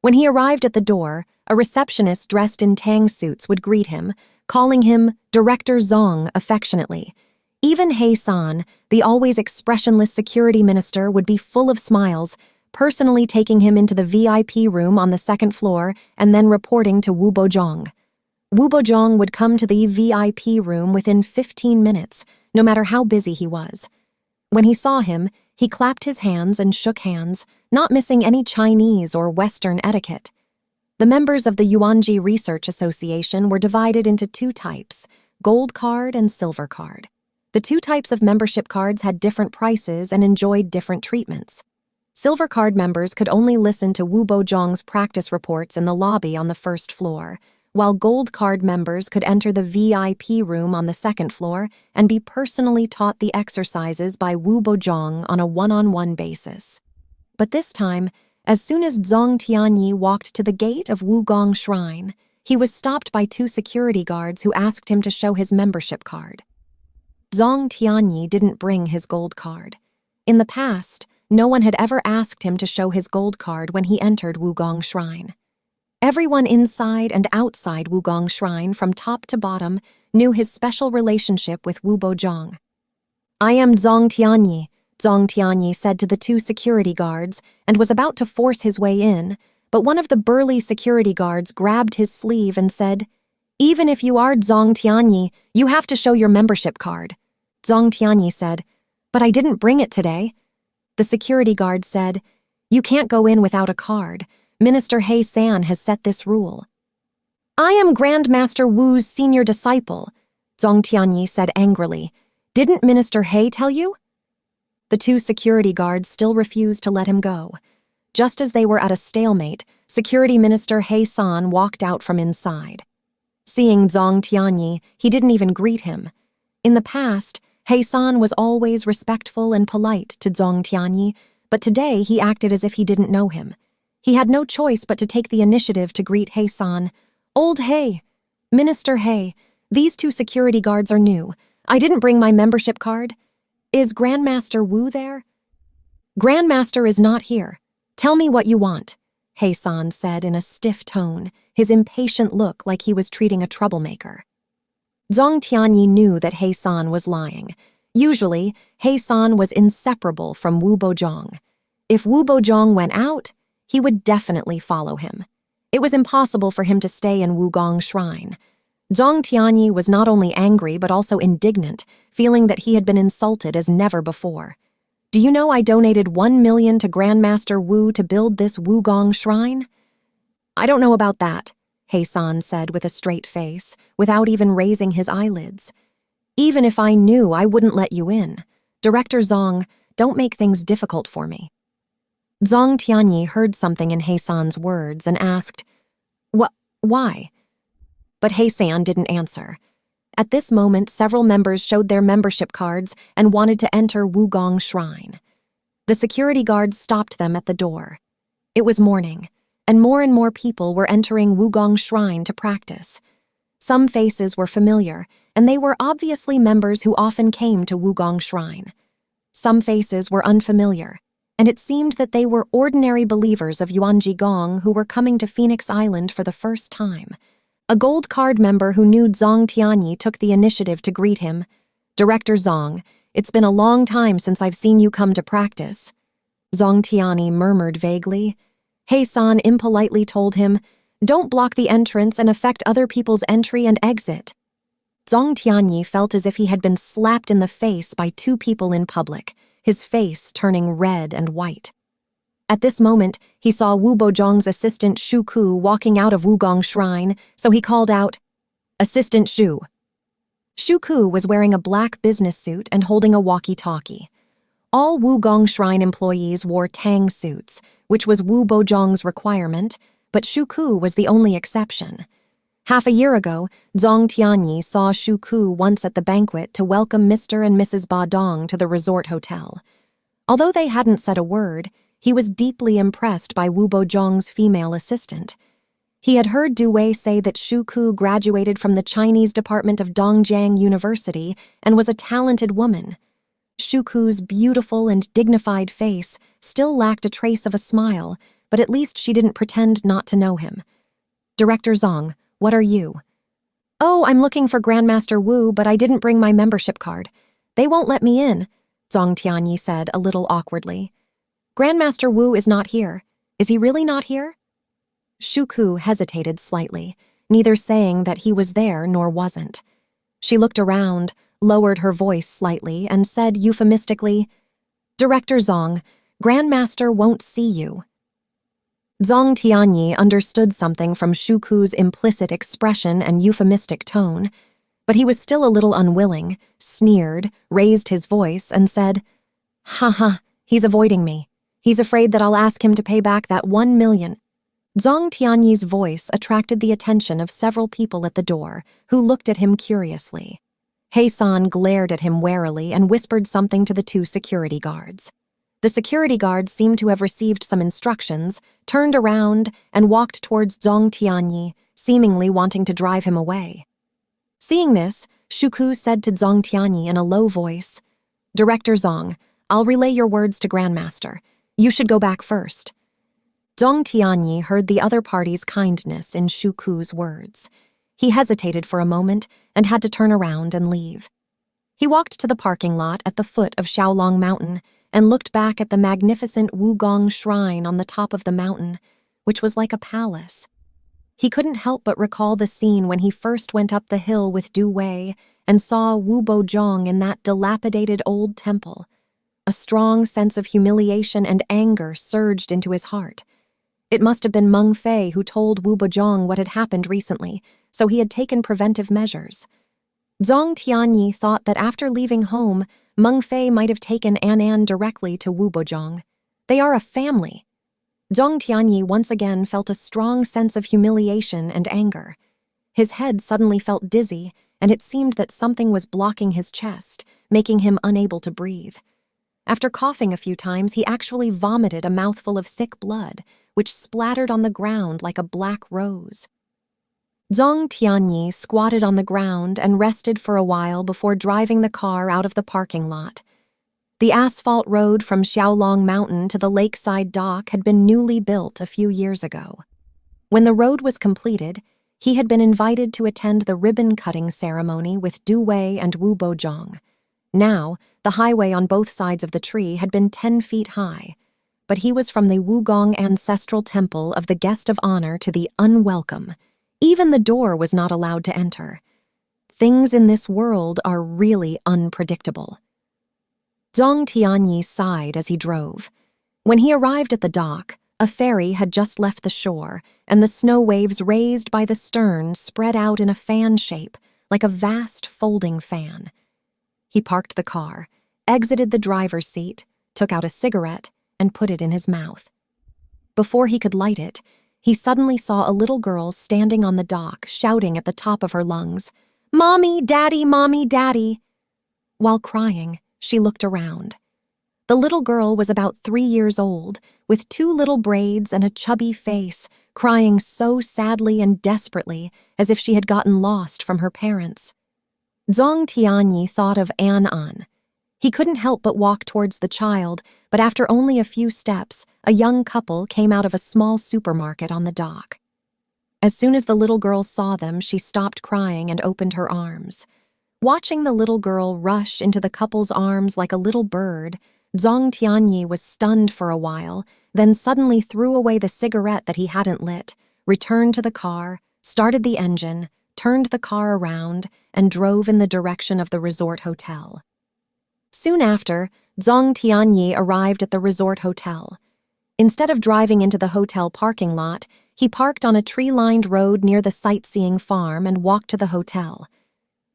When he arrived at the door, a receptionist dressed in tang suits would greet him, calling him Director Zhang affectionately. Even He San, the always expressionless security minister, would be full of smiles, personally taking him into the VIP room on the second floor and then reporting to Wu Bozhong. Wu Bozhong would come to the VIP room within 15 minutes, no matter how busy he was. When he saw him, he clapped his hands and shook hands, not missing any Chinese or Western etiquette. The members of the Yuanji Research Association were divided into two types, gold card and silver card. The two types of membership cards had different prices and enjoyed different treatments. Silver card members could only listen to Wu Bozhong's practice reports in the lobby on the first floor, while gold card members could enter the VIP room on the second floor and be personally taught the exercises by Wu Bozhong on a one-on-one basis. But this time, as soon as Zhang Tianyi walked to the gate of Wugong Shrine, he was stopped by two security guards who asked him to show his membership card. Zhang Tianyi didn't bring his gold card. In the past, no one had ever asked him to show his gold card when he entered Wugong Shrine. Everyone inside and outside Wugong Shrine, from top to bottom, knew his special relationship with Wu Bozhong. "I am Zhang Tianyi," Zhang Tianyi said to the two security guards and was about to force his way in, but one of the burly security guards grabbed his sleeve and said, "Even if you are Zhang Tianyi, you have to show your membership card." Zhang Tianyi said, "But I didn't bring it today." The security guard said, "You can't go in without a card. Minister He San has set this rule." "I am Grandmaster Wu's senior disciple," Zhang Tianyi said angrily. "Didn't Minister He tell you?" The two security guards still refused to let him go. Just as they were at a stalemate, Security Minister He San walked out from inside. Seeing Zhang Tianyi, he didn't even greet him. In the past, He San was always respectful and polite to Zhang Tianyi, but today he acted as if he didn't know him. He had no choice but to take the initiative to greet He San. "Old He, Minister He, these two security guards are new. I didn't bring my membership card. Is Grandmaster Wu there?" "Grandmaster is not here. Tell me what you want," He San said in a stiff tone, his impatient look like he was treating a troublemaker. Zhang Tianyi knew that He San was lying. Usually, He San was inseparable from Wu Bozhong. If Wu Bozhong went out, he would definitely follow him. It was impossible for him to stay in Wugong Shrine. Zhang Tianyi was not only angry but also indignant, feeling that he had been insulted as never before. "Do you know I donated 1 million to Grandmaster Wu to build this Wugong Shrine?" "I don't know about that," He San said with a straight face, without even raising his eyelids. "Even if I knew, I wouldn't let you in. Director Zhang, don't make things difficult for me." Zhang Tianyi heard something in He San's words and asked, Why?" But He San didn't answer. At this moment, several members showed their membership cards and wanted to enter Wugong Shrine. The security guards stopped them at the door. It was morning, and more people were entering Wugong Shrine to practice. Some faces were familiar, and they were obviously members who often came to Wugong Shrine. Some faces were unfamiliar, and it seemed that they were ordinary believers of Yuanji Gong who were coming to Phoenix Island for the first time. A gold card member who knew Zhang Tianyi took the initiative to greet him. "Director Zhang, it's been a long time since I've seen you come to practice." Zhang Tianyi murmured vaguely. He-san impolitely told him, "Don't block the entrance and affect other people's entry and exit." Zhang Tianyi felt as if he had been slapped in the face by two people in public, his face turning red and white. At this moment, he saw Wu Bozhong's assistant Shu Ku walking out of Wugong Shrine, so he called out, "Assistant Shu." Shu Ku was wearing a black business suit and holding a walkie-talkie. All Wugong Shrine employees wore tang suits, which was Wu Bozhong's requirement, but Shu Ku was the only exception. Half a year ago, Zhang Tianyi saw Shu Ku once at the banquet to welcome Mr. and Mrs. Ba Dong to the resort hotel. Although they hadn't said a word, he was deeply impressed by Wu Bozhong's female assistant. He had heard Du Wei say that Shu Ku graduated from the Chinese department of Dongjiang University and was a talented woman. Shu Ku's beautiful and dignified face still lacked a trace of a smile, but at least she didn't pretend not to know him. "Director Zhang, what are you?" "Oh, I'm looking for Grandmaster Wu, but I didn't bring my membership card. They won't let me in," Zhang Tianyi said a little awkwardly. "Grandmaster Wu is not here. Is he really not here?" Shu Ku hesitated slightly, neither saying that he was there nor wasn't. She looked around, lowered her voice slightly, and said euphemistically, "Director Zhang, Grandmaster won't see you." Zhang Tianyi understood something from Shu Ku's implicit expression and euphemistic tone, but he was still a little unwilling, sneered, raised his voice, and said, "Ha, he's avoiding me. He's afraid that I'll ask him to pay back that 1 million. Zhang Tianyi's voice attracted the attention of several people at the door, who looked at him curiously. He-san glared at him warily and whispered something to the two security guards. The security guards seemed to have received some instructions, turned around, and walked towards Zhang Tianyi, seemingly wanting to drive him away. Seeing this, Shu Ku said to Zhang Tianyi in a low voice, "Director Zhang, I'll relay your words to Grandmaster. You should go back first." Zhang Tianyi heard the other party's kindness in Shu Ku's words. He hesitated for a moment and had to turn around and leave. He walked to the parking lot at the foot of Xiaolong Mountain and looked back at the magnificent Wugong Shrine on the top of the mountain, which was like a palace. He couldn't help but recall the scene when he first went up the hill with Du Wei and saw Wu Bozhong in that dilapidated old temple. A strong sense of humiliation and anger surged into his heart. It must have been Meng Fei who told Wu Bozhong what had happened recently, so he had taken preventive measures. Zhang Tianyi thought that after leaving home, Meng Fei might have taken An directly to Wu Bozhong. They are a family. Zhang Tianyi once again felt a strong sense of humiliation and anger. His head suddenly felt dizzy, and it seemed that something was blocking his chest, making him unable to breathe. After coughing a few times, he actually vomited a mouthful of thick blood, which splattered on the ground like a black rose. Zhang Tianyi squatted on the ground and rested for a while before driving the car out of the parking lot. The asphalt road from Xiaolong Mountain to the lakeside dock had been newly built a few years ago. When the road was completed, he had been invited to attend the ribbon-cutting ceremony with Du Wei and Wu Bozhong. Now, the highway on both sides of the tree had been 10 feet high, but he was from the Wugong ancestral temple of the guest of honor to the unwelcome. Even the door was not allowed to enter. Things in this world are really unpredictable. Zhang Tianyi sighed as he drove. When he arrived at the dock, a ferry had just left the shore, and the snow waves raised by the stern spread out in a fan shape, like a vast folding fan. He parked the car, exited the driver's seat, took out a cigarette, and put it in his mouth. Before he could light it, he suddenly saw a little girl standing on the dock, shouting at the top of her lungs, "Mommy, Daddy, Mommy, Daddy!" While crying, she looked around. The little girl was about 3 years old, with 2 little braids and a chubby face, crying so sadly and desperately as if she had gotten lost from her parents. Zhang Tianyi thought of An. He couldn't help but walk towards the child, but after only a few steps, a young couple came out of a small supermarket on the dock. As soon as the little girl saw them, she stopped crying and opened her arms. Watching the little girl rush into the couple's arms like a little bird, Zhang Tianyi was stunned for a while, then suddenly threw away the cigarette that he hadn't lit, returned to the car, started the engine, turned the car around, and drove in the direction of the resort hotel. Soon after, Zhang Tianyi arrived at the resort hotel. Instead of driving into the hotel parking lot, he parked on a tree-lined road near the sightseeing farm and walked to the hotel.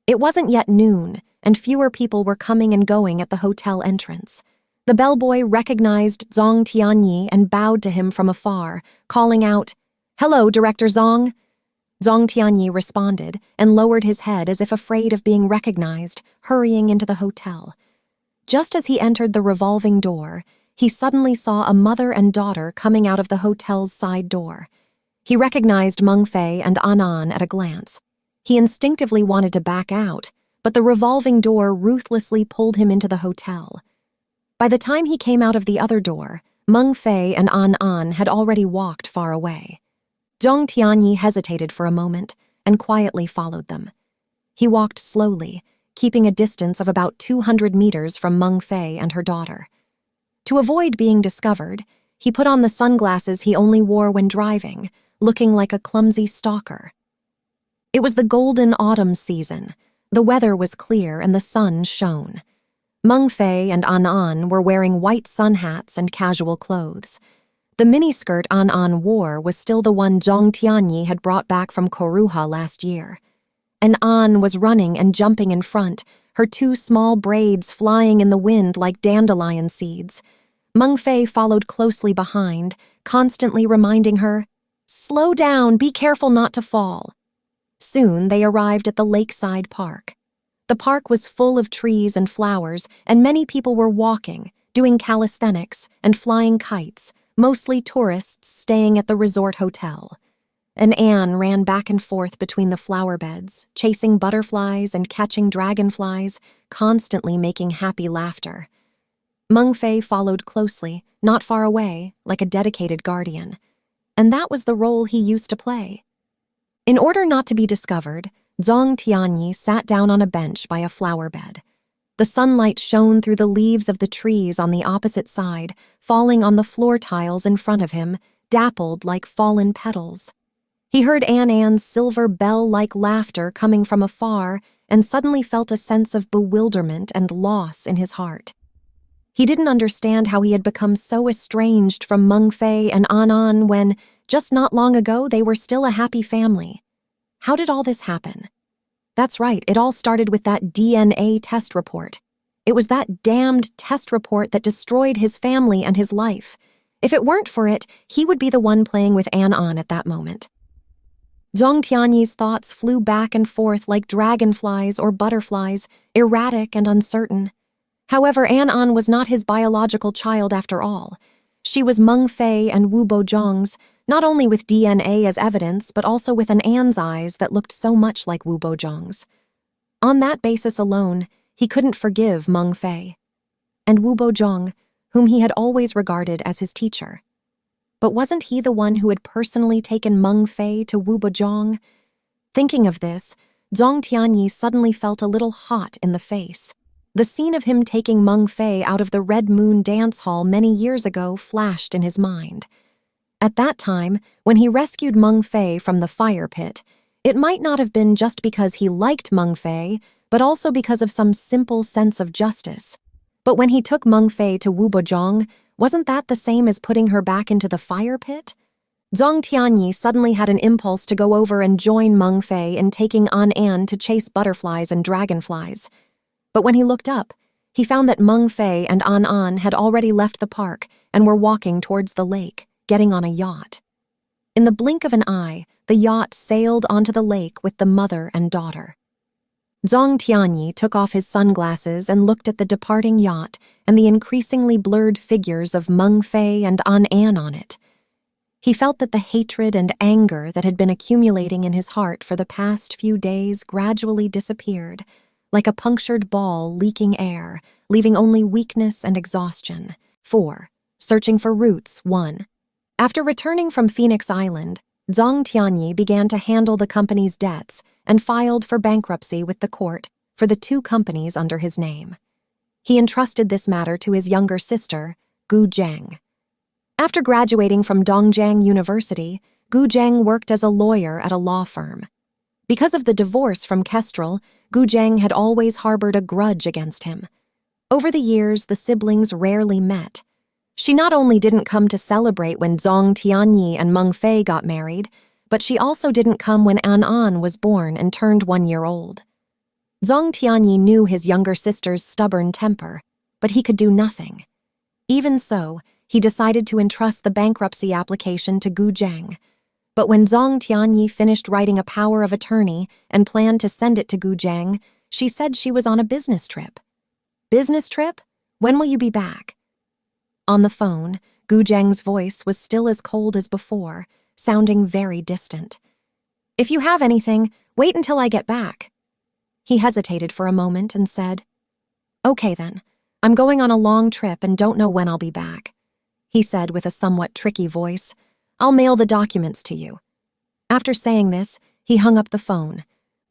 It wasn't yet noon, and fewer people were coming and going at the hotel entrance. The bellboy recognized Zhang Tianyi and bowed to him from afar, calling out, "Hello, Director Zhang." Zhang Tianyi responded and lowered his head as if afraid of being recognized, hurrying into the hotel. Just as he entered the revolving door, he suddenly saw a mother and daughter coming out of the hotel's side door. He recognized Meng Fei and An at a glance. He instinctively wanted to back out, but the revolving door ruthlessly pulled him into the hotel. By the time he came out of the other door, Meng Fei and An had already walked far away. Zhang Tianyi hesitated for a moment and quietly followed them. He walked slowly, keeping a distance of about 200 meters from Meng Fei and her daughter. To avoid being discovered, he put on the sunglasses he only wore when driving, looking like a clumsy stalker. It was the golden autumn season. The weather was clear and the sun shone. Meng Fei and An were wearing white sun hats and casual clothes. The miniskirt An wore was still the one Zhang Tianyi had brought back from Koruha last year. And An was running and jumping in front, her 2 small braids flying in the wind like dandelion seeds. Meng Fei followed closely behind, constantly reminding her, "Slow down, be careful not to fall." Soon they arrived at the lakeside park. The park was full of trees and flowers, and many people were walking, doing calisthenics, and flying kites, mostly tourists staying at the resort hotel. And Anne ran back and forth between the flower beds, chasing butterflies and catching dragonflies, constantly making happy laughter. Meng Fei followed closely, not far away, like a dedicated guardian. And that was the role he used to play. In order not to be discovered, Zhang Tianyi sat down on a bench by a flower bed. The sunlight shone through the leaves of the trees on the opposite side, falling on the floor tiles in front of him, dappled like fallen petals. He heard An's silver bell-like laughter coming from afar and suddenly felt a sense of bewilderment and loss in his heart. He didn't understand how he had become so estranged from Meng Fei and An when, just not long ago, they were still a happy family. How did all this happen? That's right, it all started with that DNA test report. It was that damned test report that destroyed his family and his life. If it weren't for it, he would be the one playing with An at that moment. Zhang Tianyi's thoughts flew back and forth like dragonflies or butterflies, erratic and uncertain. However, An was not his biological child after all. She was Meng Fei and Wu Bozhong's, not only with DNA as evidence, but also with an An's eyes that looked so much like Wu Bozhong's. On that basis alone, he couldn't forgive Meng Fei and Wu Bozhong, whom he had always regarded as his teacher. But wasn't he the one who had personally taken Meng Fei to Wu Bozhong? Thinking of this, Zhang Tianyi suddenly felt a little hot in the face. The scene of him taking Meng Fei out of the Red Moon dance hall many years ago flashed in his mind. At that time, when he rescued Meng Fei from the fire pit, it might not have been just because he liked Meng Fei, but also because of some simple sense of justice. But when he took Meng Fei to Wu Bozhong, wasn't that the same as putting her back into the fire pit? Zhang Tianyi suddenly had an impulse to go over and join Meng Fei in taking An to chase butterflies and dragonflies. But when he looked up, he found that Meng Fei and An had already left the park and were walking towards the lake, getting on a yacht. In the blink of an eye, the yacht sailed onto the lake with the mother and daughter. Zhang Tianyi took off his sunglasses and looked at the departing yacht and the increasingly blurred figures of Meng Fei and An An on it. He felt that the hatred and anger that had been accumulating in his heart for the past few days gradually disappeared, like a punctured ball leaking air, leaving only weakness and exhaustion. 4. Searching for roots. 1. After returning from Phoenix Island, Zhang Tianyi began to handle the company's debts and filed for bankruptcy with the court for the 2 companies under his name. He entrusted this matter to his younger sister, Gu Zheng. After graduating from Dongjiang University, Gu Zheng worked as a lawyer at a law firm. Because of the divorce from Kestrel, Gu Zheng had always harbored a grudge against him. Over the years, the siblings rarely met. She not only didn't come to celebrate when Zhang Tianyi and Meng Fei got married, but she also didn't come when An An was born and turned 1 year old. Zhang Tianyi knew his younger sister's stubborn temper, but he could do nothing. Even so, he decided to entrust the bankruptcy application to Gu Zheng. But when Zhang Tianyi finished writing a power of attorney and planned to send it to Gu Zheng, she said she was on a business trip. Business trip? When will you be back? On the phone, Gu Zheng's voice was still as cold as before, sounding very distant. If you have anything, wait until I get back. He hesitated for a moment and said, Okay then, I'm going on a long trip and don't know when I'll be back. He said with a somewhat tricky voice, I'll mail the documents to you. After saying this, he hung up the phone.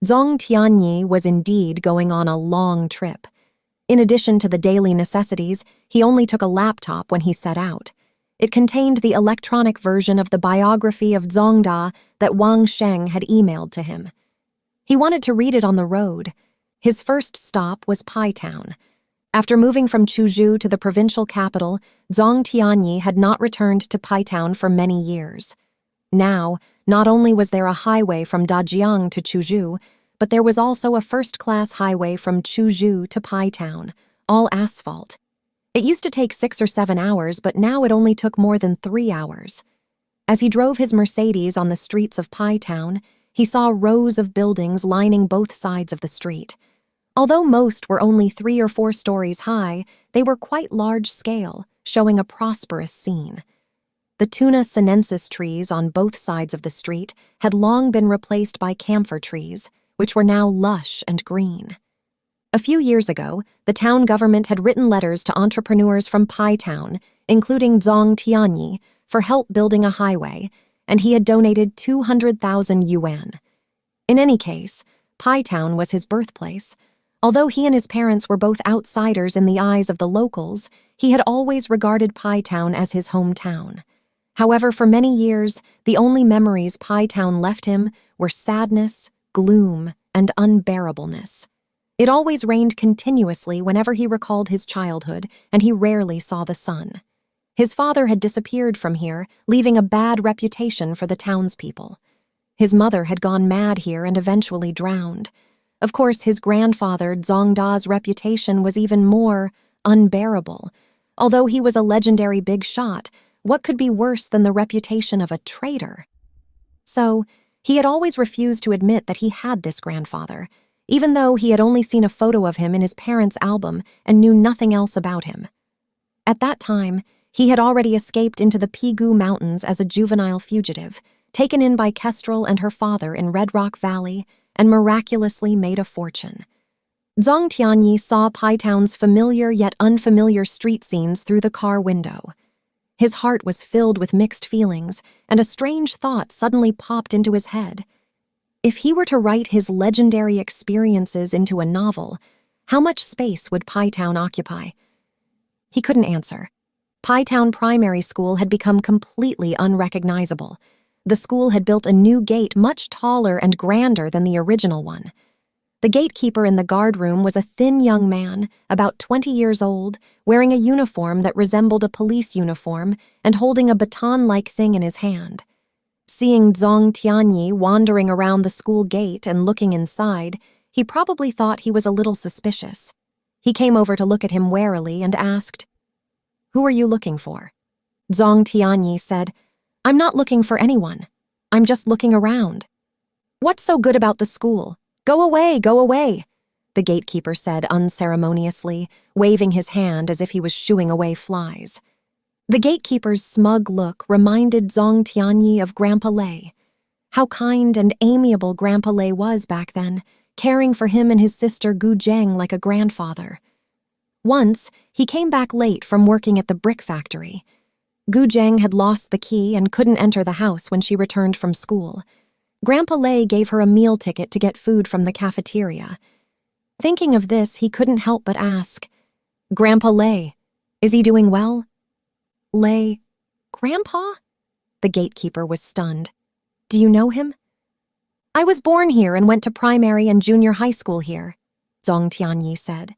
Zhang Tianyi was indeed going on a long trip. In addition to the daily necessities, he only took a laptop when he set out. It contained the electronic version of the biography of Zongda that Wang Sheng had emailed to him. He wanted to read it on the road. His first stop was Pai Town. After moving from Chuzhou to the provincial capital, Zhang Tianyi had not returned to Pai Town for many years. Now, not only was there a highway from Dajiang to Chuzhou, but there was also a first-class highway from Chuzhou to Pai Town, all asphalt. It used to take 6 or 7 hours, but now it only took more than 3 hours. As he drove his Mercedes on the streets of Pai Town, he saw rows of buildings lining both sides of the street. Although most were only 3 or 4 stories high, they were quite large-scale, showing a prosperous scene. The Tuna sinensis trees on both sides of the street had long been replaced by camphor trees, which were now lush and green. A few years ago, the town government had written letters to entrepreneurs from Pai Town, including Zhang Tianyi, for help building a highway, and he had donated 200,000 yuan. In any case, Pai Town was his birthplace. Although he and his parents were both outsiders in the eyes of the locals, he had always regarded Pai Town as his hometown. However, for many years, the only memories Pai Town left him were sadness, gloom, and unbearableness. It always rained continuously whenever he recalled his childhood, and he rarely saw the sun. His father had disappeared from here, leaving a bad reputation for the townspeople. His mother had gone mad here and eventually drowned. Of course, his grandfather, Zongda's reputation was even more unbearable. Although he was a legendary big shot, what could be worse than the reputation of a traitor? So, he had always refused to admit that he had this grandfather, even though he had only seen a photo of him in his parents' album and knew nothing else about him. At that time, he had already escaped into the Pigu Mountains as a juvenile fugitive, taken in by Kestrel and her father in Red Rock Valley, and miraculously made a fortune. Zhang Tianyi saw Pai Town's familiar yet unfamiliar street scenes through the car window. His heart was filled with mixed feelings, and a strange thought suddenly popped into his head. If he were to write his legendary experiences into a novel, how much space would Pai Town occupy? He couldn't answer. Pai Town Primary School had become completely unrecognizable. The school had built a new gate much taller and grander than the original one. The gatekeeper in the guard room was a thin young man, about 20 years old, wearing a uniform that resembled a police uniform and holding a baton-like thing in his hand. Seeing Zhang Tianyi wandering around the school gate and looking inside, he probably thought he was a little suspicious. He came over to look at him warily and asked, "Who are you looking for?" Zhang Tianyi said, "I'm not looking for anyone. I'm just looking around." "What's so good about the school? Go away, go away!" the gatekeeper said unceremoniously, waving his hand as if he was shooing away flies. The gatekeeper's smug look reminded Zhang Tianyi of Grandpa Lei. How kind and amiable Grandpa Lei was back then, caring for him and his sister Gu Zheng like a grandfather. Once, he came back late from working at the brick factory. Gu Zheng had lost the key and couldn't enter the house when she returned from school. Grandpa Lei gave her a meal ticket to get food from the cafeteria. Thinking of this, he couldn't help but ask, "Grandpa Lei, is he doing well?" "Lei, Grandpa?" The gatekeeper was stunned. "Do you know him?" "I was born here and went to primary and junior high school here," Zhang Tianyi said.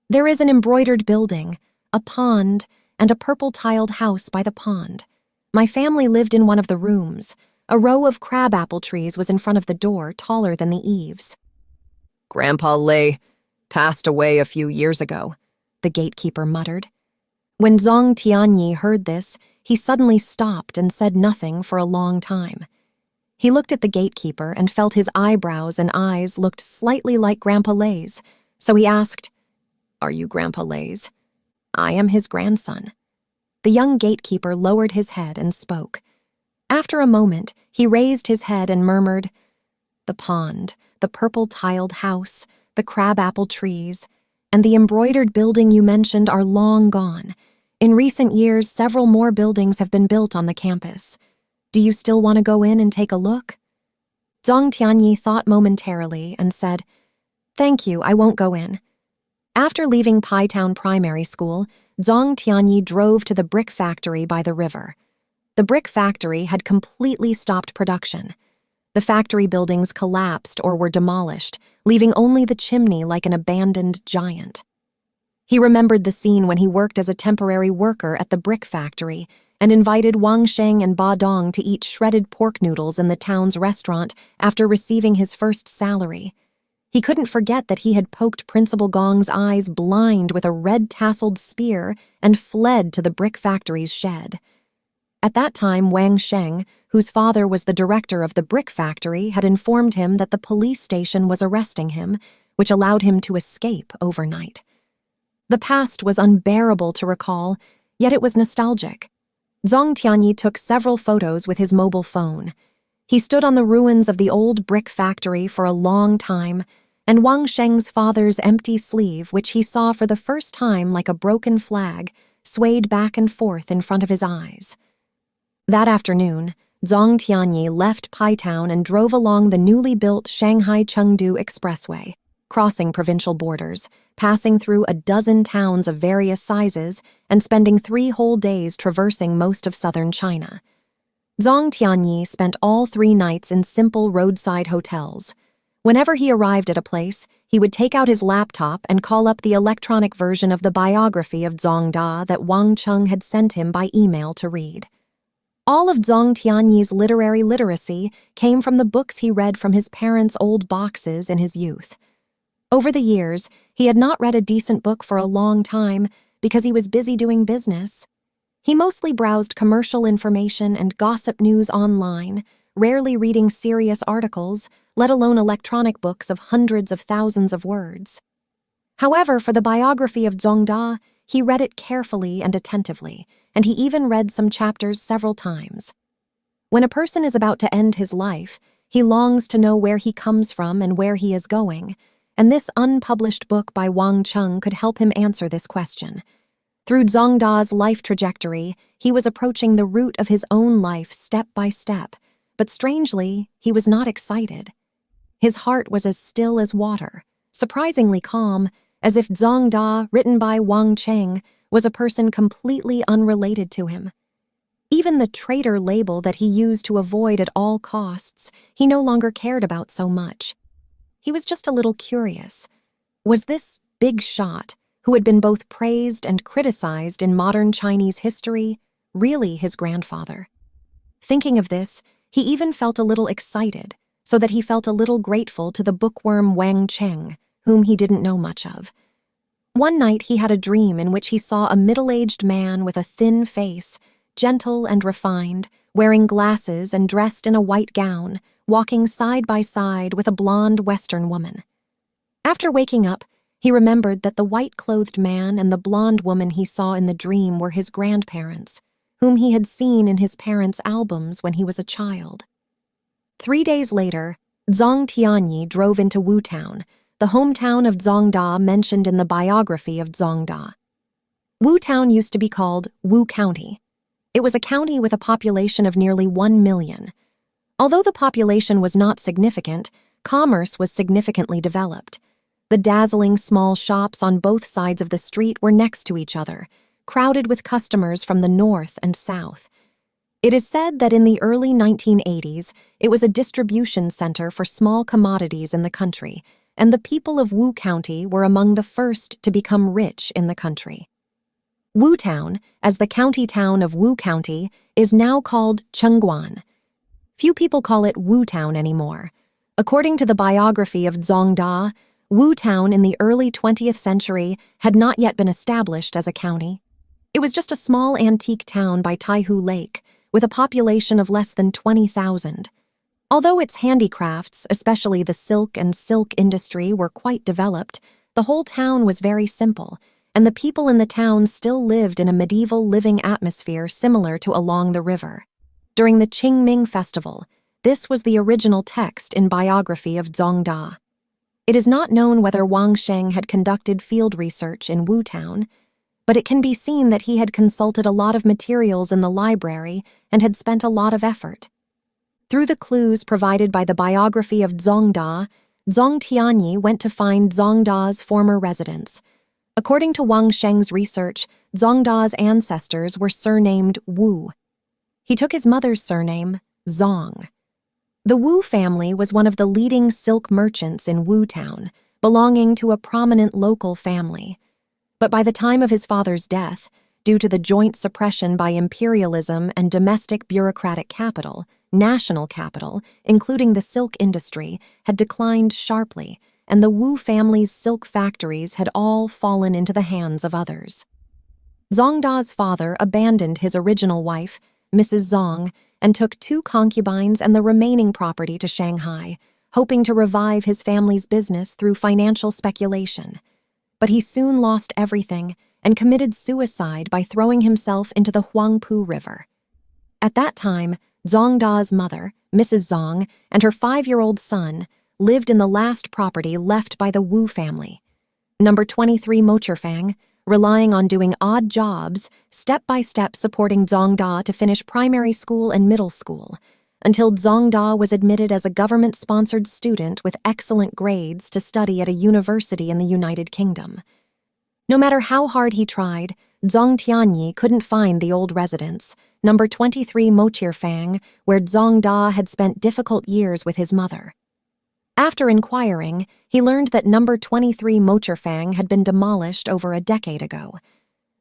"There is an embroidered building, a pond, and a purple-tiled house by the pond. My family lived in one of the rooms. A row of crabapple trees was in front of the door, taller than the eaves." "Grandpa Lei passed away a few years ago," the gatekeeper muttered. When Zhang Tianyi heard this, he suddenly stopped and said nothing for a long time. He looked at the gatekeeper and felt his eyebrows and eyes looked slightly like Grandpa Lei's, so he asked, "Are you Grandpa Lei's?" "I am his grandson." The young gatekeeper lowered his head and spoke. After a moment, he raised his head and murmured, "The pond, the purple-tiled house, the crabapple trees, and the embroidered building you mentioned are long gone. In recent years, several more buildings have been built on the campus. Do you still want to go in and take a look?" Zhang Tianyi thought momentarily and said, "Thank you, I won't go in." After leaving Town Primary School, Zhang Tianyi drove to the brick factory by the river. The brick factory had completely stopped production. The factory buildings collapsed or were demolished, leaving only the chimney like an abandoned giant. He remembered the scene when he worked as a temporary worker at the brick factory and invited Wang Sheng and Ba Dong to eat shredded pork noodles in the town's restaurant after receiving his first salary. He couldn't forget that he had poked Principal Gong's eyes blind with a red-tasseled spear and fled to the brick factory's shed. At that time, Wang Sheng, whose father was the director of the brick factory, had informed him that the police station was arresting him, which allowed him to escape overnight. The past was unbearable to recall, yet it was nostalgic. Zhang Tianyi took several photos with his mobile phone. He stood on the ruins of the old brick factory for a long time, and Wang Sheng's father's empty sleeve, which he saw for the first time like a broken flag, swayed back and forth in front of his eyes. That afternoon, Zhang Tianyi left Town and drove along the newly built Shanghai-Chengdu Expressway, crossing provincial borders, passing through a dozen towns of various sizes, and spending 3 whole days traversing most of southern China. Zhang Tianyi spent all 3 nights in simple roadside hotels. Whenever he arrived at a place, he would take out his laptop and call up the electronic version of the biography of Zhang Da that Wang Cheng had sent him by email to read. All of Zhang Tianyi's literary literacy came from the books he read from his parents' old boxes in his youth. Over the years, he had not read a decent book for a long time because he was busy doing business. He mostly browsed commercial information and gossip news online, rarely reading serious articles, let alone electronic books of hundreds of thousands of words. However, for the biography of Zhang Da, he read it carefully and attentively, and he even read some chapters several times. When a person is about to end his life, he longs to know where he comes from and where he is going, and this unpublished book by Wang Cheng could help him answer this question. Through Zhang Da's life trajectory, he was approaching the root of his own life step by step, but strangely, he was not excited. His heart was as still as water, surprisingly calm, as if Zhang Da, written by Wang Cheng, was a person completely unrelated to him. Even the traitor label that he used to avoid at all costs, he no longer cared about so much. He was just a little curious. Was this big shot, who had been both praised and criticized in modern Chinese history, really his grandfather? Thinking of this, he even felt a little excited, so that he felt a little grateful to the bookworm Wang Cheng, whom he didn't know much of. One night he had a dream in which he saw a middle-aged man with a thin face, gentle and refined, wearing glasses and dressed in a white gown, walking side by side with a blonde Western woman. After waking up, he remembered that the white-clothed man and the blonde woman he saw in the dream were his grandparents, whom he had seen in his parents' albums when he was a child. 3 days later, Zhang Tianyi drove into Wu Town, the hometown of Zhang Da mentioned in the biography of Zhang Da. Wu Town used to be called Wu County. It was a county with a population of nearly 1 million. Although the population was not significant, commerce was significantly developed. The dazzling small shops on both sides of the street were next to each other, crowded with customers from the north and south. It is said that in the early 1980s, it was a distribution center for small commodities in the country, and the people of Wu County were among the first to become rich in the country. Wu Town, as the county town of Wu County, is now called Chengguan. Few people call it Wu Town anymore. According to the biography of Zhang Da, Wu Town in the early 20th century had not yet been established as a county. It was just a small antique town by Taihu Lake, with a population of less than 20,000. Although its handicrafts, especially the silk and silk industry, were quite developed, the whole town was very simple, and the people in the town still lived in a medieval living atmosphere similar to along the river. During the Qingming festival, this was the original text in biography of Zhang Da. It is not known whether Wang Sheng had conducted field research in Wu Town, but it can be seen that he had consulted a lot of materials in the library and had spent a lot of effort. Through the clues provided by the biography of Zhang Da, Zhang Tianyi went to find Zhang Da's former residence. According to Wang Sheng's research, Zhang Da's ancestors were surnamed Wu. He took his mother's surname, Zhang. The Wu family was one of the leading silk merchants in Wu Town, belonging to a prominent local family. But by the time of his father's death, due to the joint suppression by imperialism and domestic bureaucratic capital, national capital, including the silk industry, had declined sharply, and the Wu family's silk factories had all fallen into the hands of others. Zhang Da's father abandoned his original wife, Mrs. Zhang, and took 2 concubines and the remaining property to Shanghai, hoping to revive his family's business through financial speculation. But he soon lost everything and committed suicide by throwing himself into the Huangpu River. At that time, Zhang Da's mother, Mrs. Zhang, and her 5-year-old son lived in the last property left by the Wu family. Number 23 Mochirfang, relying on doing odd jobs, step-by-step supporting Zhang Da to finish primary school and middle school, until Zhang Da was admitted as a government-sponsored student with excellent grades to study at a university in the United Kingdom. No matter how hard he tried, Zhang Tianyi couldn't find the old residence, number 23 Mochirfang, where Zhang Da had spent difficult years with his mother. After inquiring, he learned that number 23 Mochirfang had been demolished over a decade ago.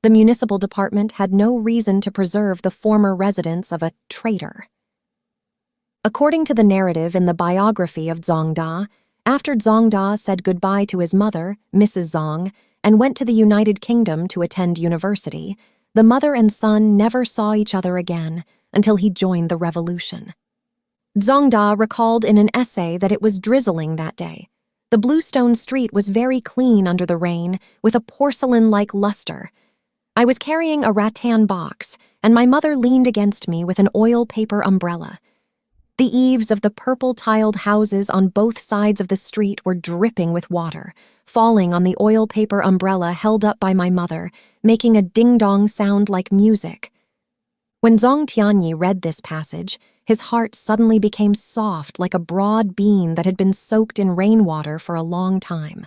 The municipal department had no reason to preserve the former residence of a traitor. According to the narrative in the biography of Zhang Da, after Zhang Da said goodbye to his mother, Mrs. Zhang, and went to the United Kingdom to attend university, the mother and son never saw each other again until he joined the revolution. Zhang Da recalled in an essay that it was drizzling that day. The bluestone street was very clean under the rain, with a porcelain-like luster. I was carrying a rattan box, and my mother leaned against me with an oil paper umbrella. The eaves of the purple-tiled houses on both sides of the street were dripping with water, falling on the oil paper umbrella held up by my mother, making a ding-dong sound like music. When Zhang Tianyi read this passage, his heart suddenly became soft like a broad bean that had been soaked in rainwater for a long time.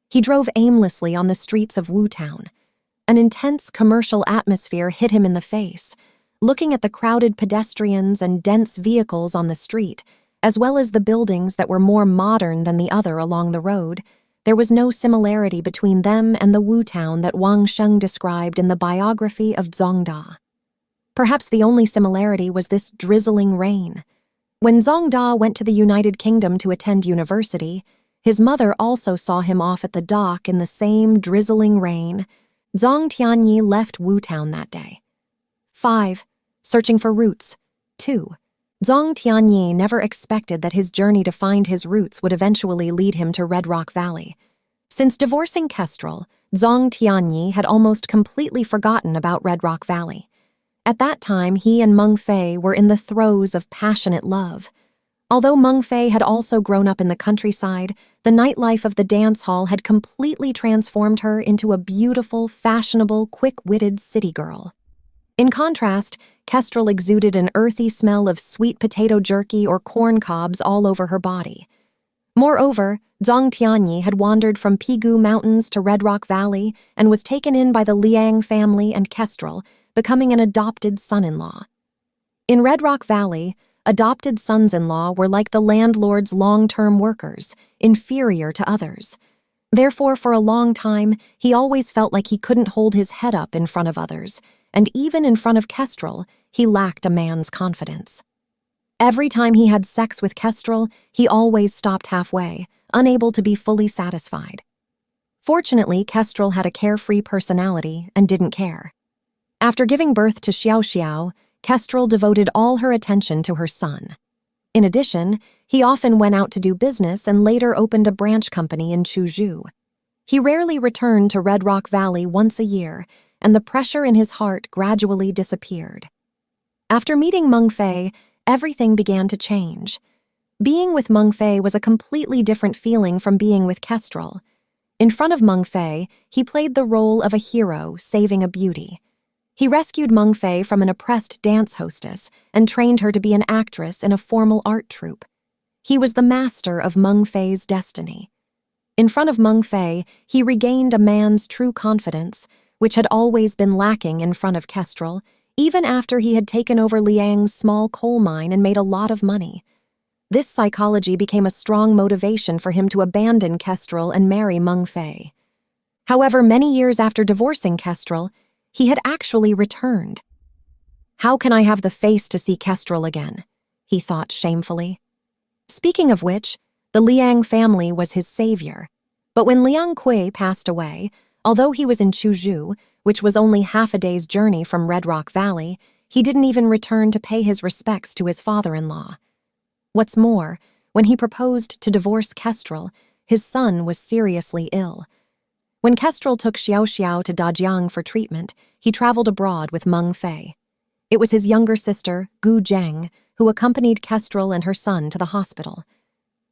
He drove aimlessly on the streets of Wu Town. An intense commercial atmosphere hit him in the face. Looking at the crowded pedestrians and dense vehicles on the street, as well as the buildings that were more modern than the other along the road, there was no similarity between them and the Wu Town that Wang Sheng described in the biography of Zhang Da. Perhaps the only similarity was this drizzling rain. When Zhang Da went to the United Kingdom to attend university, his mother also saw him off at the dock in the same drizzling rain. Zhang Tianyi left Wu Town that day. 5. Searching for roots. 2. Zhang Tianyi never expected that his journey to find his roots would eventually lead him to Red Rock Valley. Since divorcing Kestrel, Zhang Tianyi had almost completely forgotten about Red Rock Valley. At that time, he and Meng Fei were in the throes of passionate love. Although Meng Fei had also grown up in the countryside, the nightlife of the dance hall had completely transformed her into a beautiful, fashionable, quick-witted city girl. In contrast, Kestrel exuded an earthy smell of sweet potato jerky or corn cobs all over her body. Moreover, Zhang Tianyi had wandered from Pigu Mountains to Red Rock Valley and was taken in by the Liang family and Kestrel, becoming an adopted son-in-law. In Red Rock Valley, adopted sons-in-law were like the landlord's long-term workers, inferior to others. Therefore, for a long time, he always felt like he couldn't hold his head up in front of others, and even in front of Kestrel, he lacked a man's confidence. Every time he had sex with Kestrel, he always stopped halfway, unable to be fully satisfied. Fortunately, Kestrel had a carefree personality and didn't care. After giving birth to Xiao Xiao, Kestrel devoted all her attention to her son. In addition, he often went out to do business and later opened a branch company in Chuzhou. He rarely returned to Red Rock Valley once a year, and the pressure in his heart gradually disappeared. After meeting Meng Fei, everything began to change. Being with Meng Fei was a completely different feeling from being with Kestrel. In front of Meng Fei, he played the role of a hero saving a beauty. He rescued Meng Fei from an oppressed dance hostess and trained her to be an actress in a formal art troupe. He was the master of Meng Fei's destiny. In front of Meng Fei, he regained a man's true confidence, which had always been lacking in front of Kestrel, even after he had taken over Liang's small coal mine and made a lot of money. This psychology became a strong motivation for him to abandon Kestrel and marry Meng Fei. However, many years after divorcing Kestrel, he had actually returned. How can I have the face to see Kestrel again? He thought shamefully. Speaking of which, the Liang family was his savior. But when Liang Kui passed away, although he was in Chuzhou, which was only half a day's journey from Red Rock Valley, he didn't even return to pay his respects to his father-in-law. What's more, when he proposed to divorce Kestrel, his son was seriously ill. When Kestrel took Xiao Xiao to Dajiang for treatment, he traveled abroad with Meng Fei. It was his younger sister, Gu Zheng, who accompanied Kestrel and her son to the hospital.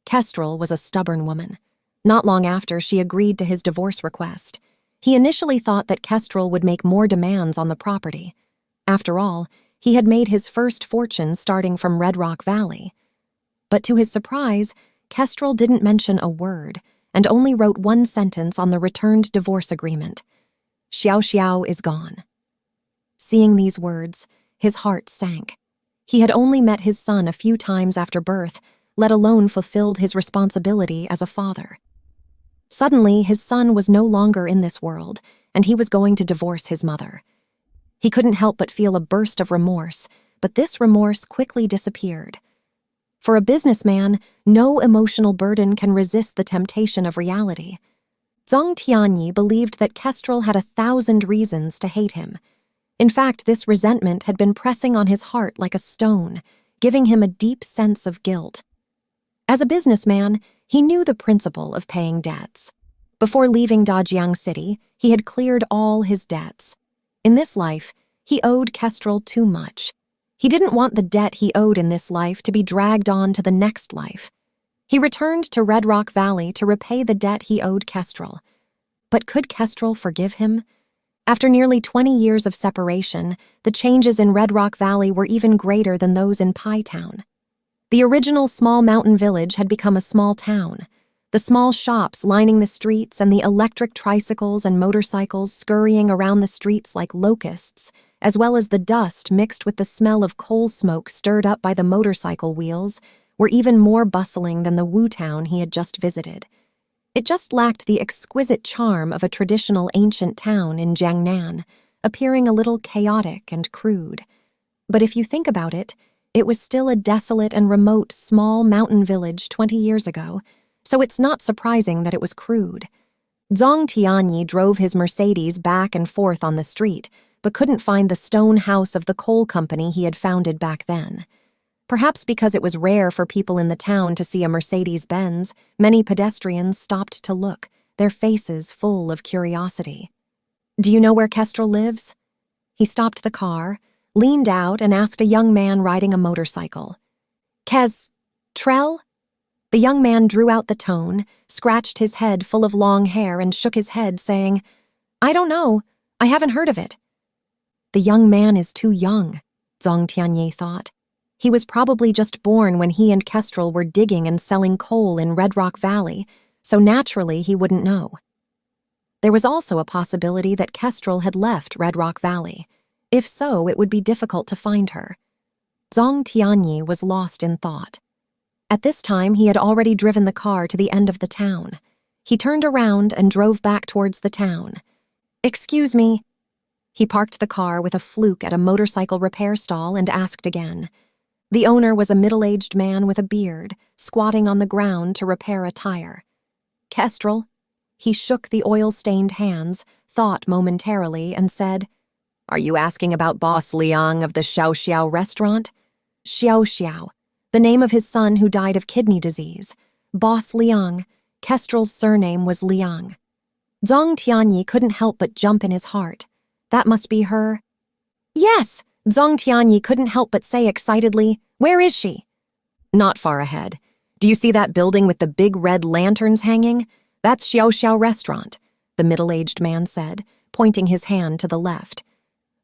Kestrel was a stubborn woman. Not long after, she agreed to his divorce request. He initially thought that Kestrel would make more demands on the property. After all, he had made his first fortune starting from Red Rock Valley. But to his surprise, Kestrel didn't mention a word, and only wrote one sentence on the returned divorce agreement. Xiao Xiao is gone. Seeing these words, his heart sank. He had only met his son a few times after birth, let alone fulfilled his responsibility as a father. Suddenly, his son was no longer in this world, and he was going to divorce his mother. He couldn't help but feel a burst of remorse, but this remorse quickly disappeared. For a businessman, no emotional burden can resist the temptation of reality. Zhang Tianyi believed that Kestrel had 1,000 reasons to hate him. In fact, this resentment had been pressing on his heart like a stone, giving him a deep sense of guilt. As a businessman, he knew the principle of paying debts. Before leaving Dajiang City, he had cleared all his debts. In this life, he owed Kestrel too much. He didn't want the debt he owed in this life to be dragged on to the next life. He returned to Red Rock Valley to repay the debt he owed Kestrel. But could Kestrel forgive him? After nearly 20 years of separation, the changes in Red Rock Valley were even greater than those in Pai Town. The original small mountain village had become a small town. The small shops lining the streets and the electric tricycles and motorcycles scurrying around the streets like locusts, as well as the dust mixed with the smell of coal smoke stirred up by the motorcycle wheels, were even more bustling than the Wu town he had just visited. It just lacked the exquisite charm of a traditional ancient town in Jiangnan, appearing a little chaotic and crude. But if you think about it, it was still a desolate and remote small mountain village 20 years ago, so it's not surprising that it was crude. Zhang Tianyi drove his Mercedes back and forth on the street, but couldn't find the stone house of the coal company he had founded back then. Perhaps because it was rare for people in the town to see a Mercedes-Benz, many pedestrians stopped to look, their faces full of curiosity. "Do you know where Kestrel lives?" He stopped the car, leaned out, and asked a young man riding a motorcycle. "Trell?" The young man drew out the tone, scratched his head full of long hair, and shook his head, saying, "I don't know. I haven't heard of it." The young man is too young, Zhang Tianyi thought. He was probably just born when he and Kestrel were digging and selling coal in Red Rock Valley, so naturally he wouldn't know. There was also a possibility that Kestrel had left Red Rock Valley. If so, it would be difficult to find her. Zhang Tianyi was lost in thought. At this time, he had already driven the car to the end of the town. He turned around and drove back towards the town. "Excuse me." He parked the car with a fluke at a motorcycle repair stall and asked again. The owner was a middle-aged man with a beard, squatting on the ground to repair a tire. "Kestrel?" He shook the oil-stained hands, thought momentarily, and said, "Are you asking about Boss Liang of the Xiao restaurant?" Xiao, the name of his son who died of kidney disease. Boss Liang. Kestrel's surname was Liang. Zhang Tianyi couldn't help but jump in his heart. That must be her. "Yes!" Zhang Tianyi couldn't help but say excitedly. "Where is she?" "Not far ahead. Do you see that building with the big red lanterns hanging? That's Xiao restaurant," the middle-aged man said, pointing his hand to the left.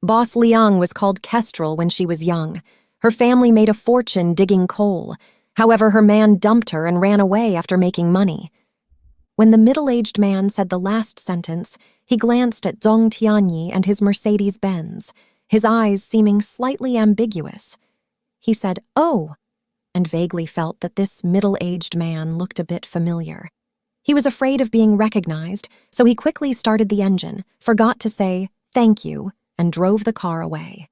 "Boss Liang was called Kestrel when she was young. Her family made a fortune digging coal. However, her man dumped her and ran away after making money." When the middle-aged man said the last sentence, he glanced at Zhang Tianyi and his Mercedes-Benz, his eyes seeming slightly ambiguous. He said, "Oh," and vaguely felt that this middle-aged man looked a bit familiar. He was afraid of being recognized, so he quickly started the engine, forgot to say "thank you," and drove the car away.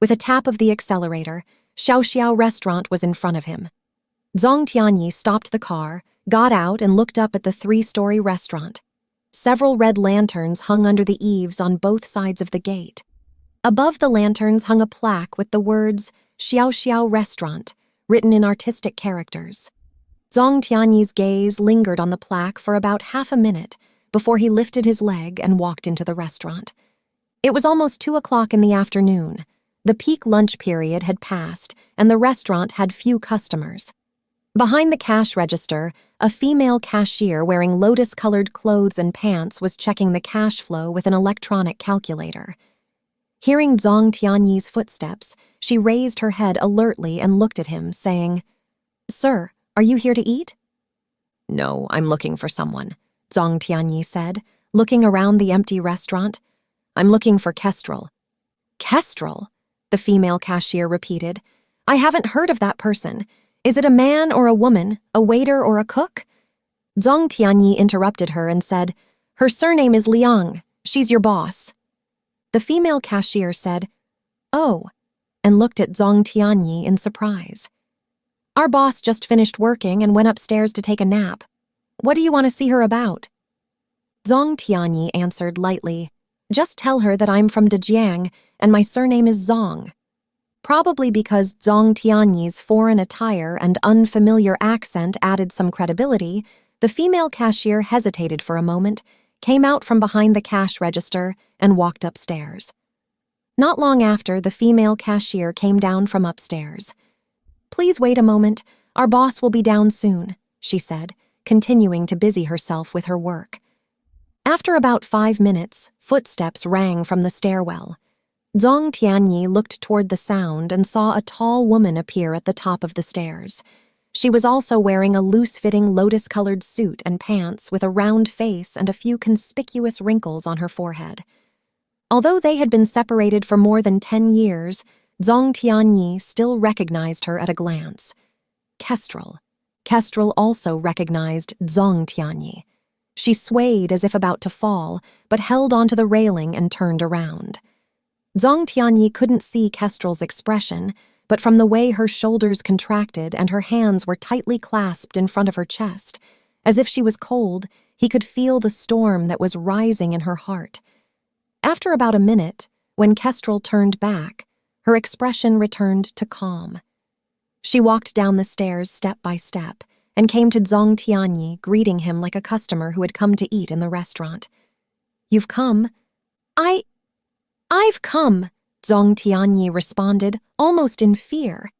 With a tap of the accelerator, Xiao restaurant was in front of him. Zhang Tianyi stopped the car, got out, and looked up at the 3-story restaurant. Several red lanterns hung under the eaves on both sides of the gate. Above the lanterns hung a plaque with the words Xiao restaurant, written in artistic characters. Zhang Tianyi's gaze lingered on the plaque for about half a minute before he lifted his leg and walked into the restaurant. It was almost 2 o'clock in the afternoon. The peak lunch period had passed, and the restaurant had few customers. Behind the cash register, a female cashier wearing lotus-colored clothes and pants was checking the cash flow with an electronic calculator. Hearing Zhang Tianyi's footsteps, she raised her head alertly and looked at him, saying, "Sir, are you here to eat?" "No, I'm looking for someone," Zhang Tianyi said, looking around the empty restaurant. "I'm looking for Kestrel." "Kestrel?" the female cashier repeated. "I haven't heard of that person. Is it a man or a woman, a waiter or a cook?" Zhang Tianyi interrupted her and said, "Her surname is Liang. She's your boss." The female cashier said, "Oh," and looked at Zhang Tianyi in surprise. "Our boss just finished working and went upstairs to take a nap. What do you want to see her about?" Zhang Tianyi answered lightly, "Just tell her that I'm from Dejiang and my surname is Zhang." Probably because Zhang Tianyi's foreign attire and unfamiliar accent added some credibility, the female cashier hesitated for a moment, came out from behind the cash register, and walked upstairs. Not long after, the female cashier came down from upstairs. "Please wait a moment. Our boss will be down soon," she said, continuing to busy herself with her work. After about 5 minutes, footsteps rang from the stairwell. Zhang Tianyi looked toward the sound and saw a tall woman appear at the top of the stairs. She was also wearing a loose-fitting lotus-colored suit and pants with a round face and a few conspicuous wrinkles on her forehead. Although they had been separated for more than 10 years, Zhang Tianyi still recognized her at a glance. Kestrel. Kestrel also recognized Zhang Tianyi. She swayed as if about to fall, but held onto the railing and turned around. Zhang Tianyi couldn't see Kestrel's expression, but from the way her shoulders contracted and her hands were tightly clasped in front of her chest, as if she was cold, he could feel the storm that was rising in her heart. After about a minute, when Kestrel turned back, her expression returned to calm. She walked down the stairs step by step and came to Zhong Tianyi, greeting him like a customer who had come to eat in the restaurant. "You've come?" I've come," Zhong Tianyi responded, almost in fear.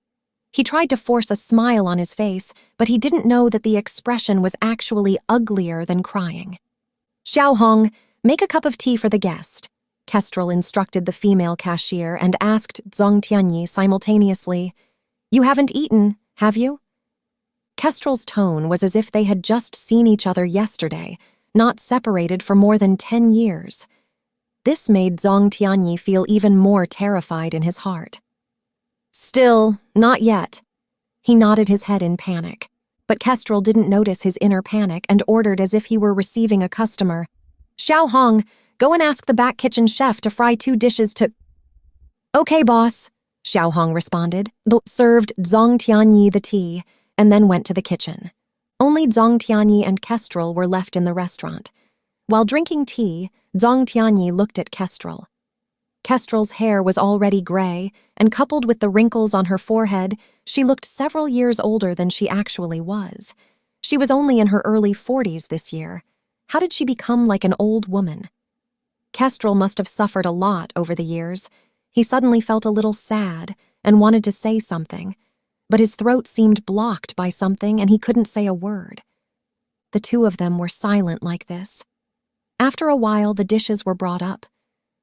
He tried to force a smile on his face, but he didn't know that the expression was actually uglier than crying. "Xiaohong, make a cup of tea for the guest," Kestrel instructed the female cashier and asked Zhong Tianyi simultaneously, "You haven't eaten, have you?" Kestrel's tone was as if they had just seen each other yesterday, not separated for more than 10 years. This made Zhong Tianyi feel even more terrified in his heart. "Still, not yet." He nodded his head in panic, but Kestrel didn't notice his inner panic and ordered as if he were receiving a customer. "Xiaohong, go and ask the back kitchen chef to fry 2 dishes to—" "Okay, boss," Xiaohong responded, served Zhong Tianyi the tea, and then went to the kitchen. Only Zhong Tianyi and Kestrel were left in the restaurant. While drinking tea, Zhong Tianyi looked at Kestrel. Kestrel's hair was already gray, and coupled with the wrinkles on her forehead, she looked several years older than she actually was. She was only in her early 40s this year. How did she become like an old woman? Kestrel must have suffered a lot over the years. He suddenly felt a little sad and wanted to say something, but his throat seemed blocked by something and he couldn't say a word. The two of them were silent like this. After a while, the dishes were brought up.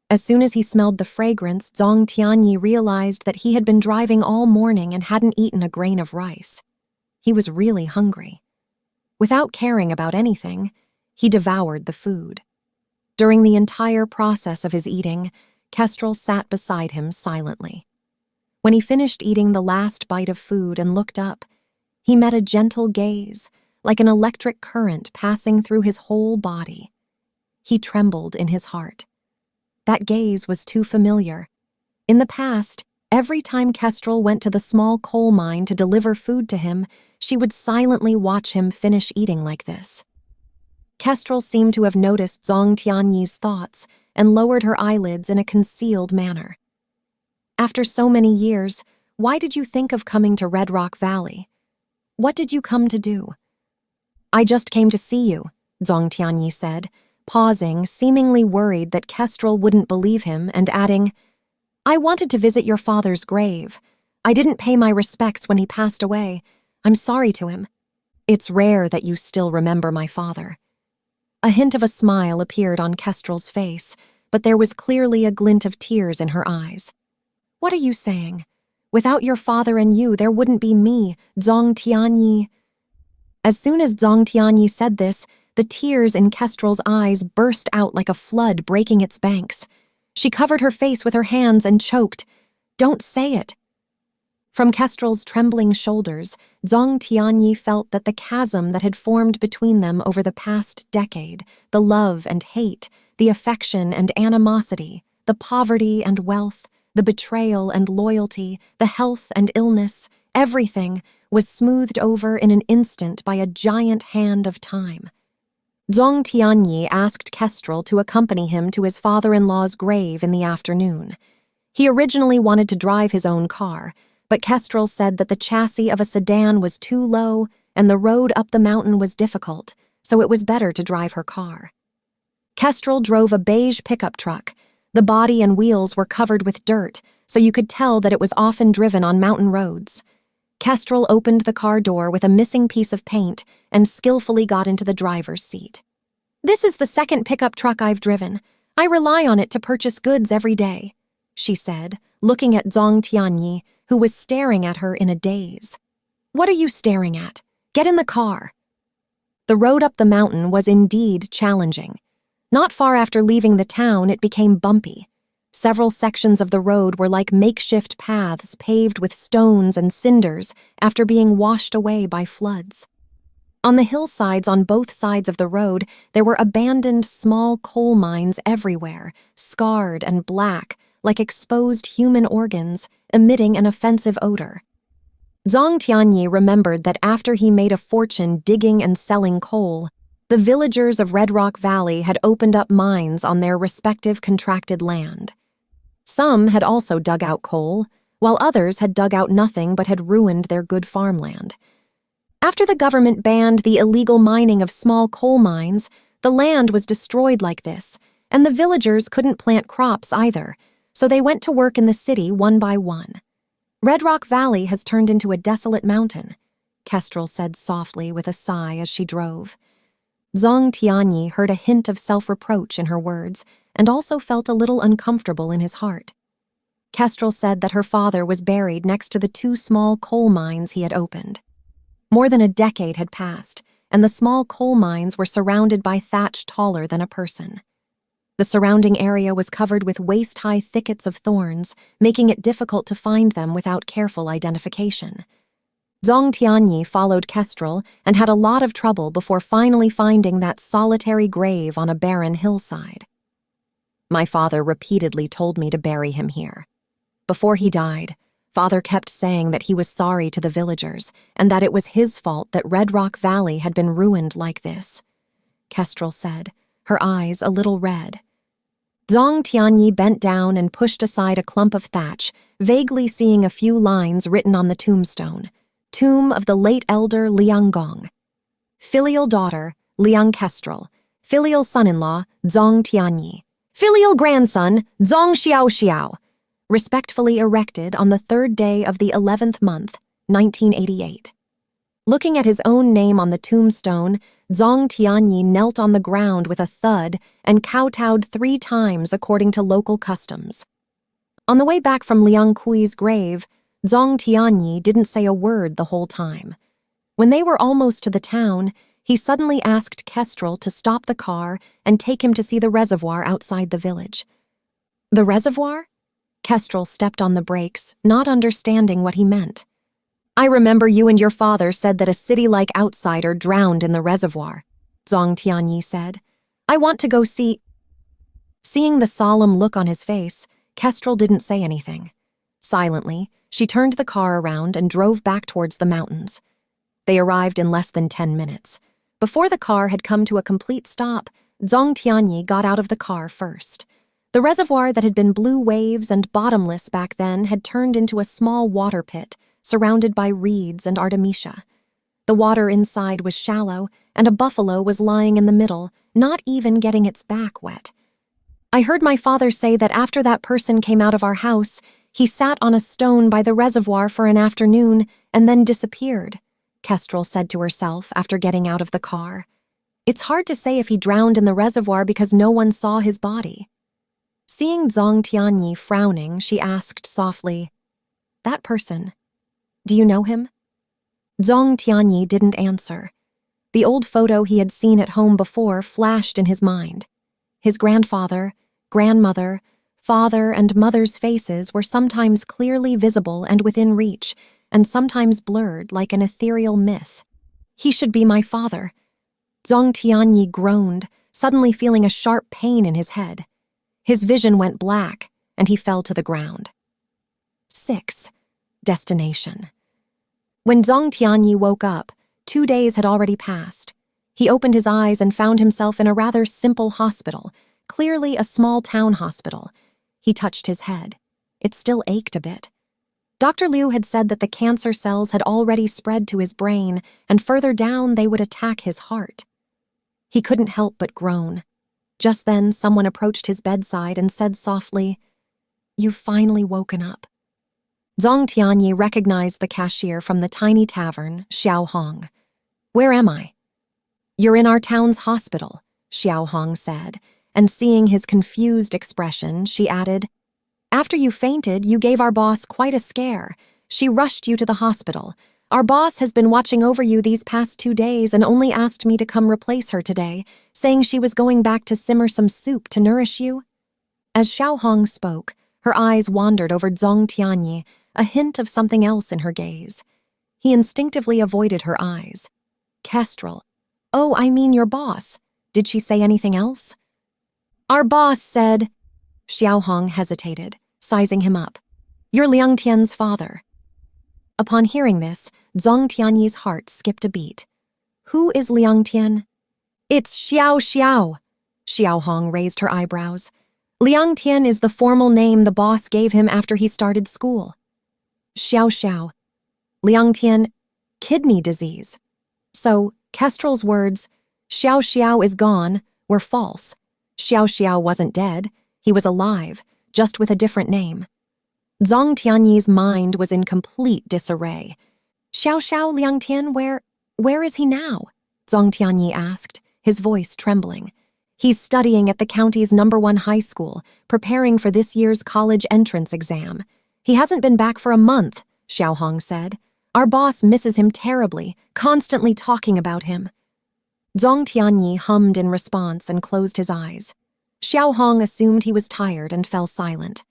As soon as he smelled the fragrance, Zhong Tianyi realized that he had been driving all morning and hadn't eaten a grain of rice. He was really hungry. Without caring about anything, he devoured the food. During the entire process of his eating, Kestrel sat beside him silently. When he finished eating the last bite of food and looked up, he met a gentle gaze, like an electric current passing through his whole body. He trembled in his heart. That gaze was too familiar. In the past, every time Kestrel went to the small coal mine to deliver food to him, she would silently watch him finish eating like this. Kestrel seemed to have noticed Zhong Tianyi's thoughts and lowered her eyelids in a concealed manner. "After so many years, why did you think of coming to Red Rock Valley? What did you come to do?" "I just came to see you," Zhong Tianyi said, pausing, seemingly worried that Kestrel wouldn't believe him, and adding, "I wanted to visit your father's grave. I didn't pay my respects when he passed away. I'm sorry to him. It's rare that you still remember my father." A hint of a smile appeared on Kestrel's face, but there was clearly a glint of tears in her eyes. "What are you saying? Without your father and you, there wouldn't be me, Zhong Tianyi." As soon as Zhong Tianyi said this, the tears in Kestrel's eyes burst out like a flood breaking its banks. She covered her face with her hands and choked. "Don't say it." From Kestrel's trembling shoulders, Zhong Tianyi felt that the chasm that had formed between them over the past decade, the love and hate, the affection and animosity, the poverty and wealth, the betrayal and loyalty, the health and illness, everything was smoothed over in an instant by a giant hand of time. Zhong Tianyi asked Kestrel to accompany him to his father-in-law's grave in the afternoon. He originally wanted to drive his own car, but Kestrel said that the chassis of a sedan was too low and the road up the mountain was difficult, so it was better to drive her car. Kestrel drove a beige pickup truck. The body and wheels were covered with dirt, so you could tell that it was often driven on mountain roads. Kestrel opened the car door with a missing piece of paint and skillfully got into the driver's seat. "This is the second pickup truck I've driven. I rely on it to purchase goods every day," she said, looking at Zhong Tianyi, who was staring at her in a daze. "What are you staring at? Get in the car." The road up the mountain was indeed challenging. Not far after leaving the town, it became bumpy. Several sections of the road were like makeshift paths paved with stones and cinders after being washed away by floods. On the hillsides on both sides of the road, there were abandoned small coal mines everywhere, scarred and black, like exposed human organs, emitting an offensive odor. Zhong Tianyi remembered that after he made a fortune digging and selling coal, the villagers of Red Rock Valley had opened up mines on their respective contracted land. Some had also dug out coal, while others had dug out nothing but had ruined their good farmland. After the government banned the illegal mining of small coal mines, the land was destroyed like this, and the villagers couldn't plant crops either, so they went to work in the city one by one. Red Rock Valley has turned into a desolate mountain, Kestrel said softly with a sigh as she drove. Zhang Tianyi heard a hint of self-reproach in her words and also felt a little uncomfortable in his heart. Kestrel said that her father was buried next to the 2 small coal mines he had opened. More than a decade had passed, and the small coal mines were surrounded by thatch taller than a person. The surrounding area was covered with waist-high thickets of thorns, making it difficult to find them without careful identification. Zhang Tianyi followed Kestrel and had a lot of trouble before finally finding that solitary grave on a barren hillside. My father repeatedly told me to bury him here. Before he died, Father kept saying that he was sorry to the villagers and that it was his fault that Red Rock Valley had been ruined like this, Kestrel said, her eyes a little red. Zhang Tianyi bent down and pushed aside a clump of thatch, vaguely seeing a few lines written on the tombstone. Tomb of the late elder Liang Gong. Filial daughter, Liang Kestrel. Filial son-in-law, Zhang Tianyi. Filial grandson, Zhang Xiao. Respectfully erected on the 3rd day of the 11th month, 1988. Looking at his own name on the tombstone, Zhang Tianyi knelt on the ground with a thud and kowtowed 3 times according to local customs. On the way back from Liang Kui's grave, Zhang Tianyi didn't say a word the whole time. When they were almost to the town, he suddenly asked Kestrel to stop the car and take him to see the reservoir outside the village. The reservoir? Kestrel stepped on the brakes, not understanding what he meant. I remember you and your father said that a city-like outsider drowned in the reservoir, Zhang Tianyi said. I want to go see... Seeing the solemn look on his face, Kestrel didn't say anything. Silently, she turned the car around and drove back towards the mountains. They arrived in less than 10 minutes. Before the car had come to a complete stop, Zhang Tianyi got out of the car first. The reservoir that had been blue waves and bottomless back then had turned into a small water pit, surrounded by reeds and artemisia. The water inside was shallow, and a buffalo was lying in the middle, not even getting its back wet. I heard my father say that after that person came out of our house, he sat on a stone by the reservoir for an afternoon and then disappeared, Kestrel said to herself after getting out of the car. It's hard to say if he drowned in the reservoir because no one saw his body. Seeing Zhang Tianyi frowning, she asked softly, That person, do you know him? Zhang Tianyi didn't answer. The old photo he had seen at home before flashed in his mind. His grandfather, grandmother, father, and mother's faces were sometimes clearly visible and within reach, and sometimes blurred like an ethereal myth. He should be my father. Zhang Tianyi groaned, suddenly feeling a sharp pain in his head. His vision went black, and he fell to the ground. 6. Destination. When Zhang Tianyi woke up, 2 days had already passed. He opened his eyes and found himself in a rather simple hospital, clearly a small town hospital. He touched his head. It still ached a bit. Dr. Liu had said that the cancer cells had already spread to his brain, and further down they would attack his heart. He couldn't help but groan. Just then, someone approached his bedside and said softly, You've finally woken up. Zhang Tianyi recognized the cashier from the tiny tavern, Xiao Hong. Where am I? You're in our town's hospital, Xiao Hong said, and seeing his confused expression, she added, After you fainted, you gave our boss quite a scare. She rushed you to the hospital. Our boss has been watching over you these past 2 days and only asked me to come replace her today, saying she was going back to simmer some soup to nourish you. As Xiao Hong spoke, her eyes wandered over Zhang Tianyi, a hint of something else in her gaze. He instinctively avoided her eyes. Kestrel. Oh, I mean your boss. Did she say anything else? Our boss said... Xiao Hong hesitated, sizing him up. You're Liang Tian's father. Upon hearing this, Zhang Tianyi's heart skipped a beat. Who is Liang Tian? It's Xiao. Xiao Hong raised her eyebrows. Liang Tian is the formal name the boss gave him after he started school. Xiao Xiao. Liangtian, kidney disease. So, Kestrel's words, Xiao Xiao is gone, were false. Xiao Xiao wasn't dead. He was alive, just with a different name. Zhang Tianyi's mind was in complete disarray. Xiao Xiao Liangtian, where is he now? Zhang Tianyi asked, his voice trembling. He's studying at the county's #1 high school, preparing for this year's college entrance exam. He hasn't been back for a month, Xiao Hong said. Our boss misses him terribly, constantly talking about him. Zhang Tianyi hummed in response and closed his eyes. Xiao Hong assumed he was tired and fell silent.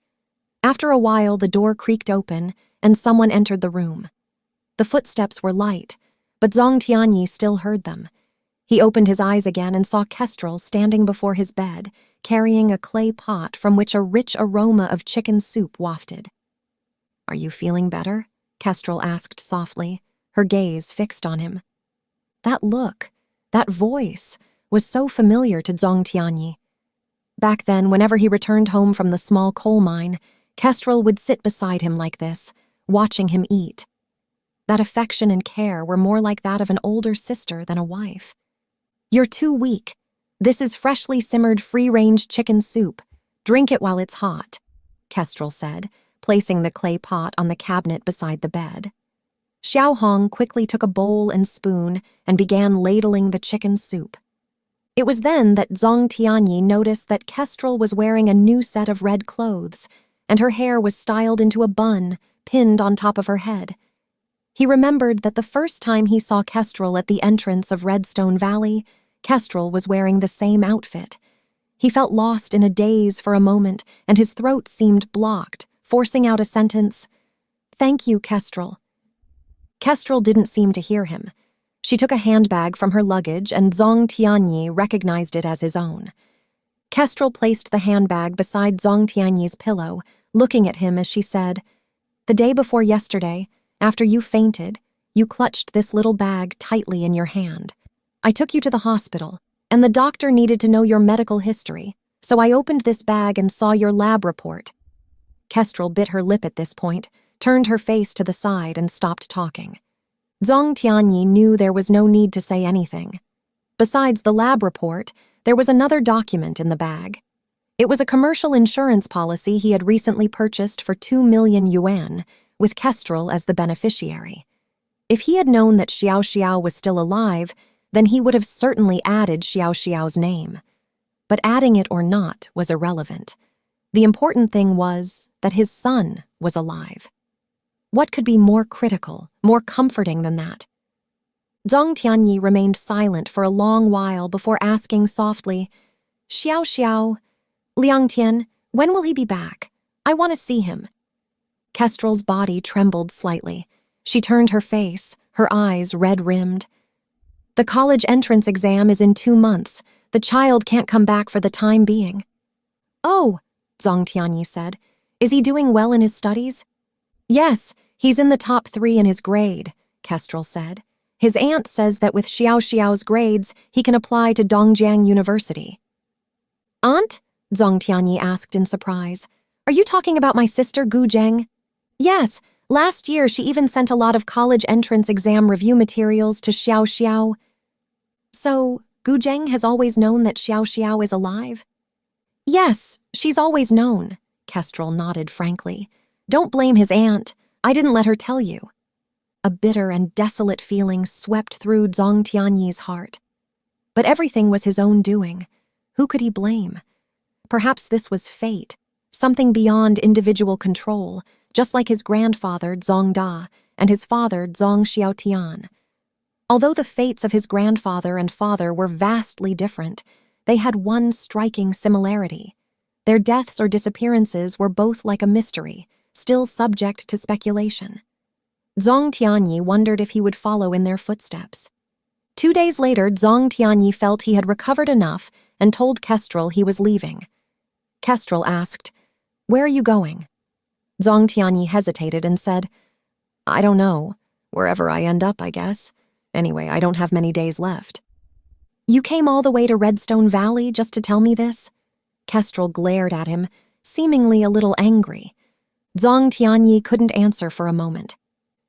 After a while, the door creaked open and someone entered the room. The footsteps were light, but Zhang Tianyi still heard them. He opened his eyes again and saw Kestrel standing before his bed, carrying a clay pot from which a rich aroma of chicken soup wafted. Are you feeling better? Kestrel asked softly, her gaze fixed on him. That look, that voice, was so familiar to Zhang Tianyi. Back then, whenever he returned home from the small coal mine, Kestrel would sit beside him like this, watching him eat. That affection and care were more like that of an older sister than a wife. You're too weak. This is freshly simmered free-range chicken soup. Drink it while it's hot, Kestrel said, placing the clay pot on the cabinet beside the bed. Xiao Hong quickly took a bowl and spoon and began ladling the chicken soup. It was then that Zhang Tianyi noticed that Kestrel was wearing a new set of red clothes, and her hair was styled into a bun, pinned on top of her head. He remembered that the first time he saw Kestrel at the entrance of Redstone Valley, Kestrel was wearing the same outfit. He felt lost in a daze for a moment, and his throat seemed blocked, forcing out a sentence, "Thank you, Kestrel." Kestrel didn't seem to hear him. She took a handbag from her luggage, and Zhang Tianyi recognized it as his own. Kestrel placed the handbag beside Zhang Tianyi's pillow, looking at him as she said, "The day before yesterday, after you fainted, you clutched this little bag tightly in your hand. I took you to the hospital, and the doctor needed to know your medical history, so I opened this bag and saw your lab report." Kestrel bit her lip at this point, turned her face to the side, and stopped talking. Zhang Tianyi knew there was no need to say anything. Besides the lab report, there was another document in the bag. It was a commercial insurance policy he had recently purchased for 2 million yuan, with Kestrel as the beneficiary. If he had known that Xiao Xiao was still alive, then he would have certainly added Xiao Xiao's name. But adding it or not was irrelevant. The important thing was that his son was alive. What could be more critical, more comforting than that? Zhang Tianyi remained silent for a long while before asking softly, "Xiao Xiao, Liangtian, when will he be back? I want to see him." Kestrel's body trembled slightly. She turned her face, her eyes red-rimmed. "The college entrance exam is in 2 months. The child can't come back for the time being." "Oh," Zhang Tianyi said. "Is he doing well in his studies?" "Yes, he's in the top 3 in his grade," Kestrel said. "His aunt says that with Xiao Xiao's grades, he can apply to Dongjiang University." "Aunt?" Zhang Tianyi asked in surprise. "Are you talking about my sister Gu Zheng?" "Yes, last year she even sent a lot of college entrance exam review materials to Xiao Xiao." "So, Gu Zheng has always known that Xiao Xiao is alive?" "Yes, she's always known," Kestrel nodded frankly. "Don't blame his aunt. I didn't let her tell you." A bitter and desolate feeling swept through Zhang Tianyi's heart. But everything was his own doing. Who could he blame? Perhaps this was fate, something beyond individual control, just like his grandfather, Zhang Da, and his father, Zhang Xiaotian. Although the fates of his grandfather and father were vastly different, they had one striking similarity. Their deaths or disappearances were both like a mystery, still subject to speculation. Zhang Tianyi wondered if he would follow in their footsteps. 2 days later, Zhang Tianyi felt he had recovered enough and told Kestrel he was leaving. Kestrel asked, "Where are you going?" Zhang Tianyi hesitated and said, "I don't know. Wherever I end up, I guess. Anyway, I don't have many days left." "You came all the way to Redstone Valley just to tell me this?" Kestrel glared at him, seemingly a little angry. Zhang Tianyi couldn't answer for a moment.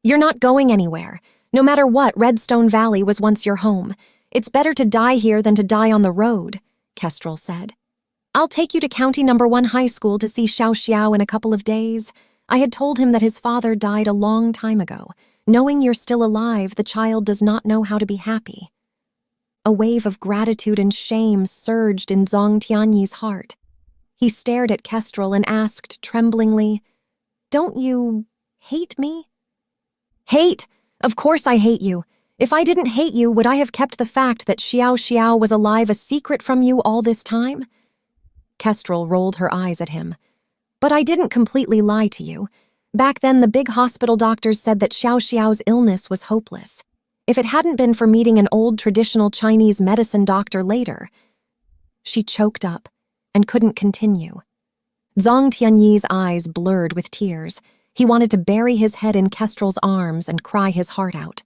You're not going anywhere. No matter what, Redstone Valley was once your home. It's better to die here than to die on the road, Kestrel said. I'll take you to County No. 1 High School to see Xiao Xiao in a couple of days. I had told him that his father died a long time ago. Knowing you're still alive, the child does not know how to be happy. A wave of gratitude and shame surged in Zhang Tianyi's heart. He stared at Kestrel and asked tremblingly, Don't you hate me? Hate? Of course I hate you. If I didn't hate you, would I have kept the fact that Xiao Xiao was alive a secret from you all this time? Kestrel rolled her eyes at him. But I didn't completely lie to you. Back then, the big hospital doctors said that Xiao Xiao's illness was hopeless. If it hadn't been for meeting an old traditional Chinese medicine doctor later. She choked up and couldn't continue. Zhang Tianyi's eyes blurred with tears. He wanted to bury his head in Kestrel's arms and cry his heart out.